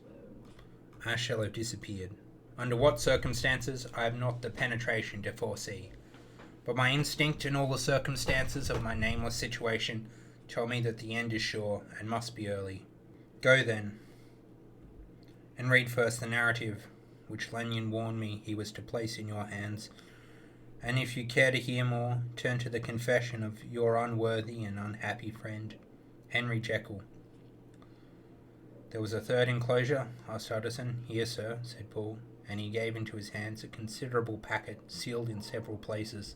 I shall have disappeared. Under what circumstances I have not the penetration to foresee, but my instinct and all the circumstances of my nameless situation tell me that the end is sure and must be early. Go then, and read first the narrative which Lanyon warned me he was to place in your hands, and if you care to hear more, turn to the confession of your unworthy and unhappy friend, Henry Jekyll." "There was a third enclosure?" asked Utterson. "Yes, sir," said Poole, and he gave into his hands a considerable packet, sealed in several places.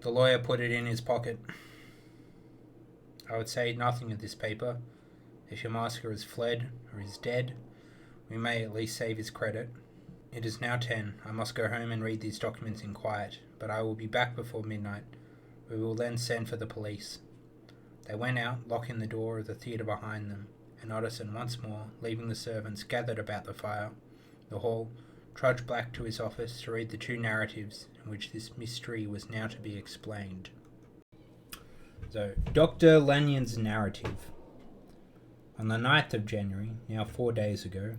The lawyer put it in his pocket. I would say nothing of this paper. If your master has fled or is dead, we may at least save his credit. It is now 10. I must go home and read these documents in quiet, but I will be back before midnight. We will then send for the police. They went out, locking the door of the theatre behind them, and Otterson once more, leaving the servants gathered about the fire, the hall, trudged back to his office to read the two narratives in which this mystery was now to be explained. So, Dr. Lanyon's narrative. On the 9th of January, now 4 days ago,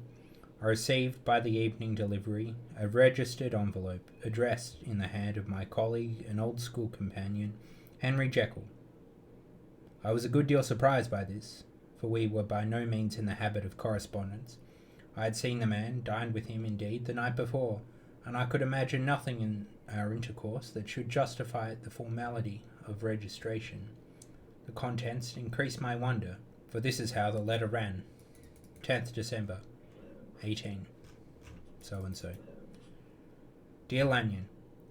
I received by the evening delivery a registered envelope addressed in the hand of my colleague and old school companion, Henry Jekyll. I was a good deal surprised by this, for we were by no means in the habit of correspondence. I had seen the man, dined with him indeed, the night before, and I could imagine nothing in our intercourse that should justify the formality of registration. The contents increased my wonder, for this is how the letter ran. 10th December, 18. So-and-so. Dear Lanyon,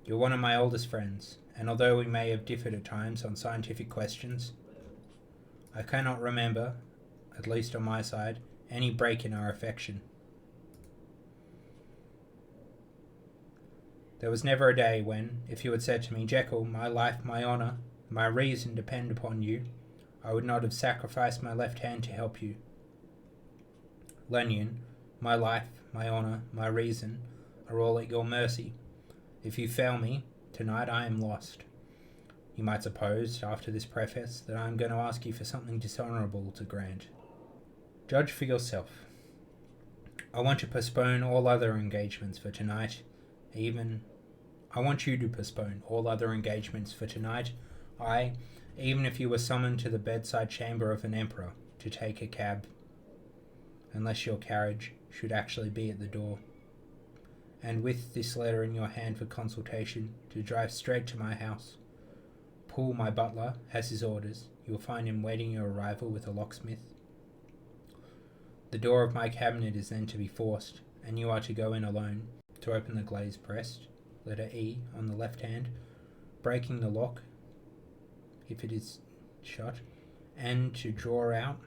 you're one of my oldest friends, and although we may have differed at times on scientific questions, I cannot remember, at least on my side, any break in our affection. There was never a day when, if you had said to me, Jekyll, my life, my honour, my reason depend upon you, I would not have sacrificed my left hand to help you. Lanyon, my life, my honour, my reason are all at your mercy. If you fail me, tonight I am lost. You might suppose, after this preface, that I am going to ask you for something dishonourable to grant. Judge for yourself. I want to postpone all other engagements for tonight, I want you to postpone all other engagements for tonight, even if you were summoned to the bedside chamber of an emperor to take a cab, unless your carriage should actually be at the door, and with this letter in your hand for consultation, to drive straight to my house. Poole, my butler, has his orders. You will find him waiting your arrival with a locksmith. The door of my cabinet is then to be forced, and you are to go in alone, to open the glaze pressed, letter E on the left hand, breaking the lock, if it is shut, and to draw out,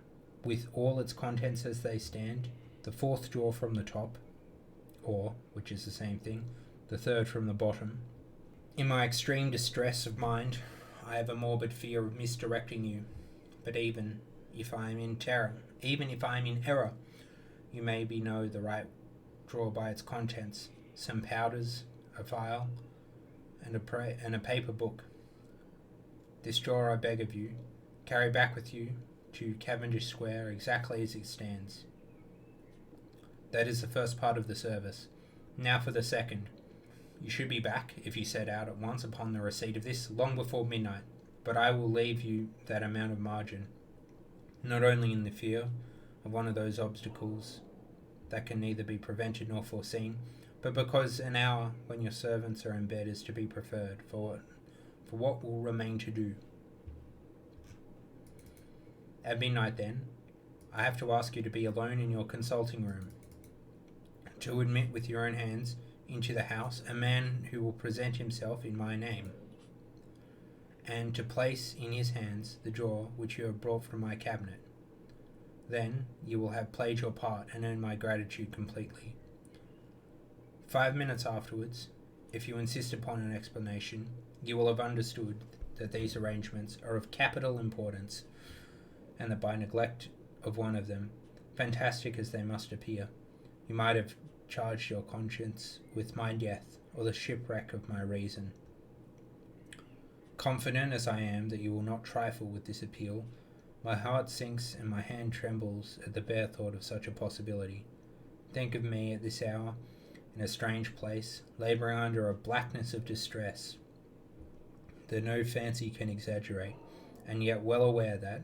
with all its contents as they stand, the fourth drawer from the top, or, which is the same thing, the third from the bottom. In my extreme distress of mind, I have a morbid fear of misdirecting you, but even if I am in error, you may know the right drawer by its contents, some powders, a file, and a paper book. This drawer I beg of you, carry back with you to Cavendish Square exactly as it stands. That is the first part of the service. Now for the second. You should be back, if you set out at once upon the receipt of this, long before midnight, but I will leave you that amount of margin, not only in the fear of one of those obstacles that can neither be prevented nor foreseen, but because an hour when your servants are in bed is to be preferred for what will remain to do. At midnight, then, I have to ask you to be alone in your consulting room, to admit with your own hands into the house a man who will present himself in my name, and to place in his hands the drawer which you have brought from my cabinet. Then you will have played your part and earned my gratitude completely. 5 minutes afterwards, if you insist upon an explanation, you will have understood that these arrangements are of capital importance, and that by neglect of one of them, fantastic as they must appear, you might have charged your conscience with my death or the shipwreck of my reason. Confident as I am that you will not trifle with this appeal, my heart sinks and my hand trembles at the bare thought of such a possibility. Think of me at this hour, in a strange place, labouring under a blackness of distress that no fancy can exaggerate, and yet well aware that,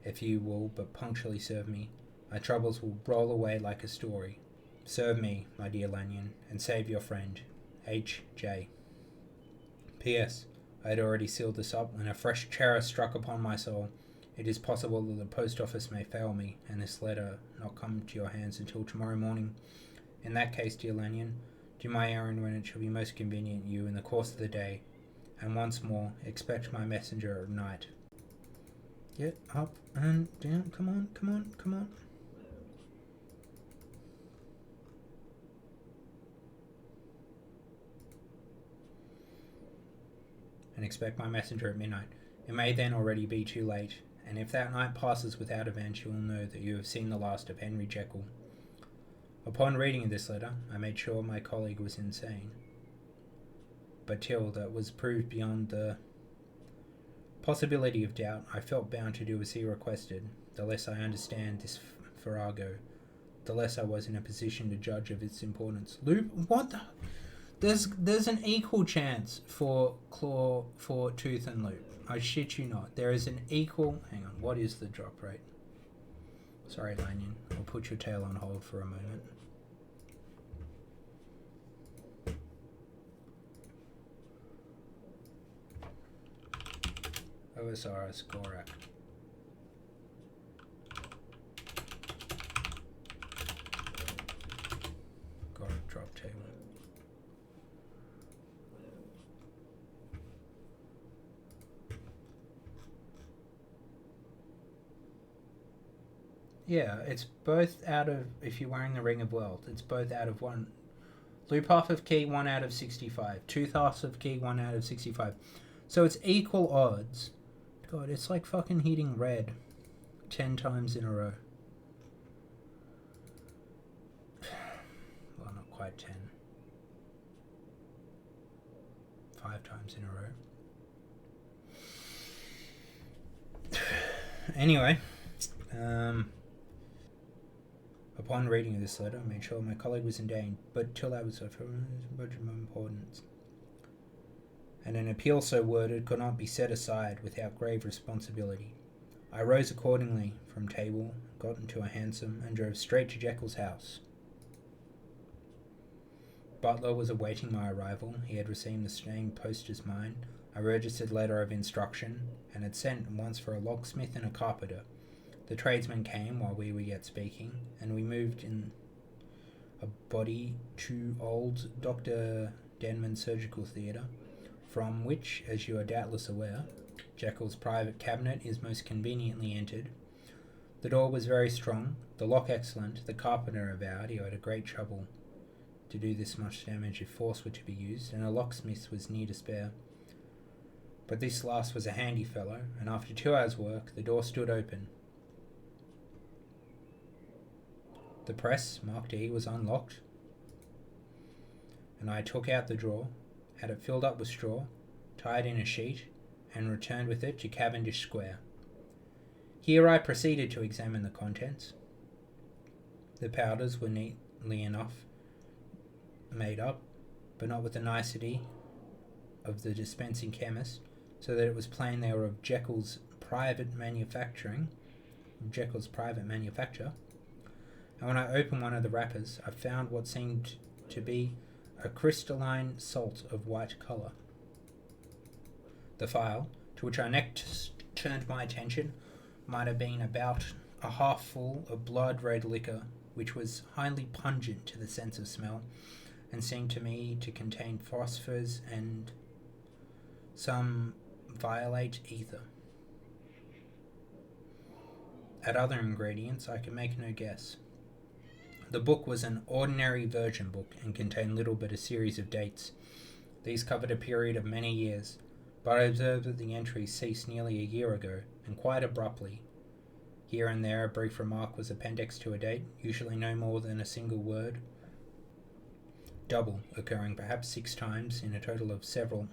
if you will but punctually serve me, my troubles will roll away like a story. Serve me, my dear Lanyon, and save your friend, H.J. P.S. I had already sealed this up when a fresh terror struck upon my soul. It is possible that the post office may fail me, and this letter not come to your hands until tomorrow morning. In that case, dear Lanyon, do my errand when it shall be most convenient to you in the course of the day, and once more expect my messenger at night. Get up and down. Come on, come on, come on. And expect my messenger at midnight. It may then already be too late, and if that night passes without event, you will know that you have seen the last of Henry Jekyll. Upon reading this letter, I made sure my colleague was insane. But till that was proved beyond the possibility of doubt, I felt bound to do as he requested. The less I understand this farrago, the less I was in a position to judge of its importance. Loop? What the... There's an equal chance for claw, for tooth and loop. I shit you not. There is an equal... Hang on, what is the drop rate? Sorry, Lanyon. I'll put your tail on hold for a moment. OSRS Gorak. Gorak drop table. Yeah, it's both out of, if you're wearing the Ring of Wealth, it's both out of 1. Loop half of key, 1 out of 65. Tooth half of key, 1 out of 65. So it's equal odds. God, it's like fucking hitting red 10 times in a row. Well, not quite 10. 5 times in a row. Anyway, upon reading of this letter, I made sure my colleague was in danger, but till that was of much more importance. And an appeal so worded could not be set aside without grave responsibility. I rose accordingly from table, got into a hansom, and drove straight to Jekyll's house. Butler was awaiting my arrival. He had received the same post as mine, a registered letter of instruction, and had sent once for a locksmith and a carpenter. The tradesmen came while we were yet speaking, and we moved in a body to old Dr. Denman's surgical theatre, from which, as you are doubtless aware, Jekyll's private cabinet is most conveniently entered. The door was very strong, the lock excellent. The carpenter avowed he had a great trouble to do this much damage if force were to be used, and a locksmith was near to spare. But this last was a handy fellow, and after 2 hours' work, the door stood open. The press, marked E, was unlocked, and I took out the drawer, had it filled up with straw, tied in a sheet, and returned with it to Cavendish Square. Here I proceeded to examine the contents. The powders were neatly enough made up, but not with the nicety of the dispensing chemist, so that it was plain they were of Jekyll's private manufacture. And when I opened one of the wrappers, I found what seemed to be a crystalline salt of white colour. The phial, to which I next turned my attention, might have been about a half full of blood-red liquor, which was highly pungent to the sense of smell, and seemed to me to contain phosphors and some violate ether. At other ingredients I could make no guess. The book was an ordinary virgin book and contained little but a series of dates. These covered a period of many years, but I observed that the entries ceased nearly a year ago, and quite abruptly. Here and there a brief remark was appendixed to a date, usually no more than a single word, double, occurring perhaps 6 times in a total of several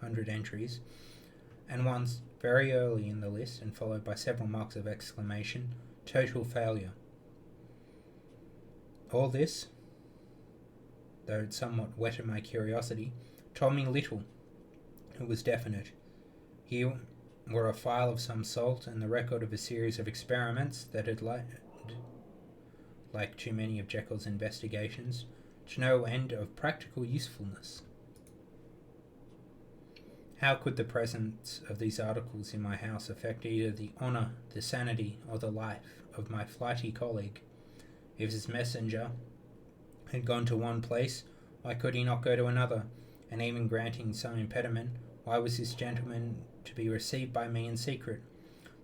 hundred entries, and once, very early in the list and followed by several marks of exclamation, total failure. All this, though it somewhat whetted my curiosity, told me little. It was definite. Here were a phial of some salt and the record of a series of experiments that had led, like too many of Jekyll's investigations, to no end of practical usefulness. How could the presence of these articles in my house affect either the honour, the sanity, or the life of my flighty colleague? If his messenger had gone to one place, why could he not go to another? And even granting some impediment, why was this gentleman to be received by me in secret?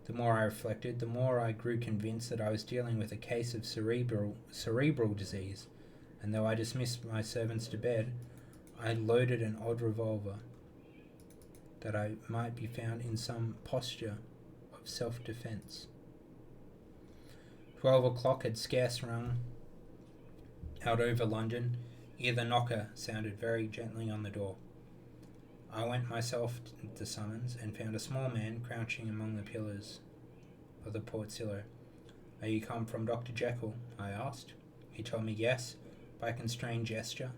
The more I reflected, the more I grew convinced that I was dealing with a case of cerebral disease, and though I dismissed my servants to bed, I loaded an odd revolver that I might be found in some posture of self-defence. 12 o'clock had scarce rung out over London ere the knocker sounded very gently on the door. I went myself to the summons and found a small man crouching among the pillars of the portcullis. "Are you come from Dr. Jekyll?" I asked. He told me yes, by a constrained gesture,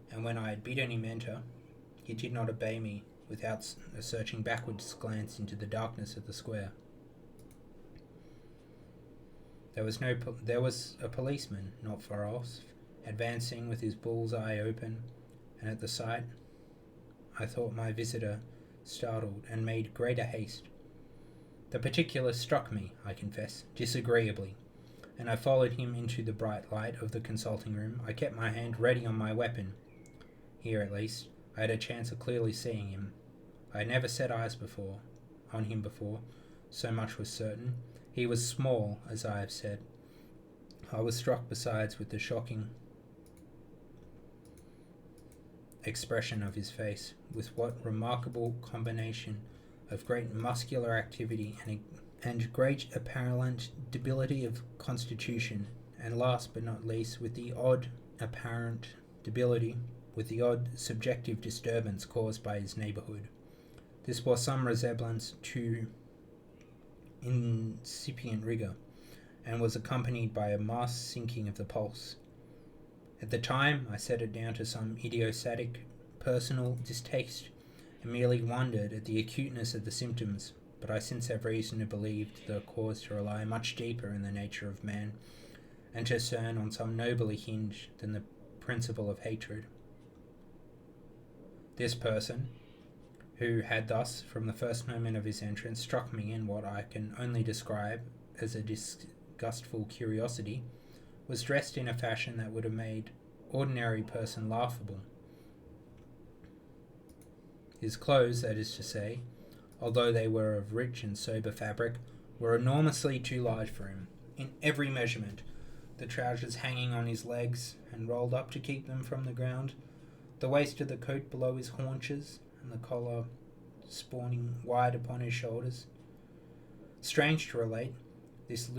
and when I had bidden him enter, he did not obey me without a searching backwards glance into the darkness of the square. There was a policeman not far off, advancing with his bull's eye open, and at the sight I thought my visitor startled and made greater haste. The particular struck me, I confess, disagreeably, and I followed him into the bright light of the consulting room. I kept my hand ready on my weapon. Here, at least, I had a chance of clearly seeing him. I had never set eyes on him before, so much was certain. He was small, as I have said. I was struck besides with the shocking expression of his face, with what remarkable combination of great muscular activity and great apparent debility of constitution, and last but not least with the odd apparent debility, with the odd subjective disturbance caused by his neighbourhood. This bore some resemblance to incipient rigour, and was accompanied by a masked sinking of the pulse. At the time, I set it down to some idiosyncratic personal distaste, and merely wondered at the acuteness of the symptoms, but I since have reason to believe the cause to lie much deeper in the nature of man, and to turn on some nobler hinge than the principle of hatred. This person, who had thus, from the first moment of his entrance, struck me in what I can only describe as a disgustful curiosity, was dressed in a fashion that would have made ordinary person laughable. His clothes, that is to say, although they were of rich and sober fabric, were enormously too large for him, in every measurement, the trousers hanging on his legs and rolled up to keep them from the ground, the waist of the coat below his haunches, and the collar spawning wide upon his shoulders. Strange to relate, this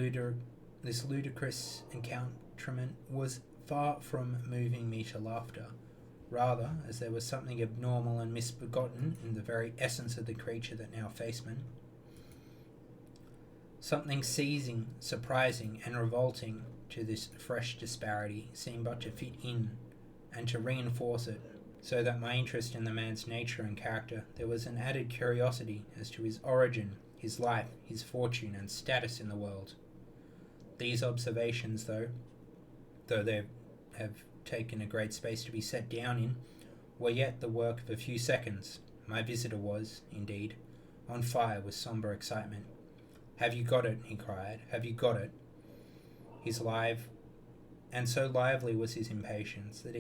ludicrous accoutrement was far from moving me to laughter, rather as there was something abnormal and misbegotten in the very essence of the creature that now faced me. Something seizing, surprising, and revolting to this fresh disparity seemed but to fit in and to reinforce it, so that my interest in the man's nature and character, there was an added curiosity as to his origin, his life, his fortune, and status in the world. These observations, though they have taken a great space to be set down in, were yet the work of a few seconds. My visitor was, indeed, on fire with sombre excitement. "Have you got it?" he cried. "Have you got it?" And so lively was his impatience that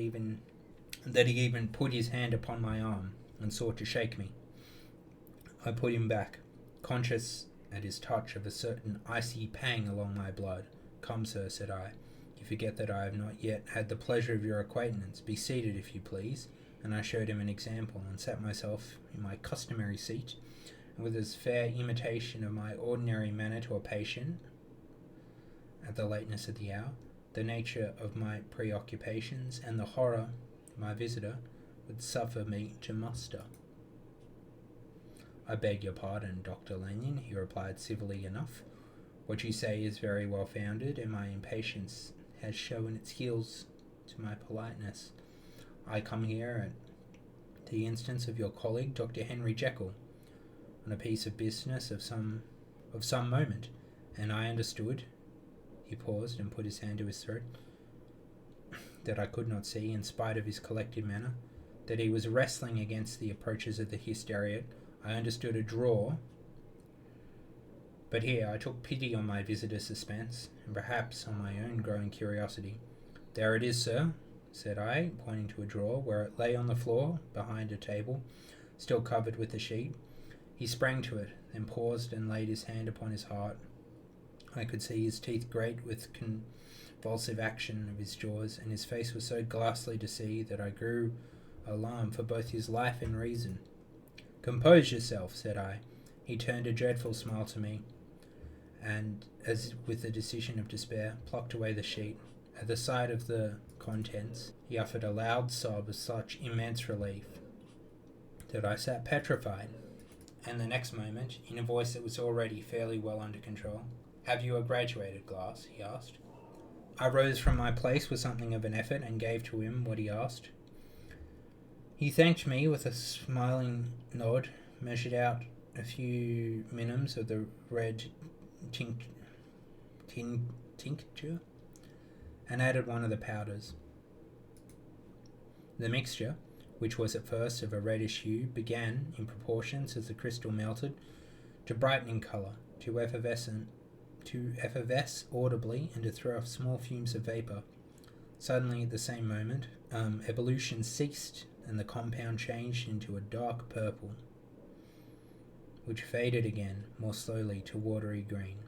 he even put his hand upon my arm and sought to shake me. I put him back, conscious at his touch of a certain icy pang along my blood. "Come, sir," said I, "you forget that I have not yet had the pleasure of your acquaintance. Be seated, if you please." And I showed him an example, and sat myself in my customary seat, and with as fair imitation of my ordinary manner to a patient, at the lateness of the hour, the nature of my preoccupations, and the horror my visitor would suffer me to muster. "I beg your pardon, Dr. Lanyon," he replied civilly enough. "What you say is very well founded, and my impatience has shown its heels to my politeness. I come here at the instance of your colleague, Dr. Henry Jekyll, on a piece of business of some moment, and I understood," he paused and put his hand to his throat, "that I could not see, in spite of his collected manner, that he was wrestling against the approaches of the hysteriot. I understood a draw." But here I took pity on my visitor's suspense, and perhaps on my own growing curiosity. "There it is, sir," said I, pointing to a drawer, where it lay on the floor behind a table, still covered with the sheet. He sprang to it, then paused and laid his hand upon his heart. I could see his teeth grate with convulsive action of his jaws, and his face was so ghastly to see that I grew alarmed for both his life and reason. "Compose yourself," said I. He turned a dreadful smile to me, and, as with the decision of despair, plucked away the sheet. At the sight of the contents, he uttered a loud sob of such immense relief that I sat petrified, and the next moment, in a voice that was already fairly well under control, "Have you a graduated glass?" he asked. I rose from my place with something of an effort and gave to him what he asked. He thanked me with a smiling nod, measured out a few minims of the red tincture, and added one of the powders. The mixture, which was at first of a reddish hue, began, in proportions as the crystal melted, to brighten in colour, to effervesce audibly, and to throw off small fumes of vapour. Suddenly, at the same moment, evolution ceased, and the compound changed into a dark purple, which faded again, more slowly, to watery green.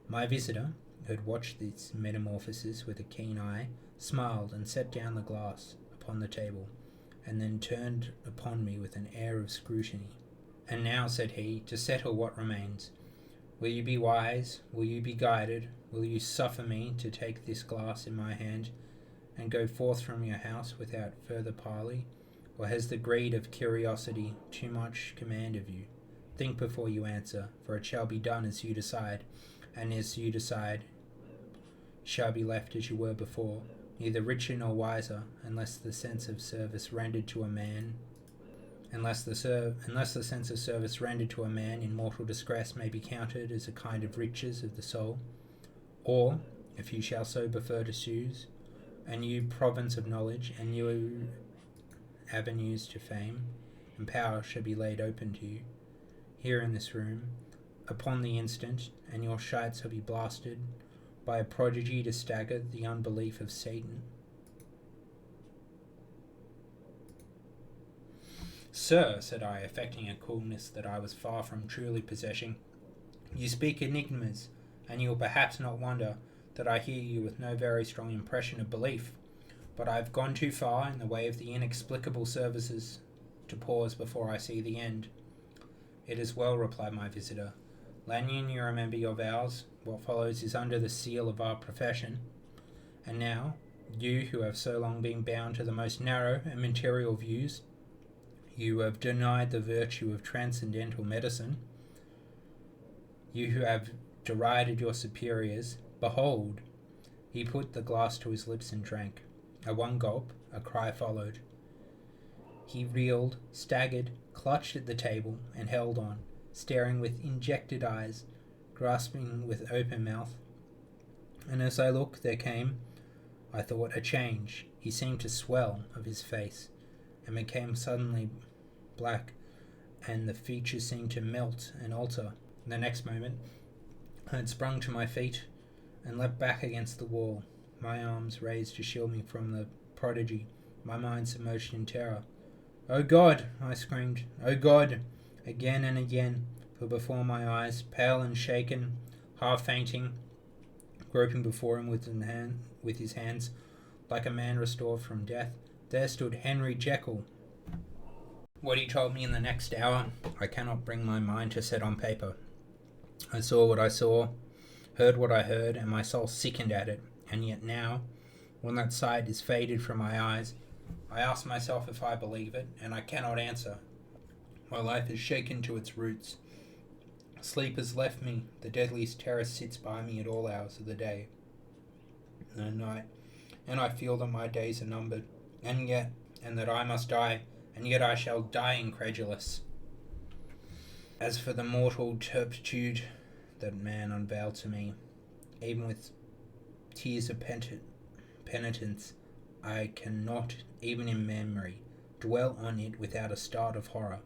My visitor, who had watched this metamorphosis with a keen eye, smiled and set down the glass upon the table, and then turned upon me with an air of scrutiny. "And now," said he, "to settle what remains. Will you be wise? Will you be guided? Will you suffer me to take this glass in my hand and go forth from your house without further parley? Or has the greed of curiosity too much command of you? Think before you answer, for it shall be done as you decide, and as you decide, shall be left as you were before, neither richer nor wiser, unless the sense of service rendered to a man in mortal distress may be counted as a kind of riches of the soul. Or, if you shall so prefer to choose, a new province of knowledge and new avenues to fame and power shall be laid open to you, here in this room, upon the instant, and your sight shall be blasted by a prodigy to stagger the unbelief of Satan." "Sir," said I, affecting a coolness that I was far from truly possessing, "you speak enigmas, and you will perhaps not wonder that I hear you with no very strong impression of belief, but I have gone too far in the way of the inexplicable services to pause before I see the end." "It is well," replied my visitor. "Lanyon, you remember your vows. What follows is under the seal of our profession. And now, you who have so long been bound to the most narrow and material views, you have denied the virtue of transcendental medicine, you who have derided your superiors, behold!" He put the glass to his lips and drank. At one gulp, a cry followed. He reeled, staggered, clutched at the table, and held on, staring with injected eyes, grasping with open mouth. And as I looked, there came, I thought, a change. He seemed to swell of his face, and became suddenly black, and the features seemed to melt and alter. The next moment, I had sprung to my feet and leapt back against the wall, my arms raised to shield me from the prodigy, my mind submerged in terror. "Oh God!" I screamed. "Oh God!" again and again, for before my eyes, pale and shaken, half fainting, groping before him with his hands, like a man restored from death, there stood Henry Jekyll. What he told me in the next hour, I cannot bring my mind to set on paper. I saw what I saw, heard what I heard, and my soul sickened at it. And yet now, when that sight is faded from my eyes, I ask myself if I believe it, and I cannot answer. My life is shaken to its roots. Sleep has left me. The deadliest terror sits by me at all hours of the day and night, and I feel that my days are numbered, and that I must die, and yet I shall die incredulous. As for the mortal turpitude that man unveiled to me, even with tears of penitence, I cannot, even in memory, dwell on it without a start of horror.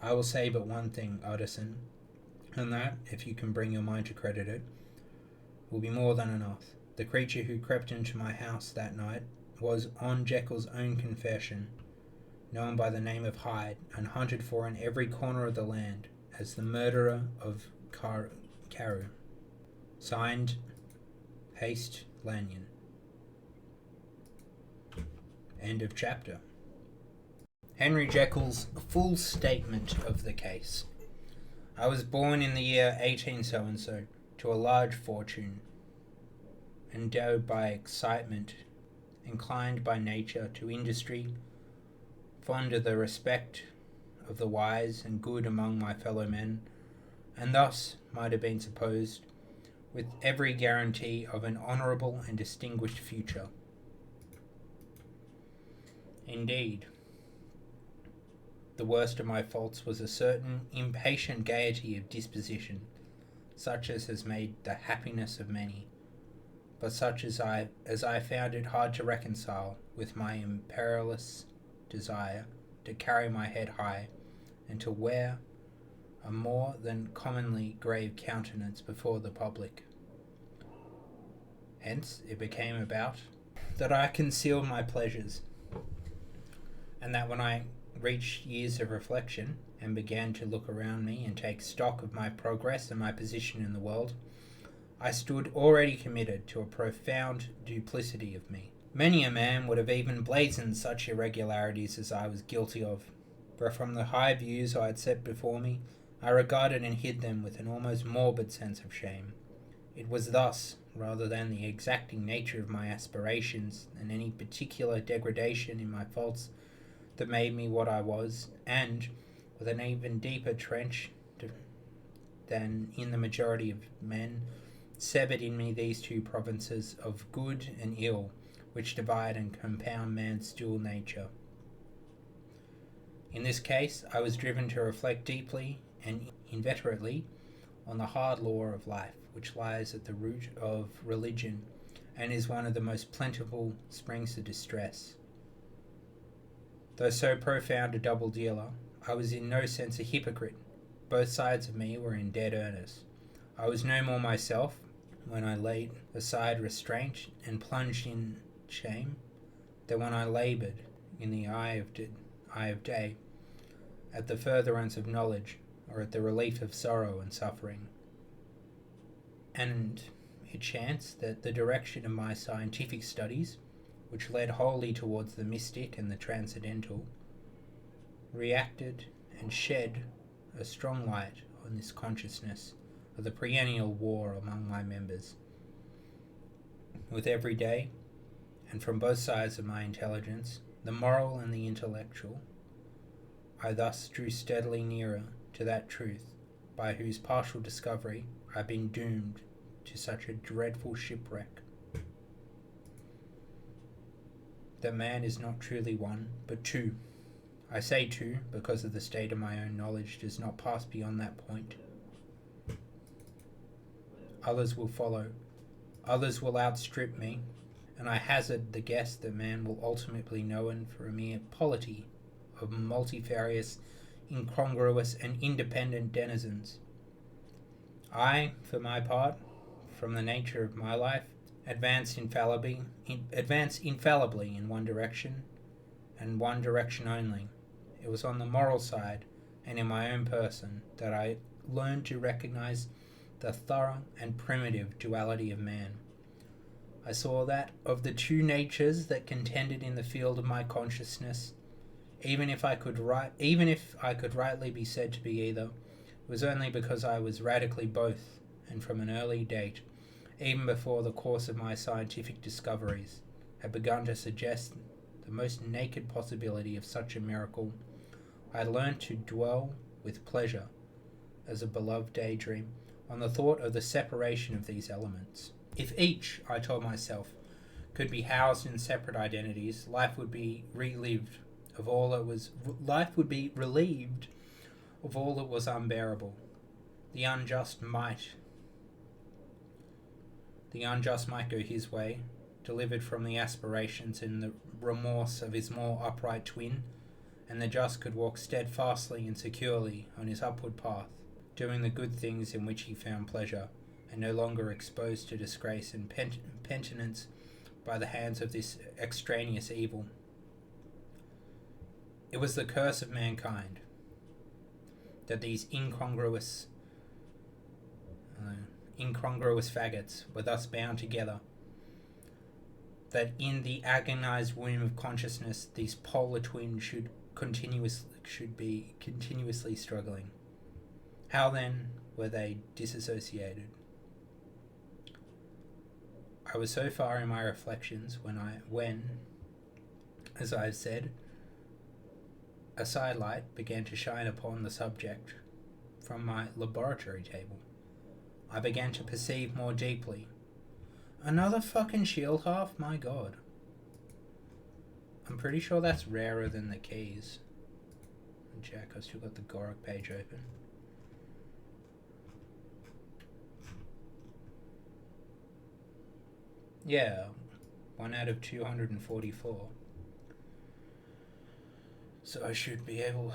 I will say but one thing, Utterson, and that, if you can bring your mind to credit it, will be more than enough. The creature who crept into my house that night was, on Jekyll's own confession, known by the name of Hyde, and hunted for in every corner of the land. as the murderer of Carew. Signed, Haste Lanyon. End of chapter. Henry Jekyll's full statement of the case. I was born in the year 18 so-and-so to a large fortune, endowed by excitement, inclined by nature to industry, fond of the respect of the wise and good among my fellow men, and thus might have been supposed with every guarantee of an honourable and distinguished future. Indeed, the worst of my faults was a certain impatient gaiety of disposition, such as has made the happiness of many, but such as I found it hard to reconcile with my imperious desire to carry my head high, and to wear a more than commonly grave countenance before the public. Hence it became about that I concealed my pleasures, and that when I reached years of reflection and began to look around me and take stock of my progress and my position in the world, I stood already committed to a profound duplicity of me. Many a man would have even blazoned such irregularities as I was guilty of, but from the high views I had set before me, I regarded and hid them with an almost morbid sense of shame. It was thus, rather than the exacting nature of my aspirations and any particular degradation in my faults, that made me what I was, and, with an even deeper trench than in the majority of men, severed in me these two provinces of good and ill, which divide and compound man's dual nature. In this case, I was driven to reflect deeply and inveterately on the hard law of life, which lies at the root of religion, and is one of the most plentiful springs of distress. Though so profound a double dealer, I was in no sense a hypocrite. Both sides of me were in dead earnest. I was no more myself when I laid aside restraint and plunged in shame than when I laboured in the eye of day at the furtherance of knowledge, or at the relief of sorrow and suffering. And it chanced that the direction of my scientific studies, which led wholly towards the mystic and the transcendental, reacted and shed a strong light on this consciousness of the perennial war among my members. With every day, and from both sides of my intelligence, the moral and the intellectual, I thus drew steadily nearer to that truth by whose partial discovery I've been doomed to such a dreadful shipwreck. That man is not truly one, but two. I say two because of the state of my own knowledge does not pass beyond that point. Others will follow. Others will outstrip me, and I hazard the guess that man will ultimately know him for a mere polity of multifarious, incongruous, and independent denizens. I, for my part, from the nature of my life, advance infallibly in one direction, and one direction only. It was on the moral side, and in my own person, that I learned to recognize the thorough and primitive duality of man. I saw that of the two natures that contended in the field of my consciousness, even if I could rightly be said to be either, it was only because I was radically both, and from an early date, even before the course of my scientific discoveries had begun to suggest the most naked possibility of such a miracle, I learnt to dwell with pleasure, as a beloved daydream, on the thought of the separation of these elements. If each, I told myself, could be housed in separate identities, life would be relieved of all that was unbearable. The unjust might go his way, delivered from the aspirations and the remorse of his more upright twin, and the just could walk steadfastly and securely on his upward path, doing the good things in which he found pleasure, and no longer exposed to disgrace and penitence by the hands of this extraneous evil. It was the curse of mankind that these incongruous faggots were thus bound together, that in the agonized womb of consciousness these polar twins should be continuously struggling. How then were they disassociated? I was so far in my reflections when, as I have said, a sidelight began to shine upon the subject from my laboratory table. I began to perceive more deeply. Another fucking shield half? My god. I'm pretty sure that's rarer than the keys. Check, I've still got the Gorak page open. Yeah, 1 out of 244. So I should be able...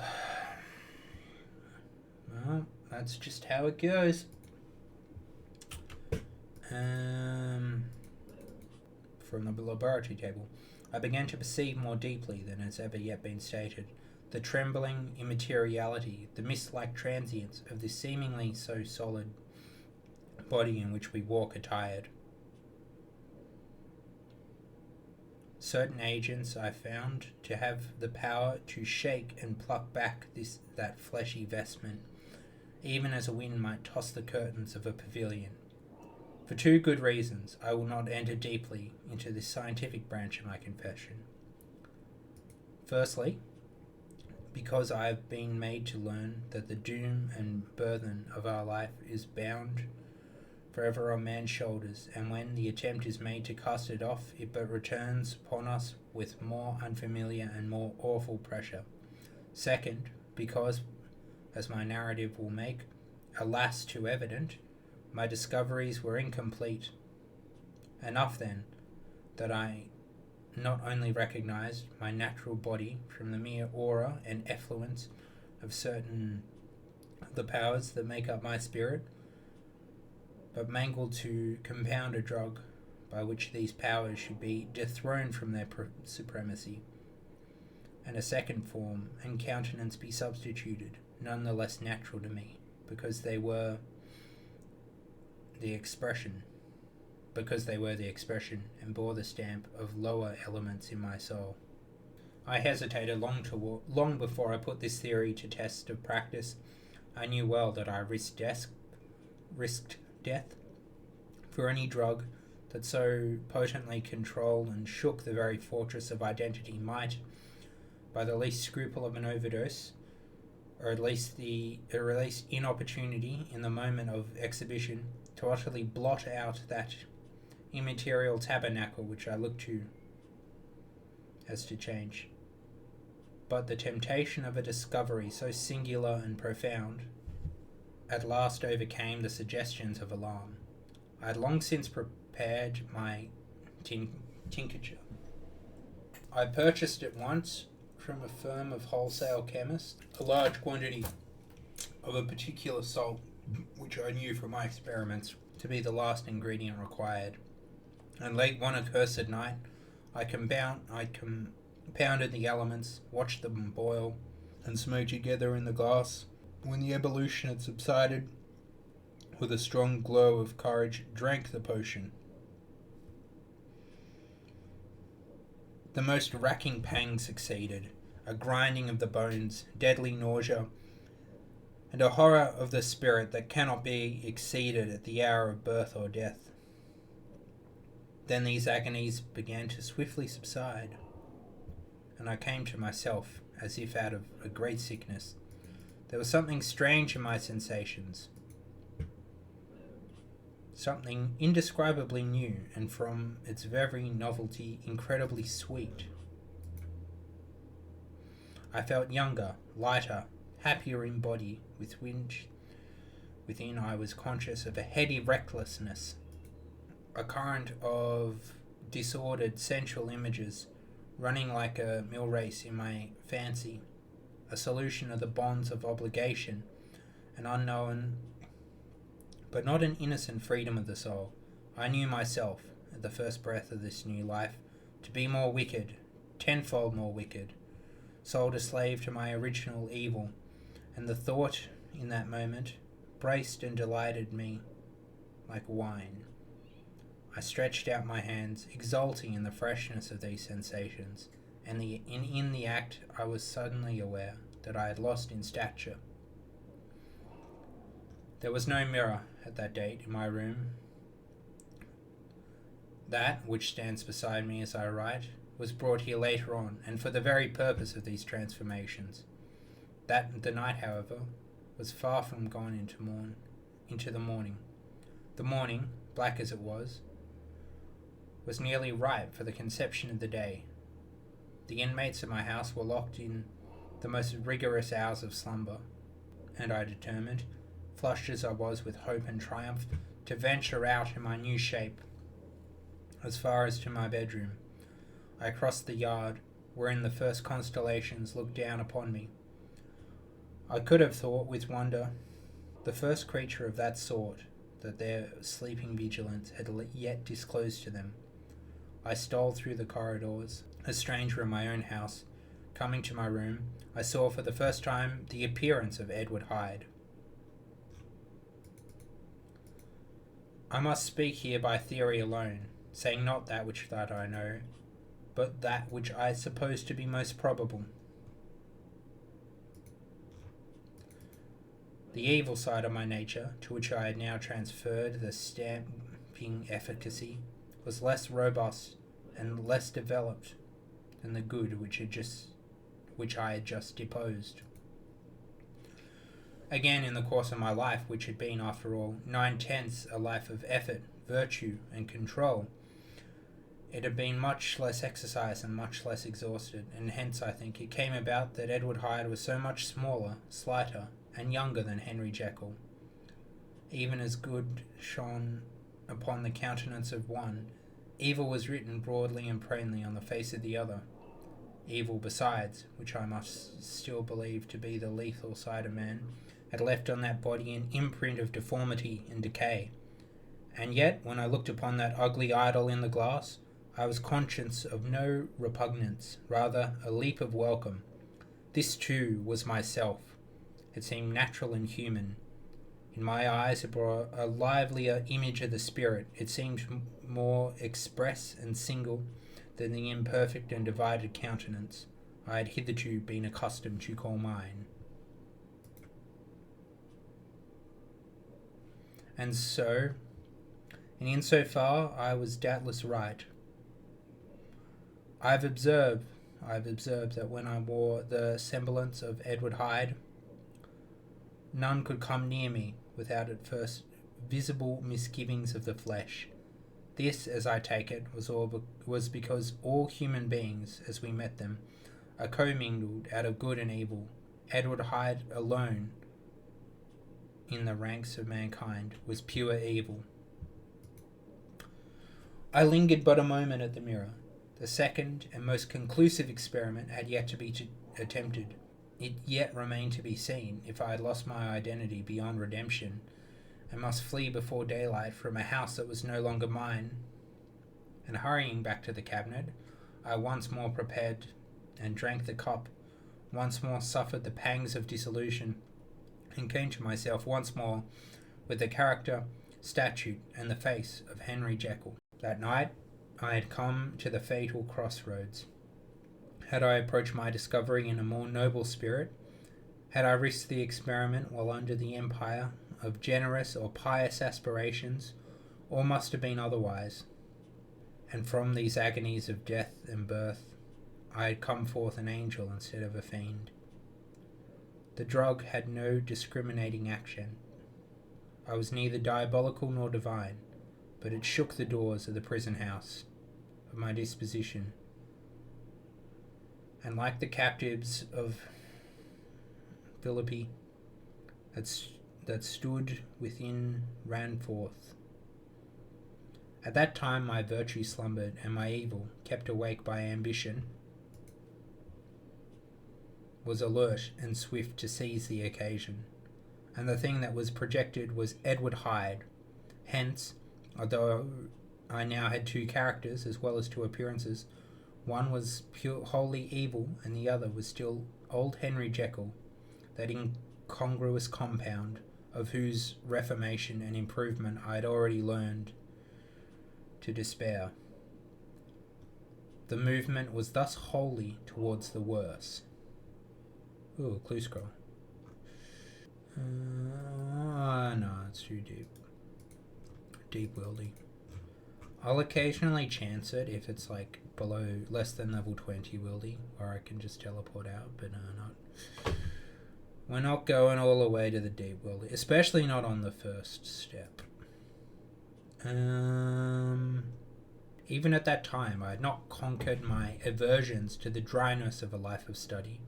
Well, that's just how it goes. From the laboratory table, I began to perceive more deeply than has ever yet been stated the trembling immateriality, the mist-like transience of this seemingly so solid body in which we walk attired. Certain agents I found to have the power to shake and pluck back that fleshy vestment, even as a wind might toss the curtains of a pavilion. For 2 good reasons, I will not enter deeply into this scientific branch of my confession. Firstly, because I have been made to learn that the doom and burthen of our life is bound forever on man's shoulders, and when the attempt is made to cast it off, it but returns upon us with more unfamiliar and more awful pressure. Second, because, as my narrative will make, alas, too evident, my discoveries were incomplete. Enough, then, that I not only recognized my natural body from the mere aura and effluence of certain of the powers that make up my spirit, but mangled to compound a drug by which these powers should be dethroned from their supremacy, and a second form and countenance be substituted, none the less natural to me, because they were the expression and bore the stamp of lower elements in my soul. I hesitated long before I put this theory to test of practice. I knew well that I risked death for any drug that so potently controlled and shook the very fortress of identity might, by the least scruple of an overdose, or at least inopportunity in the moment of exhibition, to utterly blot out that immaterial tabernacle which I looked to as to change. But the temptation of a discovery so singular and profound at last overcame the suggestions of alarm. I had long since prepared my tincture. I purchased at once from a firm of wholesale chemists a large quantity of a particular salt which I knew from my experiments to be the last ingredient required. And late one accursed night, I compounded the elements, watched them boil, and smoke together in the glass. When the ebullition had subsided, with a strong glow of courage, drank the potion. The most racking pang succeeded, a grinding of the bones, deadly nausea, and a horror of the spirit that cannot be exceeded at the hour of birth or death. Then these agonies began to swiftly subside, and I came to myself as if out of a great sickness. There was something strange in my sensations, something indescribably new, and from its very novelty incredibly sweet. I felt younger, lighter, happier in body, with which within I was conscious of a heady recklessness, a current of disordered sensual images running like a mill race in my fancy, a solution of the bonds of obligation, an unknown but not an innocent freedom of the soul. I knew myself, at the first breath of this new life, to be more wicked, tenfold more wicked, sold a slave to my original evil, and the thought in that moment braced and delighted me like wine. I stretched out my hands, exulting in the freshness of these sensations, and in the act I was suddenly aware that I had lost in stature. There was no mirror at that date in my room. That, which stands beside me as I write, was brought here later on, and for the very purpose of these transformations. The night, however, was far from gone into the morning. The morning, black as it was nearly ripe for the conception of the day. The inmates of my house were locked in the most rigorous hours of slumber, and I determined, flushed as I was with hope and triumph, to venture out in my new shape as far as to my bedroom. I crossed the yard, wherein the first constellations looked down upon me. I could have thought with wonder, the first creature of that sort that their sleeping vigilance had yet disclosed to them. I stole through the corridors, a stranger in my own house. Coming to my room, I saw for the first time the appearance of Edward Hyde. I must speak here by theory alone, saying not that which that I know, but that which I suppose to be most probable. The evil side of my nature, to which I had now transferred the stamping efficacy, was less robust and less developed than the good which I had just deposed. Again, in the course of my life, which had been, after all, 9/10 a life of effort, virtue, and control, it had been much less exercised and much less exhausted, and hence, I think, it came about that Edward Hyde was so much smaller, slighter, and younger than Henry Jekyll. Even as good shone upon the countenance of one, evil was written broadly and plainly on the face of the other. Evil, besides, which I must still believe to be the lethal side of man, had left on that body an imprint of deformity and decay. And yet, when I looked upon that ugly idol in the glass, I was conscious of no repugnance, rather a leap of welcome. This, too, was myself. It seemed natural and human. In my eyes it bore a livelier image of the spirit. It seemed more express and single than the imperfect and divided countenance I had hitherto been accustomed to call mine. And in so far I was doubtless right. I have observed that when I wore the semblance of Edward Hyde, none could come near me without at first visible misgivings of the flesh. This, as I take it, was because all human beings, as we met them, are commingled out of good and evil. Edward Hyde alone, in the ranks of mankind, was pure evil. I lingered but a moment at the mirror. The second and most conclusive experiment had yet to be attempted. It yet remained to be seen if I had lost my identity beyond redemption, and must flee before daylight from a house that was no longer mine. And hurrying back to the cabinet, I once more prepared and drank the cup, once more suffered the pangs of dissolution, and came to myself once more with the character, statute, and the face of Henry Jekyll. That night I had come to the fatal crossroads. Had I approached my discovery in a more noble spirit? Had I risked the experiment while under the empire of generous or pious aspirations, or must have been otherwise? And from these agonies of death and birth, I had come forth an angel instead of a fiend. The drug had no discriminating action. I was neither diabolical nor divine, but it shook the doors of the prison house of my disposition, and like the captives of Philippi that stood within ran forth. At that time my virtue slumbered, and my evil, kept awake by ambition, was alert and swift to seize the occasion. And the thing that was projected was Edward Hyde. Hence, although I now had two characters as well as two appearances, one was wholly evil, and the other was still old Henry Jekyll, that congruous compound of whose reformation and improvement I had already learned to despair. The movement was thus wholly towards the worse. Ooh, clue scroll. No, it's too deep. Deep worldy. I'll occasionally chance it if it's like below less than level 20 worldy, where I can just teleport out, but we're not going all the way to the deep worldy, especially not on the first step. Even at that time, I had not conquered my aversions to the dryness of a life of study.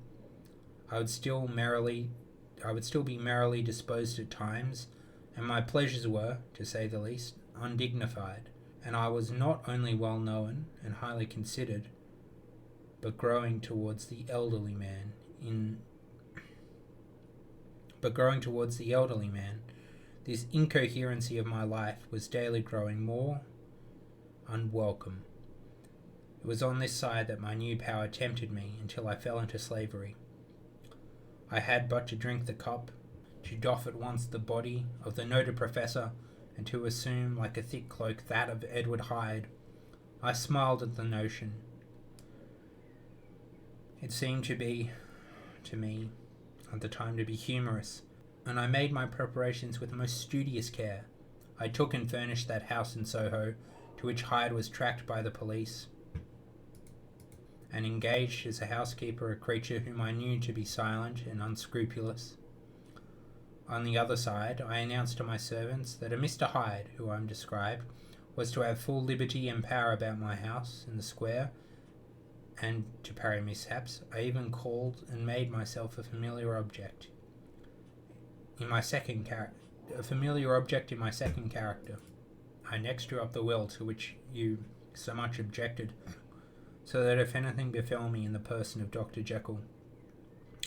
I would still be merrily disposed at times, and my pleasures were, to say the least, undignified, and I was not only well known and highly considered, but growing towards the elderly man, this incoherency of my life was daily growing more unwelcome. It was on this side that my new power tempted me until I fell into slavery. I had but to drink the cup, to doff at once the body of the noted professor, and to assume like a thick cloak that of Edward Hyde. I smiled at the notion. It seemed to me at the time to be humorous, and I made my preparations with most studious care. I took and furnished that house in Soho, to which Hyde was tracked by the police, and engaged as a housekeeper a creature whom I knew to be silent and unscrupulous. On the other side, I announced to my servants that a Mr. Hyde, who I am described, was to have full liberty and power about my house in the square, and to parry mishaps, I even called and made myself a familiar object in my second character. I next drew up the will to which you so much objected, so that if anything befell me in the person of Dr. Jekyll,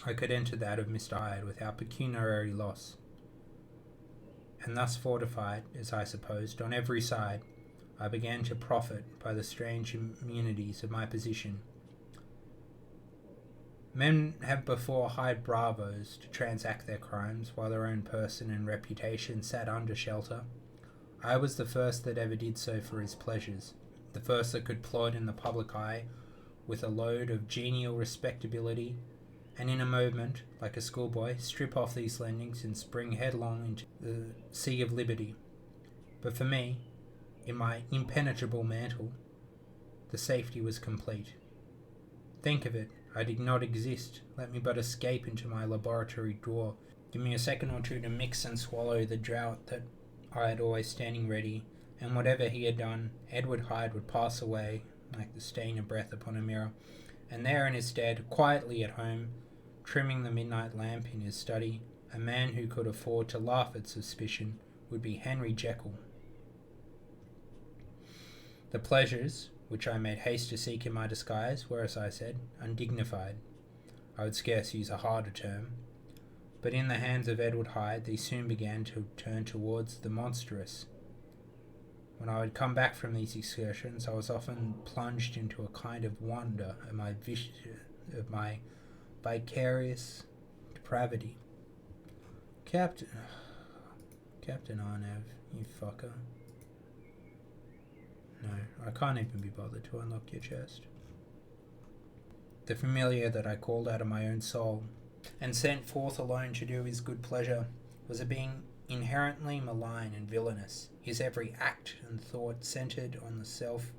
I could enter that of Mr. Hyde without pecuniary loss. And thus fortified, as I supposed, on every side, I began to profit by the strange immunities of my position. Men have before hired bravos to transact their crimes, while their own person and reputation sat under shelter. I was the first that ever did so for his pleasures, the first that could plod in the public eye with a load of genial respectability, and in a moment, like a schoolboy, strip off these lendings and spring headlong into the sea of liberty. But for me, in my impenetrable mantle, the safety was complete. Think of it, I did not exist. Let me but escape into my laboratory drawer. Give me a second or two to mix and swallow the draught that I had always standing ready, and whatever he had done, Edward Hyde would pass away like the stain of breath upon a mirror, and there in his stead, quietly at home, trimming the midnight lamp in his study, a man who could afford to laugh at suspicion would be Henry Jekyll. The pleasures, which I made haste to seek in my disguise, were, as I said, undignified. I would scarce use a harder term. But in the hands of Edward Hyde, they soon began to turn towards the monstrous. When I would come back from these excursions, I was often plunged into a kind of wonder at my vicarious depravity. Captain Arnav, you fucker. No, I can't even be bothered to unlock your chest. The familiar that I called out of my own soul, and sent forth alone to do his good pleasure, was a being inherently malign and villainous, his every act and thought centred on the self,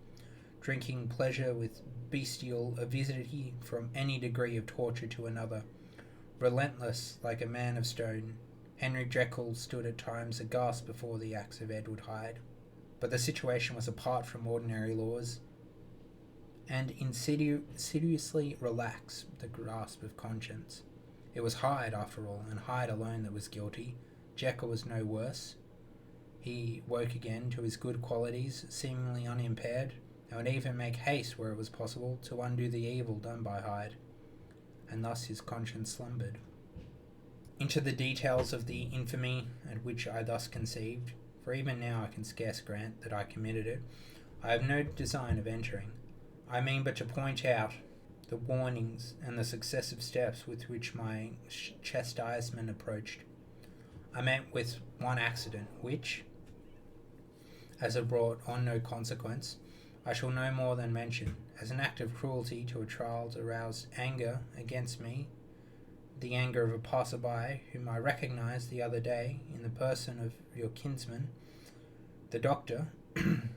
drinking pleasure with bestial avidity from any degree of torture to another. Relentless like a man of stone, Henry Jekyll stood at times aghast before the acts of Edward Hyde. But the situation was apart from ordinary laws, and insidiously relaxed the grasp of conscience. It was Hyde, after all, and Hyde alone that was guilty. Jekyll was no worse. He woke again to his good qualities, seemingly unimpaired, and would even make haste, where it was possible, to undo the evil done by Hyde, and thus his conscience slumbered. Into the details of the infamy at which I thus conceived, for even now I can scarce grant that I committed it, I have no design of entering. I mean but to point out the warnings, and the successive steps with which my chastisement approached. I met with one accident, which, as it brought on no consequence, I shall no more than mention. As an act of cruelty to a child aroused anger against me, the anger of a passer-by whom I recognized the other day in the person of your kinsman, the doctor, and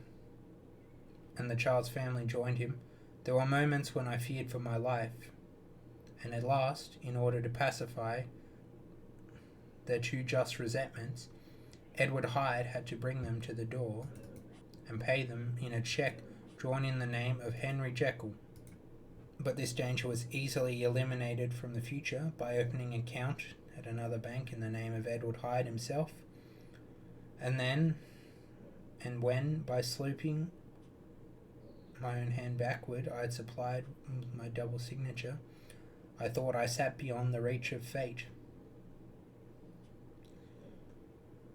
the child's family joined him. There were moments when I feared for my life, and at last, in order to pacify their too just resentments, Edward Hyde had to bring them to the door and pay them in a cheque drawn in the name of Henry Jekyll. But this danger was easily eliminated from the future by opening an account at another bank in the name of Edward Hyde himself, and when, by sloping my own hand backward, I had supplied my double signature, I thought I sat beyond the reach of fate.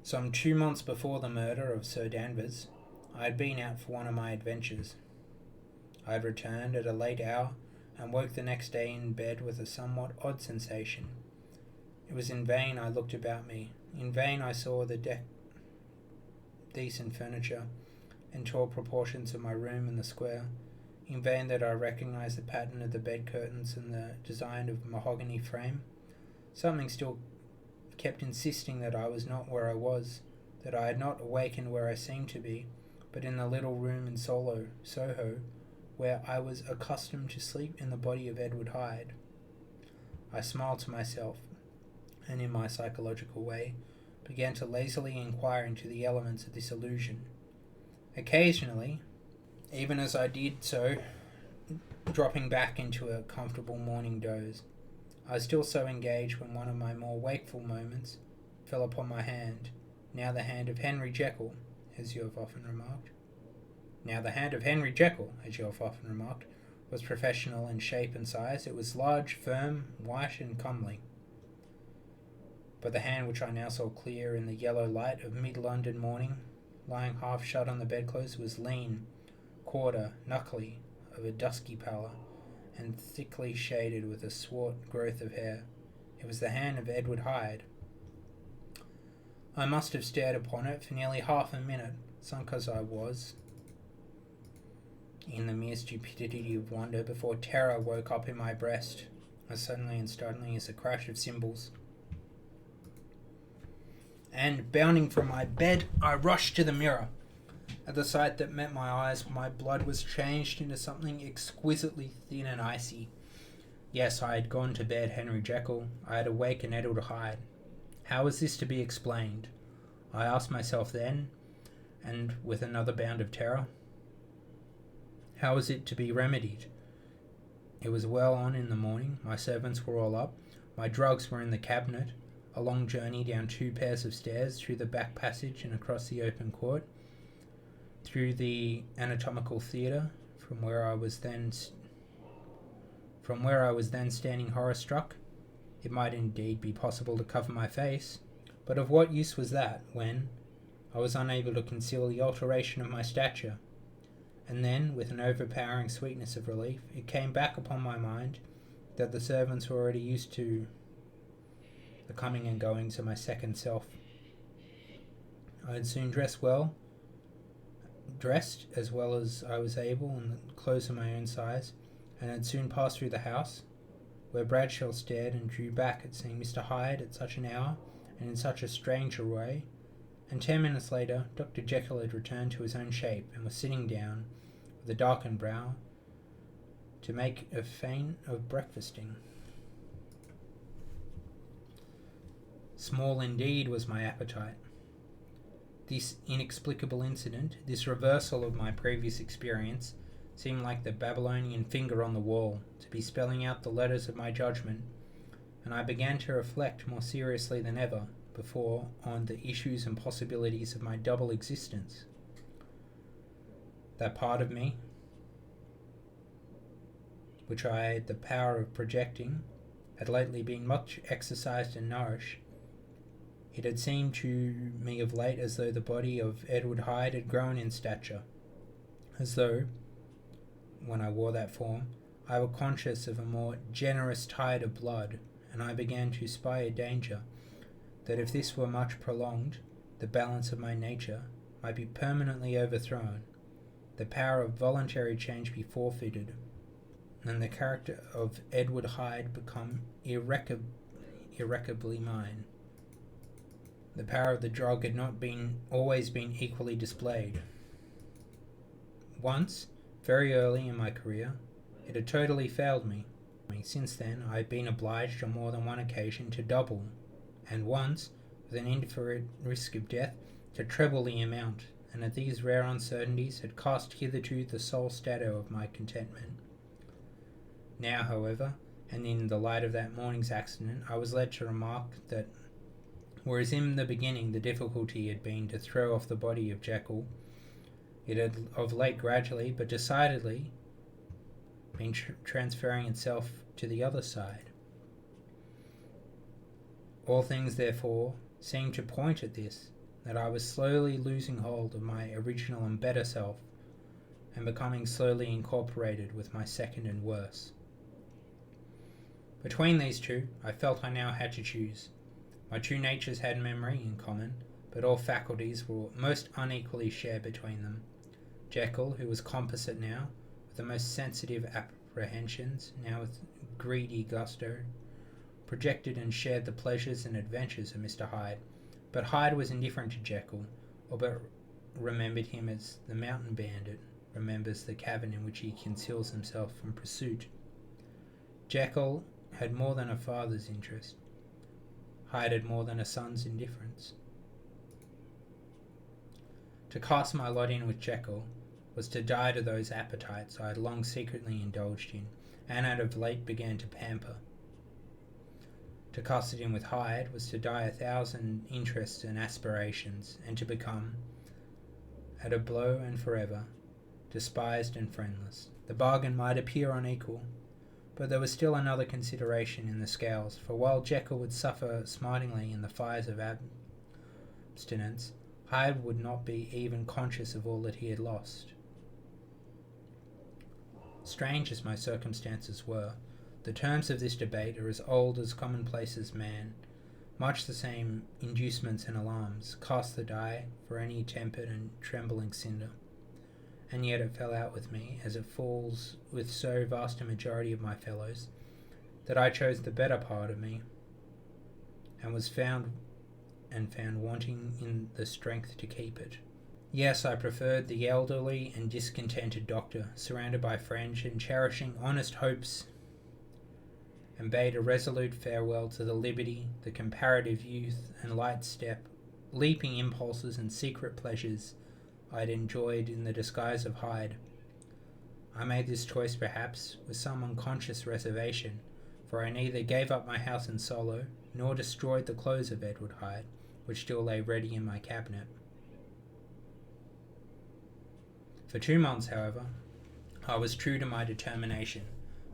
Some 2 months before the murder of Sir Danvers, I had been out for one of my adventures. I had returned at a late hour and woke the next day in bed with a somewhat odd sensation. It was in vain I looked about me. In vain I saw the decent furniture and tall proportions of my room in the square. In vain that I recognized the pattern of the bed curtains and the design of mahogany frame. Something still kept insisting that I was not where I was, that I had not awakened where I seemed to be, but in the little room in Soho, where I was accustomed to sleep in the body of Edward Hyde. I smiled to myself, and in my psychological way, began to lazily inquire into the elements of this illusion. Occasionally, even as I did so, dropping back into a comfortable morning doze, I was still so engaged when one of my more wakeful moments fell upon my hand, now the hand of Henry Jekyll, as you have often remarked. Now the hand of Henry Jekyll, as you have often remarked, was professional in shape and size. It was large, firm, white, and comely. But the hand which I now saw clear in the yellow light of mid-London morning, lying half shut on the bedclothes, was lean, quarter, knuckly, of a dusky pallor, and thickly shaded with a swart growth of hair. It was the hand of Edward Hyde. I must have stared upon it for nearly half a minute, sunk as I was in the mere stupidity of wonder, before terror woke up in my breast, as suddenly and startling as the crash of cymbals. And, bounding from my bed, I rushed to the mirror. At the sight that met my eyes, my blood was changed into something exquisitely thin and icy. Yes, I had gone to bed Henry Jekyll. I had awakened Edward Hyde. How was this to be explained? I asked myself then, and with another bound of terror. How was it to be remedied? It was well on in the morning. My servants were all up. My drugs were in the cabinet. A long journey down 2 pairs of stairs, through the back passage and across the open court, through the anatomical theatre, from where I was then standing horror-struck. It might indeed be possible to cover my face, but of what use was that when I was unable to conceal the alteration of my stature? And then, with an overpowering sweetness of relief, it came back upon my mind that the servants were already used to the coming and goings of my second self. I had soon dressed as well as I was able in the clothes of my own size, and had soon passed through the house, where Bradshaw stared and drew back at seeing Mr. Hyde at such an hour and in such a strange array, and 10 minutes later Dr. Jekyll had returned to his own shape and was sitting down, with a darkened brow, to make a feint of breakfasting. Small indeed was my appetite. This inexplicable incident, this reversal of my previous experience, seemed like the Babylonian finger on the wall, to be spelling out the letters of my judgment, and I began to reflect more seriously than ever before on the issues and possibilities of my double existence. That part of me, which I had the power of projecting, had lately been much exercised and nourished. It had seemed to me of late as though the body of Edward Hyde had grown in stature, as though, when I wore that form, I was conscious of a more generous tide of blood, and I began to spy a danger that if this were much prolonged, the balance of my nature might be permanently overthrown, the power of voluntary change be forfeited, and the character of Edward Hyde become irrecoverably mine. The power of the drug had not always been equally displayed. Once, very early in my career, it had totally failed me. Since then, I had been obliged on more than one occasion to double, and once, with an infinite risk of death, to treble the amount, and at these rare uncertainties had cast hitherto the sole shadow of my contentment. Now, however, and in the light of that morning's accident, I was led to remark that, whereas in the beginning the difficulty had been to throw off the body of Jekyll, it had of late gradually but decidedly been transferring itself to the other side. All things, therefore, seemed to point at this, that I was slowly losing hold of my original and better self, and becoming slowly incorporated with my second and worse. Between these two, I felt I now had to choose. My two natures had memory in common, but all faculties were most unequally shared between them. Jekyll, who was composite now, with the most sensitive apprehensions, now with greedy gusto, projected and shared the pleasures and adventures of Mr. Hyde. But Hyde was indifferent to Jekyll, or but remembered him as the mountain bandit remembers the cavern in which he conceals himself from pursuit. Jekyll had more than a father's interest. Hyde had more than a son's indifference. To cast my lot in with Jekyll was to die to those appetites I had long secretly indulged in, and had of late began to pamper. To cast it in with Hyde was to die 1,000 interests and aspirations, and to become, at a blow and forever, despised and friendless. The bargain might appear unequal, but there was still another consideration in the scales, for while Jekyll would suffer smartingly in the fires of abstinence, Hyde would not be even conscious of all that he had lost. Strange as my circumstances were, the terms of this debate are as old as commonplace as man. Much the same inducements and alarms cast the die for any tempered and trembling cinder, and yet it fell out with me, as it falls with so vast a majority of my fellows, that I chose the better part of me, and was found wanting in the strength to keep it. Yes, I preferred the elderly and discontented doctor, surrounded by friends and cherishing honest hopes, and bade a resolute farewell to the liberty, the comparative youth and light step, leaping impulses and secret pleasures I had enjoyed in the disguise of Hyde. I made this choice perhaps with some unconscious reservation, for I neither gave up my house in Solo, nor destroyed the clothes of Edward Hyde, which still lay ready in my cabinet. For 2 months, however, I was true to my determination.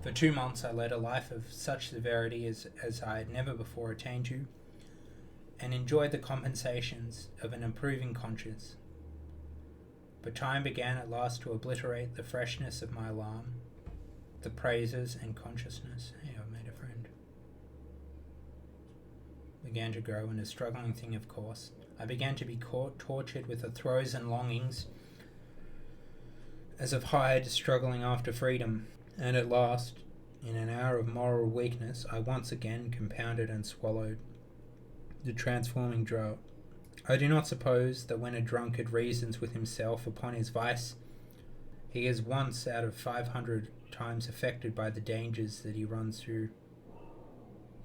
For 2 months I led a life of such severity as I had never before attained to, and enjoyed the compensations of an improving conscience. But time began at last to obliterate the freshness of my alarm, the praises and consciousness. Hey, I've made a friend. Began to grow, and a struggling thing, of course. I began to be tortured with the throes and longings as of Hyde struggling after freedom, and at last, in an hour of moral weakness, I once again compounded and swallowed the transforming draught. I do not suppose that when a drunkard reasons with himself upon his vice, he is once out of 500 times affected by the dangers that he runs through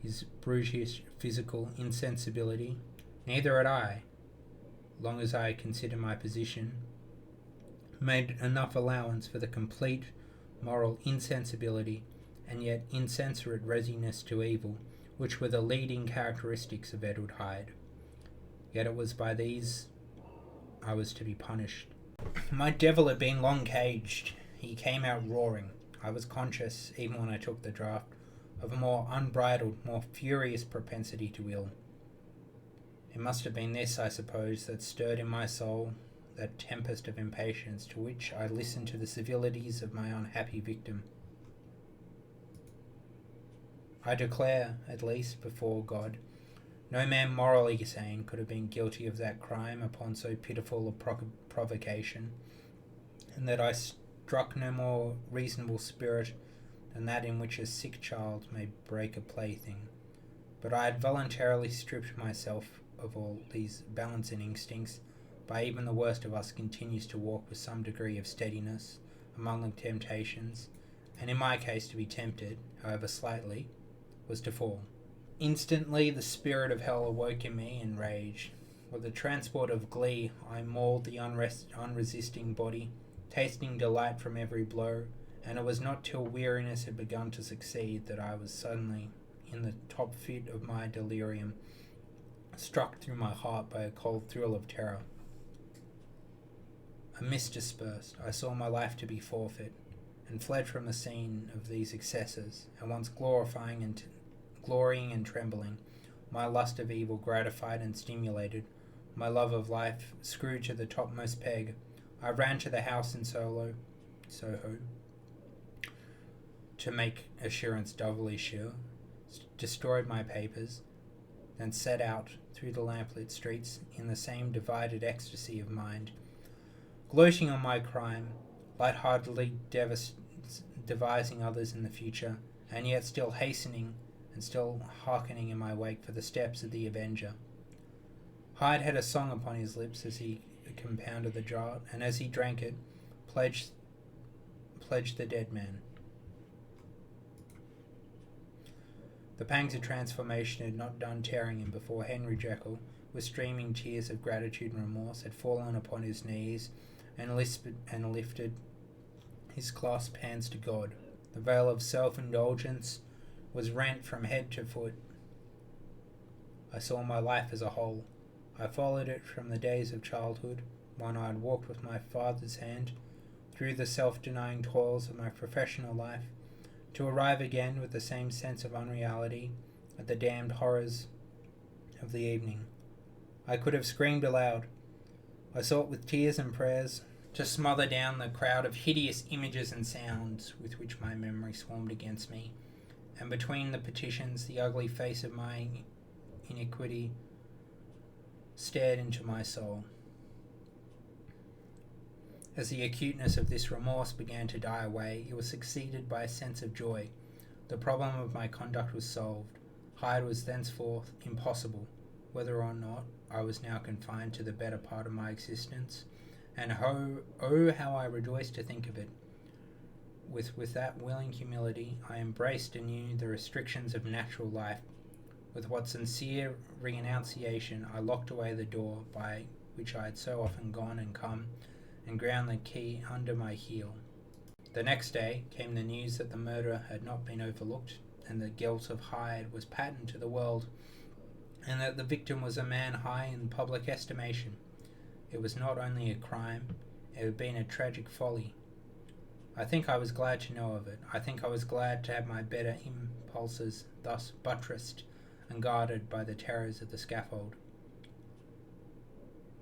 his brutish physical insensibility. Neither had I, long as I consider my position, made enough allowance for the complete moral insensibility and yet insensate readiness to evil, which were the leading characteristics of Edward Hyde. Yet it was by these I was to be punished. My devil had been long caged. He came out roaring. I was conscious, even when I took the draught, of a more unbridled, more furious propensity to ill. It must have been this, I suppose, that stirred in my soul that tempest of impatience to which I listened to the civilities of my unhappy victim. I declare, at least before God, no man morally sane could have been guilty of that crime upon so pitiful a provocation, and that I struck no more reasonable spirit than that in which a sick child may break a plaything. But I had voluntarily stripped myself of all these balancing instincts, by even the worst of us continues to walk with some degree of steadiness among the temptations, and in my case to be tempted, however slightly, was to fall. Instantly the spirit of hell awoke in me in rage. With a transport of glee I mauled the unresisting body, tasting delight from every blow, and it was not till weariness had begun to succeed that I was suddenly, in the top fit of my delirium, struck through my heart by a cold thrill of terror. A mist dispersed. I saw my life to be forfeit, and fled from the scene of these excesses, and once glorying and trembling, my lust of evil gratified and stimulated, my love of life screwed to the topmost peg, I ran to the house in Soho, to make assurance doubly sure, destroyed my papers, then set out through the lamplit streets in the same divided ecstasy of mind, gloating on my crime, light-heartedly devising others in the future, and yet still hastening and still hearkening in my wake for the steps of the avenger. Hyde had a song upon his lips as he compounded the draught, and as he drank it, pledged the dead man. The pangs of transformation had not done tearing him before Henry Jekyll, with streaming tears of gratitude and remorse, had fallen upon his knees and lifted his clasped hands to God. The veil of self-indulgence was rent from head to foot. I saw my life as a whole. I followed it from the days of childhood, when I had walked with my father's hand through the self-denying toils of my professional life, to arrive again with the same sense of unreality at the damned horrors of the evening. I could have screamed aloud. I sought with tears and prayers to smother down the crowd of hideous images and sounds with which my memory swarmed against me, and between the petitions the ugly face of my iniquity stared into my soul. As the acuteness of this remorse began to die away, it was succeeded by a sense of joy. The problem of my conduct was solved. Hyde was thenceforth impossible, whether or not I was now confined to the better part of my existence, and oh, how I rejoiced to think of it. With that willing humility, I embraced anew the restrictions of natural life. With what sincere renunciation I locked away the door by which I had so often gone and come, and ground the key under my heel. The next day came the news that the murder had not been overlooked, and the guilt of Hyde was patent to the world, and that the victim was a man high in public estimation. It was not only a crime, it had been a tragic folly. I think I was glad to know of it. I think I was glad to have my better impulses thus buttressed and guarded by the terrors of the scaffold.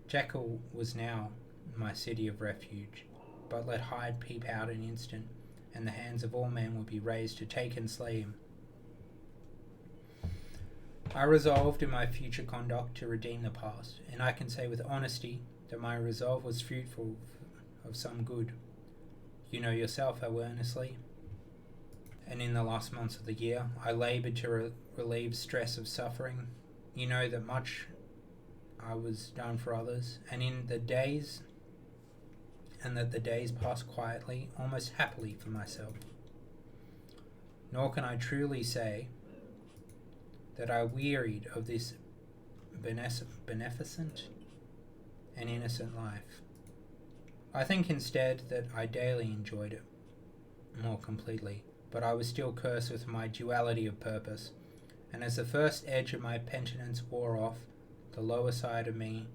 Jekyll was now my city of refuge, but let Hyde peep out an instant, and the hands of all men would be raised to take and slay him. I resolved in my future conduct to redeem the past, and I can say with honesty that my resolve was fruitful of some good. You know yourself how earnestly, and in the last months of the year, I laboured to relieve stress of suffering. You know that much I was done for others, and that the days passed quietly, almost happily for myself. Nor can I truly say that I wearied of this beneficent and innocent life. I think instead that I daily enjoyed it more completely, but I was still cursed with my duality of purpose, and as the first edge of my penitence wore off, the lower side of me,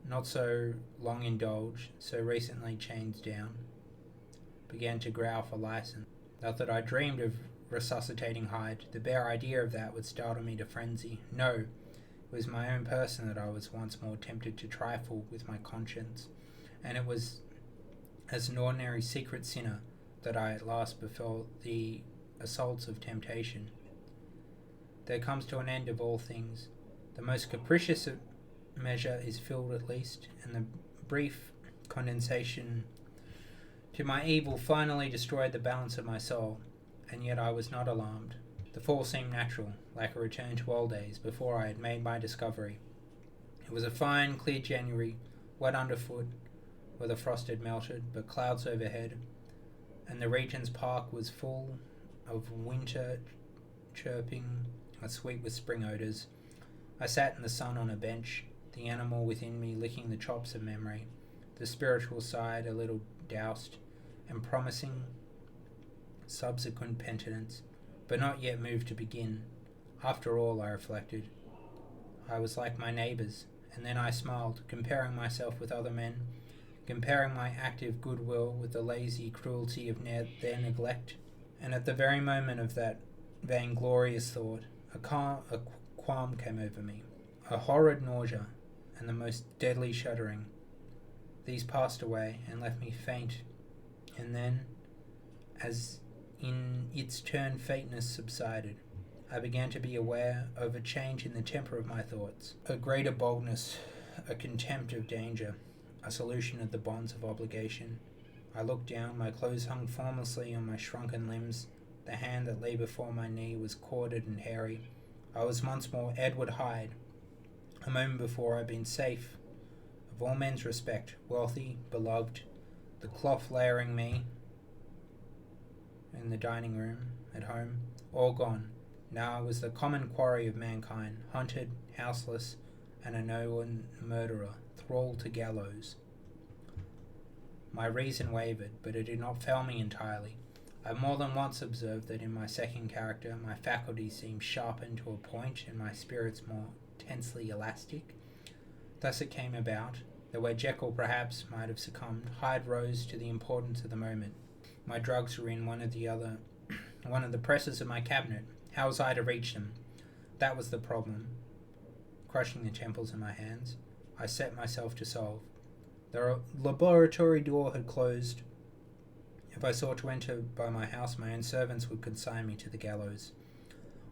not so long indulged, so recently chained down, began to growl for license. Not that I dreamed of resuscitating Hyde. The bare idea of that would startle me to frenzy. No, it was my own person that I was once more tempted to trifle with my conscience, and it was as an ordinary secret sinner that I at last befell the assaults of temptation. There comes to an end of all things. The most capricious measure is filled at least, and the brief condensation to my evil finally destroyed the balance of my soul, and yet I was not alarmed. The fall seemed natural, like a return to old days before I had made my discovery. It was a fine, clear January, wet underfoot, where the frost had melted, but clouds overhead, and the Regent's Park was full of winter chirping, sweet with spring odours. I sat in the sun on a bench, the animal within me licking the chops of memory, the spiritual side a little doused, and promising subsequent penitence, but not yet moved to begin. After all, I reflected, I was like my neighbours, and then I smiled, comparing myself with other men, comparing my active goodwill with the lazy cruelty of their neglect, and at the very moment of that vainglorious thought, a qualm came over me, a horrid nausea, and the most deadly shuddering. These passed away and left me faint, and then, as in its turn faintness subsided, I began to be aware of a change in the temper of my thoughts, a greater boldness, a contempt of danger, a solution of the bonds of obligation. I looked down, my clothes hung formlessly on my shrunken limbs, the hand that lay before my knee was corded and hairy. I was once more Edward Hyde. A moment before I had been safe, of all men's respect, wealthy, beloved, the cloth layering me in the dining room at home, all gone. Now I was the common quarry of mankind, hunted, houseless, and a known murderer, thrall to gallows. My reason wavered, but it did not fail me entirely. I more than once observed that in my second character my faculties seemed sharpened to a point and my spirits more tensely elastic. Thus it came about that where Jekyll perhaps might have succumbed, Hyde rose to the importance of the moment. My drugs were in one of the presses of my cabinet. How was I to reach them? That was the problem. Crushing the temples in my hands, I set myself to solve. The laboratory door had closed. If I sought to enter by my house, my own servants would consign me to the gallows.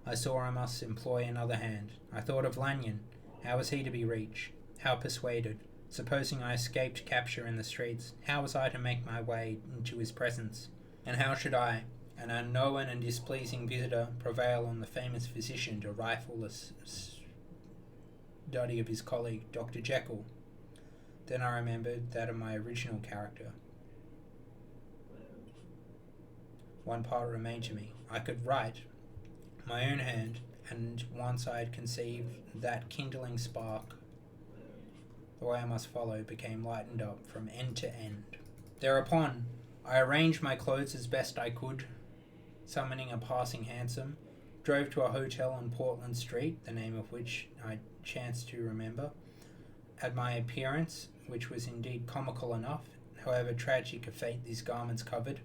I saw I must employ another hand. I thought of Lanyon. How was he to be reached? How persuaded? Supposing I escaped capture in the streets, how was I to make my way into his presence? And how should I, an unknown and displeasing visitor, prevail on the famous physician to rifle the study of his colleague, Dr Jekyll? Then I remembered that of my original character. One part remained to me. I could write my own hand, and once I had conceived that kindling spark, the way I must follow became lightened up from end to end. Thereupon, I arranged my clothes as best I could, summoning a passing hansom, drove to a hotel on Portland Street, the name of which I chanced to remember. At my appearance, which was indeed comical enough, however tragic a fate these garments covered,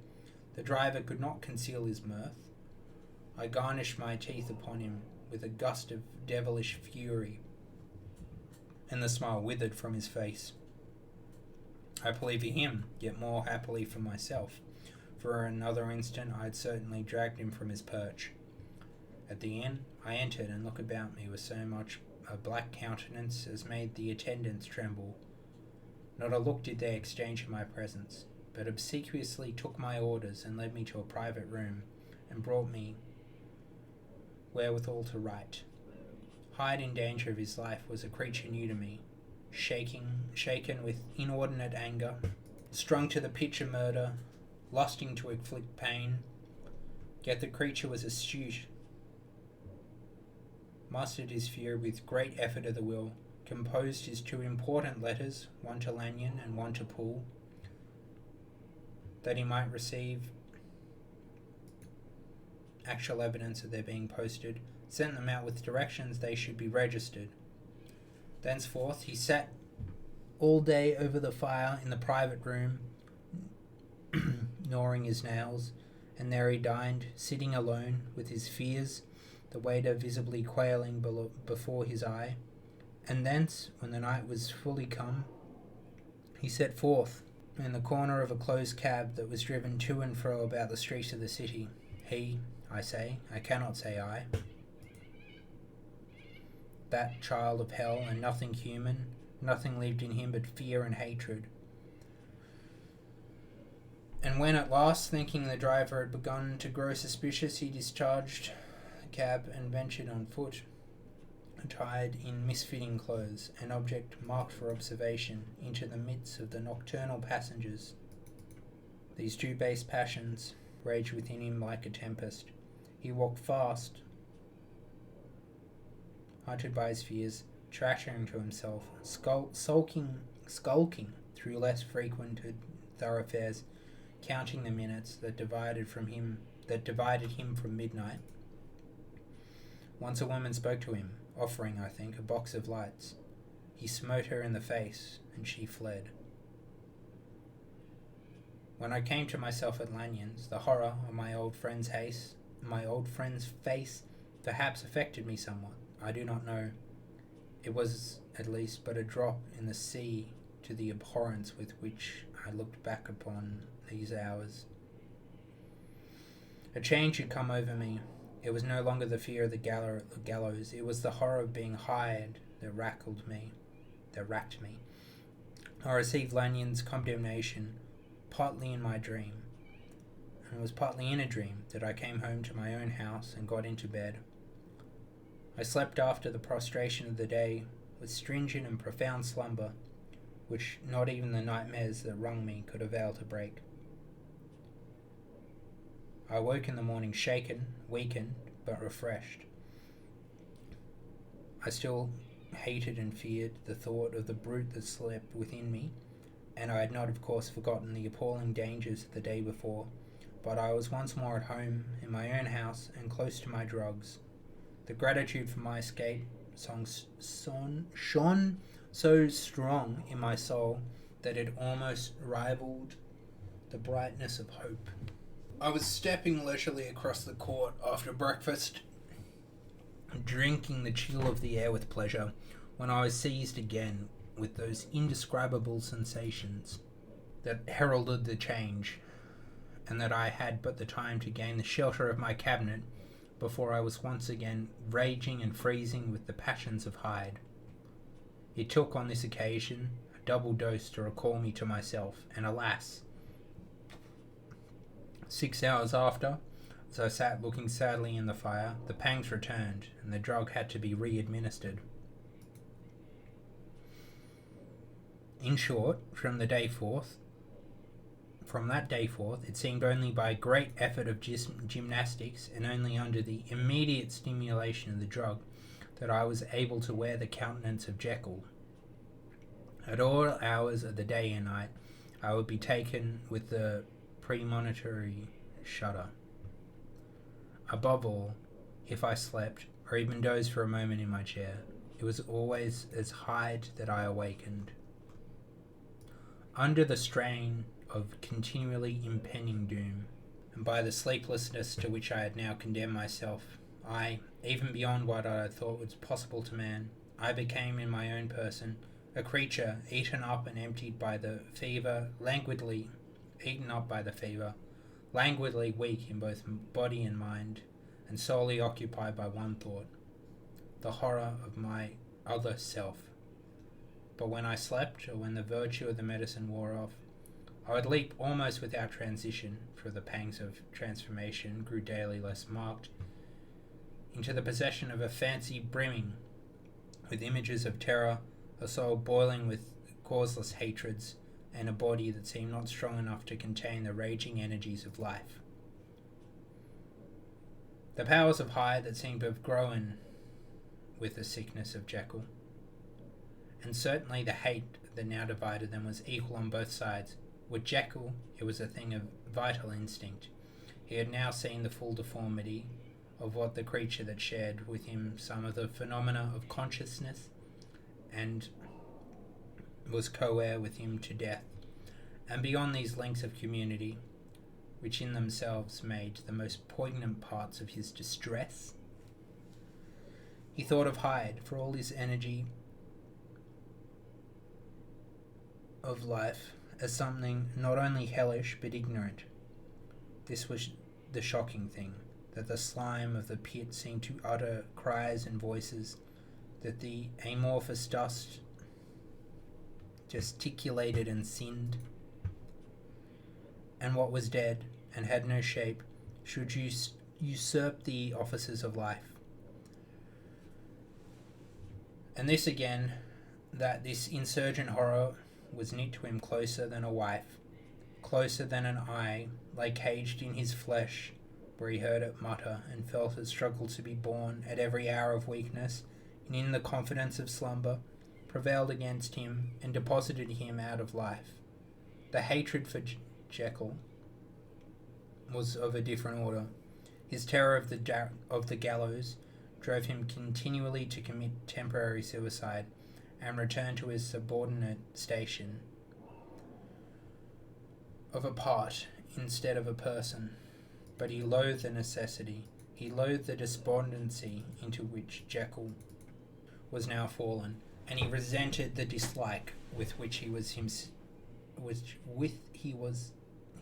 the driver could not conceal his mirth. I garnished my teeth upon him with a gust of devilish fury, and the smile withered from his face. Happily for him, yet more happily for myself. For another instant I had certainly dragged him from his perch. At the inn, I entered and looked about me with so much a black countenance as made the attendants tremble. Not a look did they exchange in my presence, but obsequiously took my orders and led me to a private room, and brought me wherewithal to write. Hyde in danger of his life was a creature new to me, shaken with inordinate anger, strung to the pitch of murder, lusting to inflict pain. Yet the creature was astute, mustered his fury with great effort of the will, composed his two important letters, one to Lanyon and one to Poole, that he might receive actual evidence of their being posted, sent them out with directions they should be registered. Thenceforth he sat all day over the fire in the private room, gnawing his nails, and there he dined, sitting alone, with his fears, the waiter visibly quailing before his eye. And thence, when the night was fully come, he set forth in the corner of a closed cab that was driven to and fro about the streets of the city. He, I say, I cannot say I. that child of hell, and nothing human, nothing lived in him but fear and hatred. And when at last, thinking the driver had begun to grow suspicious, he discharged the cab and ventured on foot, attired in misfitting clothes, an object marked for observation, into the midst of the nocturnal passengers, these two base passions raged within him like a tempest. He walked fast, haunted by his fears, chattering to himself, skulking through less frequented thoroughfares, counting the minutes that divided him from midnight. Once a woman spoke to him, offering, I think, a box of lights. He smote her in the face, and she fled. When I came to myself at Lanyon's, the horror of my old friend's face perhaps affected me somewhat. I do not know. It was, at least, but a drop in the sea to the abhorrence with which I looked back upon these hours. A change had come over me. It was no longer the fear of the gallows. It was the horror of being Hyde that racked me. I received Lanyon's condemnation partly in my dream, and it was partly in a dream that I came home to my own house and got into bed. I slept after the prostration of the day with stringent and profound slumber, which not even the nightmares that wrung me could avail to break. I awoke in the morning shaken, weakened, but refreshed. I still hated and feared the thought of the brute that slept within me, and I had not, of course, forgotten the appalling dangers of the day before, but I was once more at home, in my own house, and close to my drugs. The gratitude for my escape shone so strong in my soul that it almost rivaled the brightness of hope. I was stepping leisurely across the court after breakfast, drinking the chill of the air with pleasure, when I was seized again with those indescribable sensations that heralded the change, and that I had but the time to gain the shelter of my cabinet before I was once again raging and freezing with the passions of Hyde. It took on this occasion a double dose to recall me to myself, and alas, 6 hours after, as I sat looking sadly in the fire, the pangs returned, and the drug had to be re-administered. In short, from that day forth, it seemed only by great effort of gymnastics, and only under the immediate stimulation of the drug, that I was able to wear the countenance of Jekyll. At all hours of the day and night, I would be taken with the premonitory shudder. Above all, if I slept, or even dozed for a moment in my chair, it was always as Hyde that I awakened. Under the strain of continually impending doom, and by the sleeplessness to which I had now condemned myself, even beyond what I thought was possible to man, I became in my own person a creature eaten up and emptied by the fever, languidly weak in both body and mind, and solely occupied by one thought, the horror of my other self. But when I slept, or when the virtue of the medicine wore off, I would leap almost without transition, for the pangs of transformation grew daily less marked, into the possession of a fancy brimming with images of terror, a soul boiling with causeless hatreds, and a body that seemed not strong enough to contain the raging energies of life. The powers of Hyde that seemed to have grown with the sickness of Jekyll, and certainly the hate that now divided them was equal on both sides. With Jekyll, it was a thing of vital instinct. He had now seen the full deformity of what the creature that shared with him some of the phenomena of consciousness, and was co-heir with him to death. And beyond these links of community, which in themselves made the most poignant parts of his distress, he thought of Hyde, for all his energy of life, as something not only hellish but ignorant. This was the shocking thing, that the slime of the pit seemed to utter cries and voices that the amorphous dust gesticulated and sinned, and what was dead and had no shape should usurp the offices of life. And this again, that this insurgent horror was knit to him closer than a wife, closer than an eye, lay caged in his flesh, where he heard it mutter and felt it struggle to be born at every hour of weakness, and in the confidence of slumber prevailed against him and deposited him out of life. The hatred for Jekyll was of a different order. His terror of the gallows drove him continually to commit temporary suicide and return to his subordinate station of a part instead of a person. But he loathed the necessity, he loathed the despondency into which Jekyll was now fallen, and he resented the dislike with which he was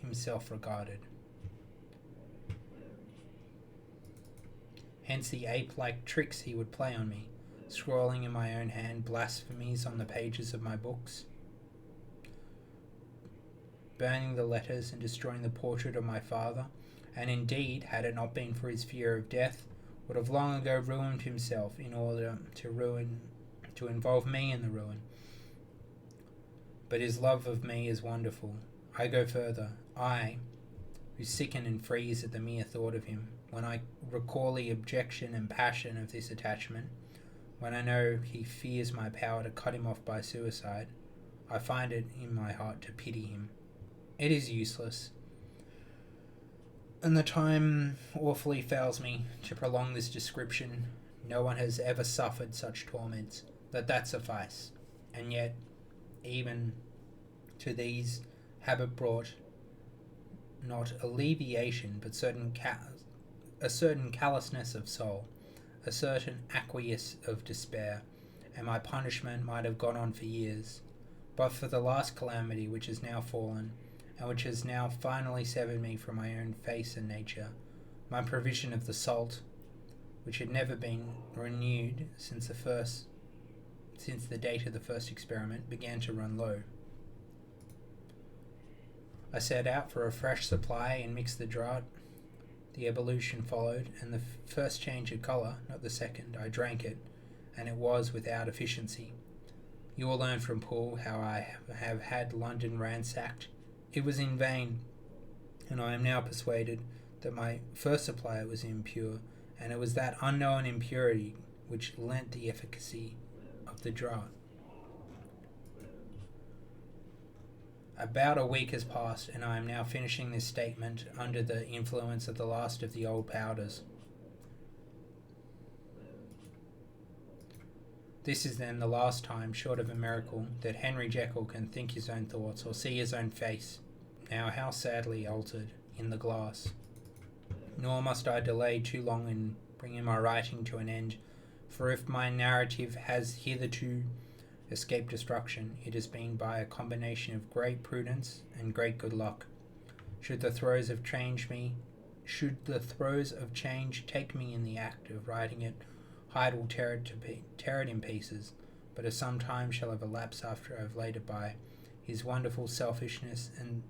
himself regarded. Hence the ape-like tricks he would play on me, scrawling in my own hand blasphemies on the pages of my books, burning the letters and destroying the portrait of my father, and indeed, had it not been for his fear of death, would have long ago ruined himself in order to involve me in the ruin. But his love of me is wonderful. I go further. I, who sicken and freeze at the mere thought of him, when I recall the objection and passion of this attachment, when I know he fears my power to cut him off by suicide, I find it in my heart to pity him. It is useless, and the time awfully fails me to prolong this description. No one has ever suffered such torments. Let that suffice. And yet, even to these, habit brought not alleviation, but a certain callousness of soul, a certain acquiescence of despair, and my punishment might have gone on for years, but for the last calamity which has now fallen, and which has now finally severed me from my own face and nature, my provision of the salt, which had never been renewed since the date of the first experiment, began to run low. I set out for a fresh supply and mixed the draught. The evolution followed, and the first change of colour, not the second, I drank it, and it was without efficiency. You will learn from Poole how I have had London ransacked. It was in vain, and I am now persuaded that my first supply was impure, and it was that unknown impurity which lent the efficacy of the draught. About a week has passed, and I am now finishing this statement under the influence of the last of the old powders. This is then the last time, short of a miracle, that Henry Jekyll can think his own thoughts or see his own face, now how sadly altered, in the glass. Nor must I delay too long in bringing my writing to an end, for if my narrative has hitherto escaped destruction, it has been by a combination of great prudence and great good luck. Should the throes of change take me in the act of writing it, Hyde will tear it in pieces, but as some time shall have elapsed after I have laid it by, his wonderful selfishness and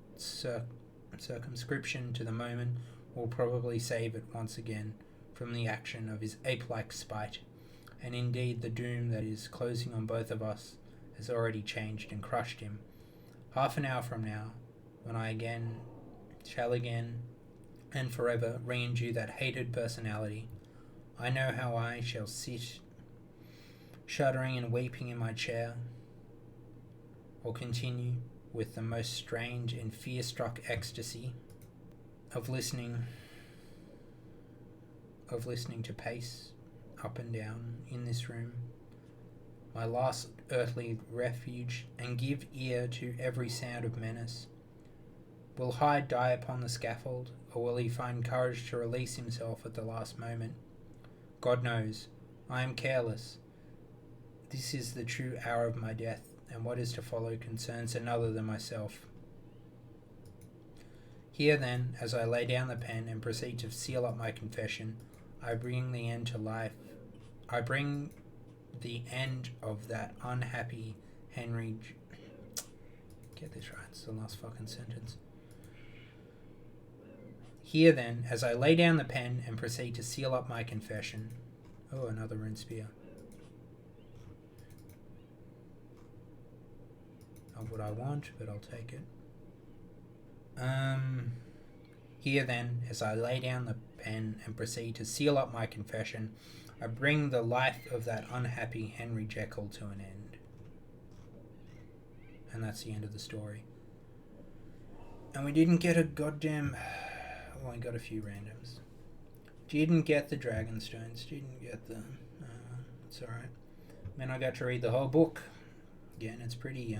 circumscription to the moment will probably save it once again from the action of his ape-like spite, and indeed the doom that is closing on both of us has already changed and crushed him. Half an hour from now, when I shall again and forever re-endue that hated personality, I know how I shall sit shuddering and weeping in my chair, or continue with the most strange and fear-struck ecstasy of listening to pace up and down in this room, my last earthly refuge, and give ear to every sound of menace. Will Hyde die upon the scaffold, or will he find courage to release himself at the last moment? God knows. I am careless. This is the true hour of my death, and what is to follow concerns another than myself. Here then, as I lay down the pen and proceed to seal up my confession, I bring the end of that unhappy Henry... Get this right, it's the last fucking sentence. Here then, as I lay down the pen and proceed to seal up my confession... Oh, another rune spear. Not what I want, but I'll take it. Here then, as I lay down the pen and proceed to seal up my confession, I bring the life of that unhappy Henry Jekyll to an end. And that's the end of the story. And we didn't get a goddamn... Well, I got a few randoms. Didn't get the dragon stones. Didn't get the... it's alright. Then I got to read the whole book. Again, it's pretty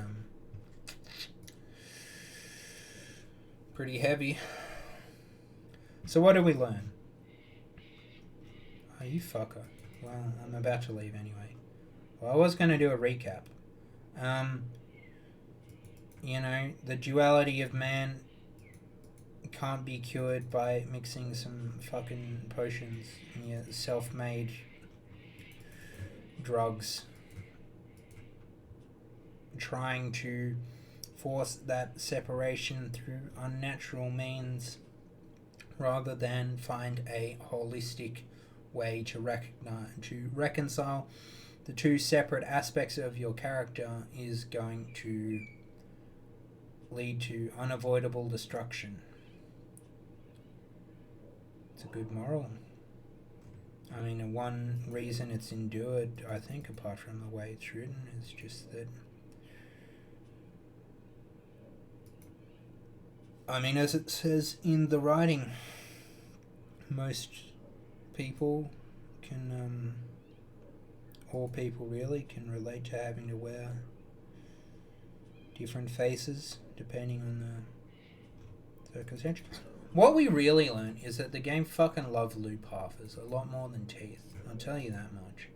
heavy. So what did we learn? Oh, you fucker. Well, I'm about to leave anyway. Well, I was going to do a recap. You know, the duality of man can't be cured by mixing some fucking potions in your self-made drugs. Trying to force that separation through unnatural means rather than find a holistic way to reconcile the two separate aspects of your character is going to lead to unavoidable destruction. It's a good moral. I mean, one reason it's endured, I think, apart from the way it's written, is just that, I mean, as it says in the writing, most people can, all people really, can relate to having to wear different faces depending on the circumstance. What we really learn is that the game fucking loved loop halfers a lot more than teeth. I'll tell you that much.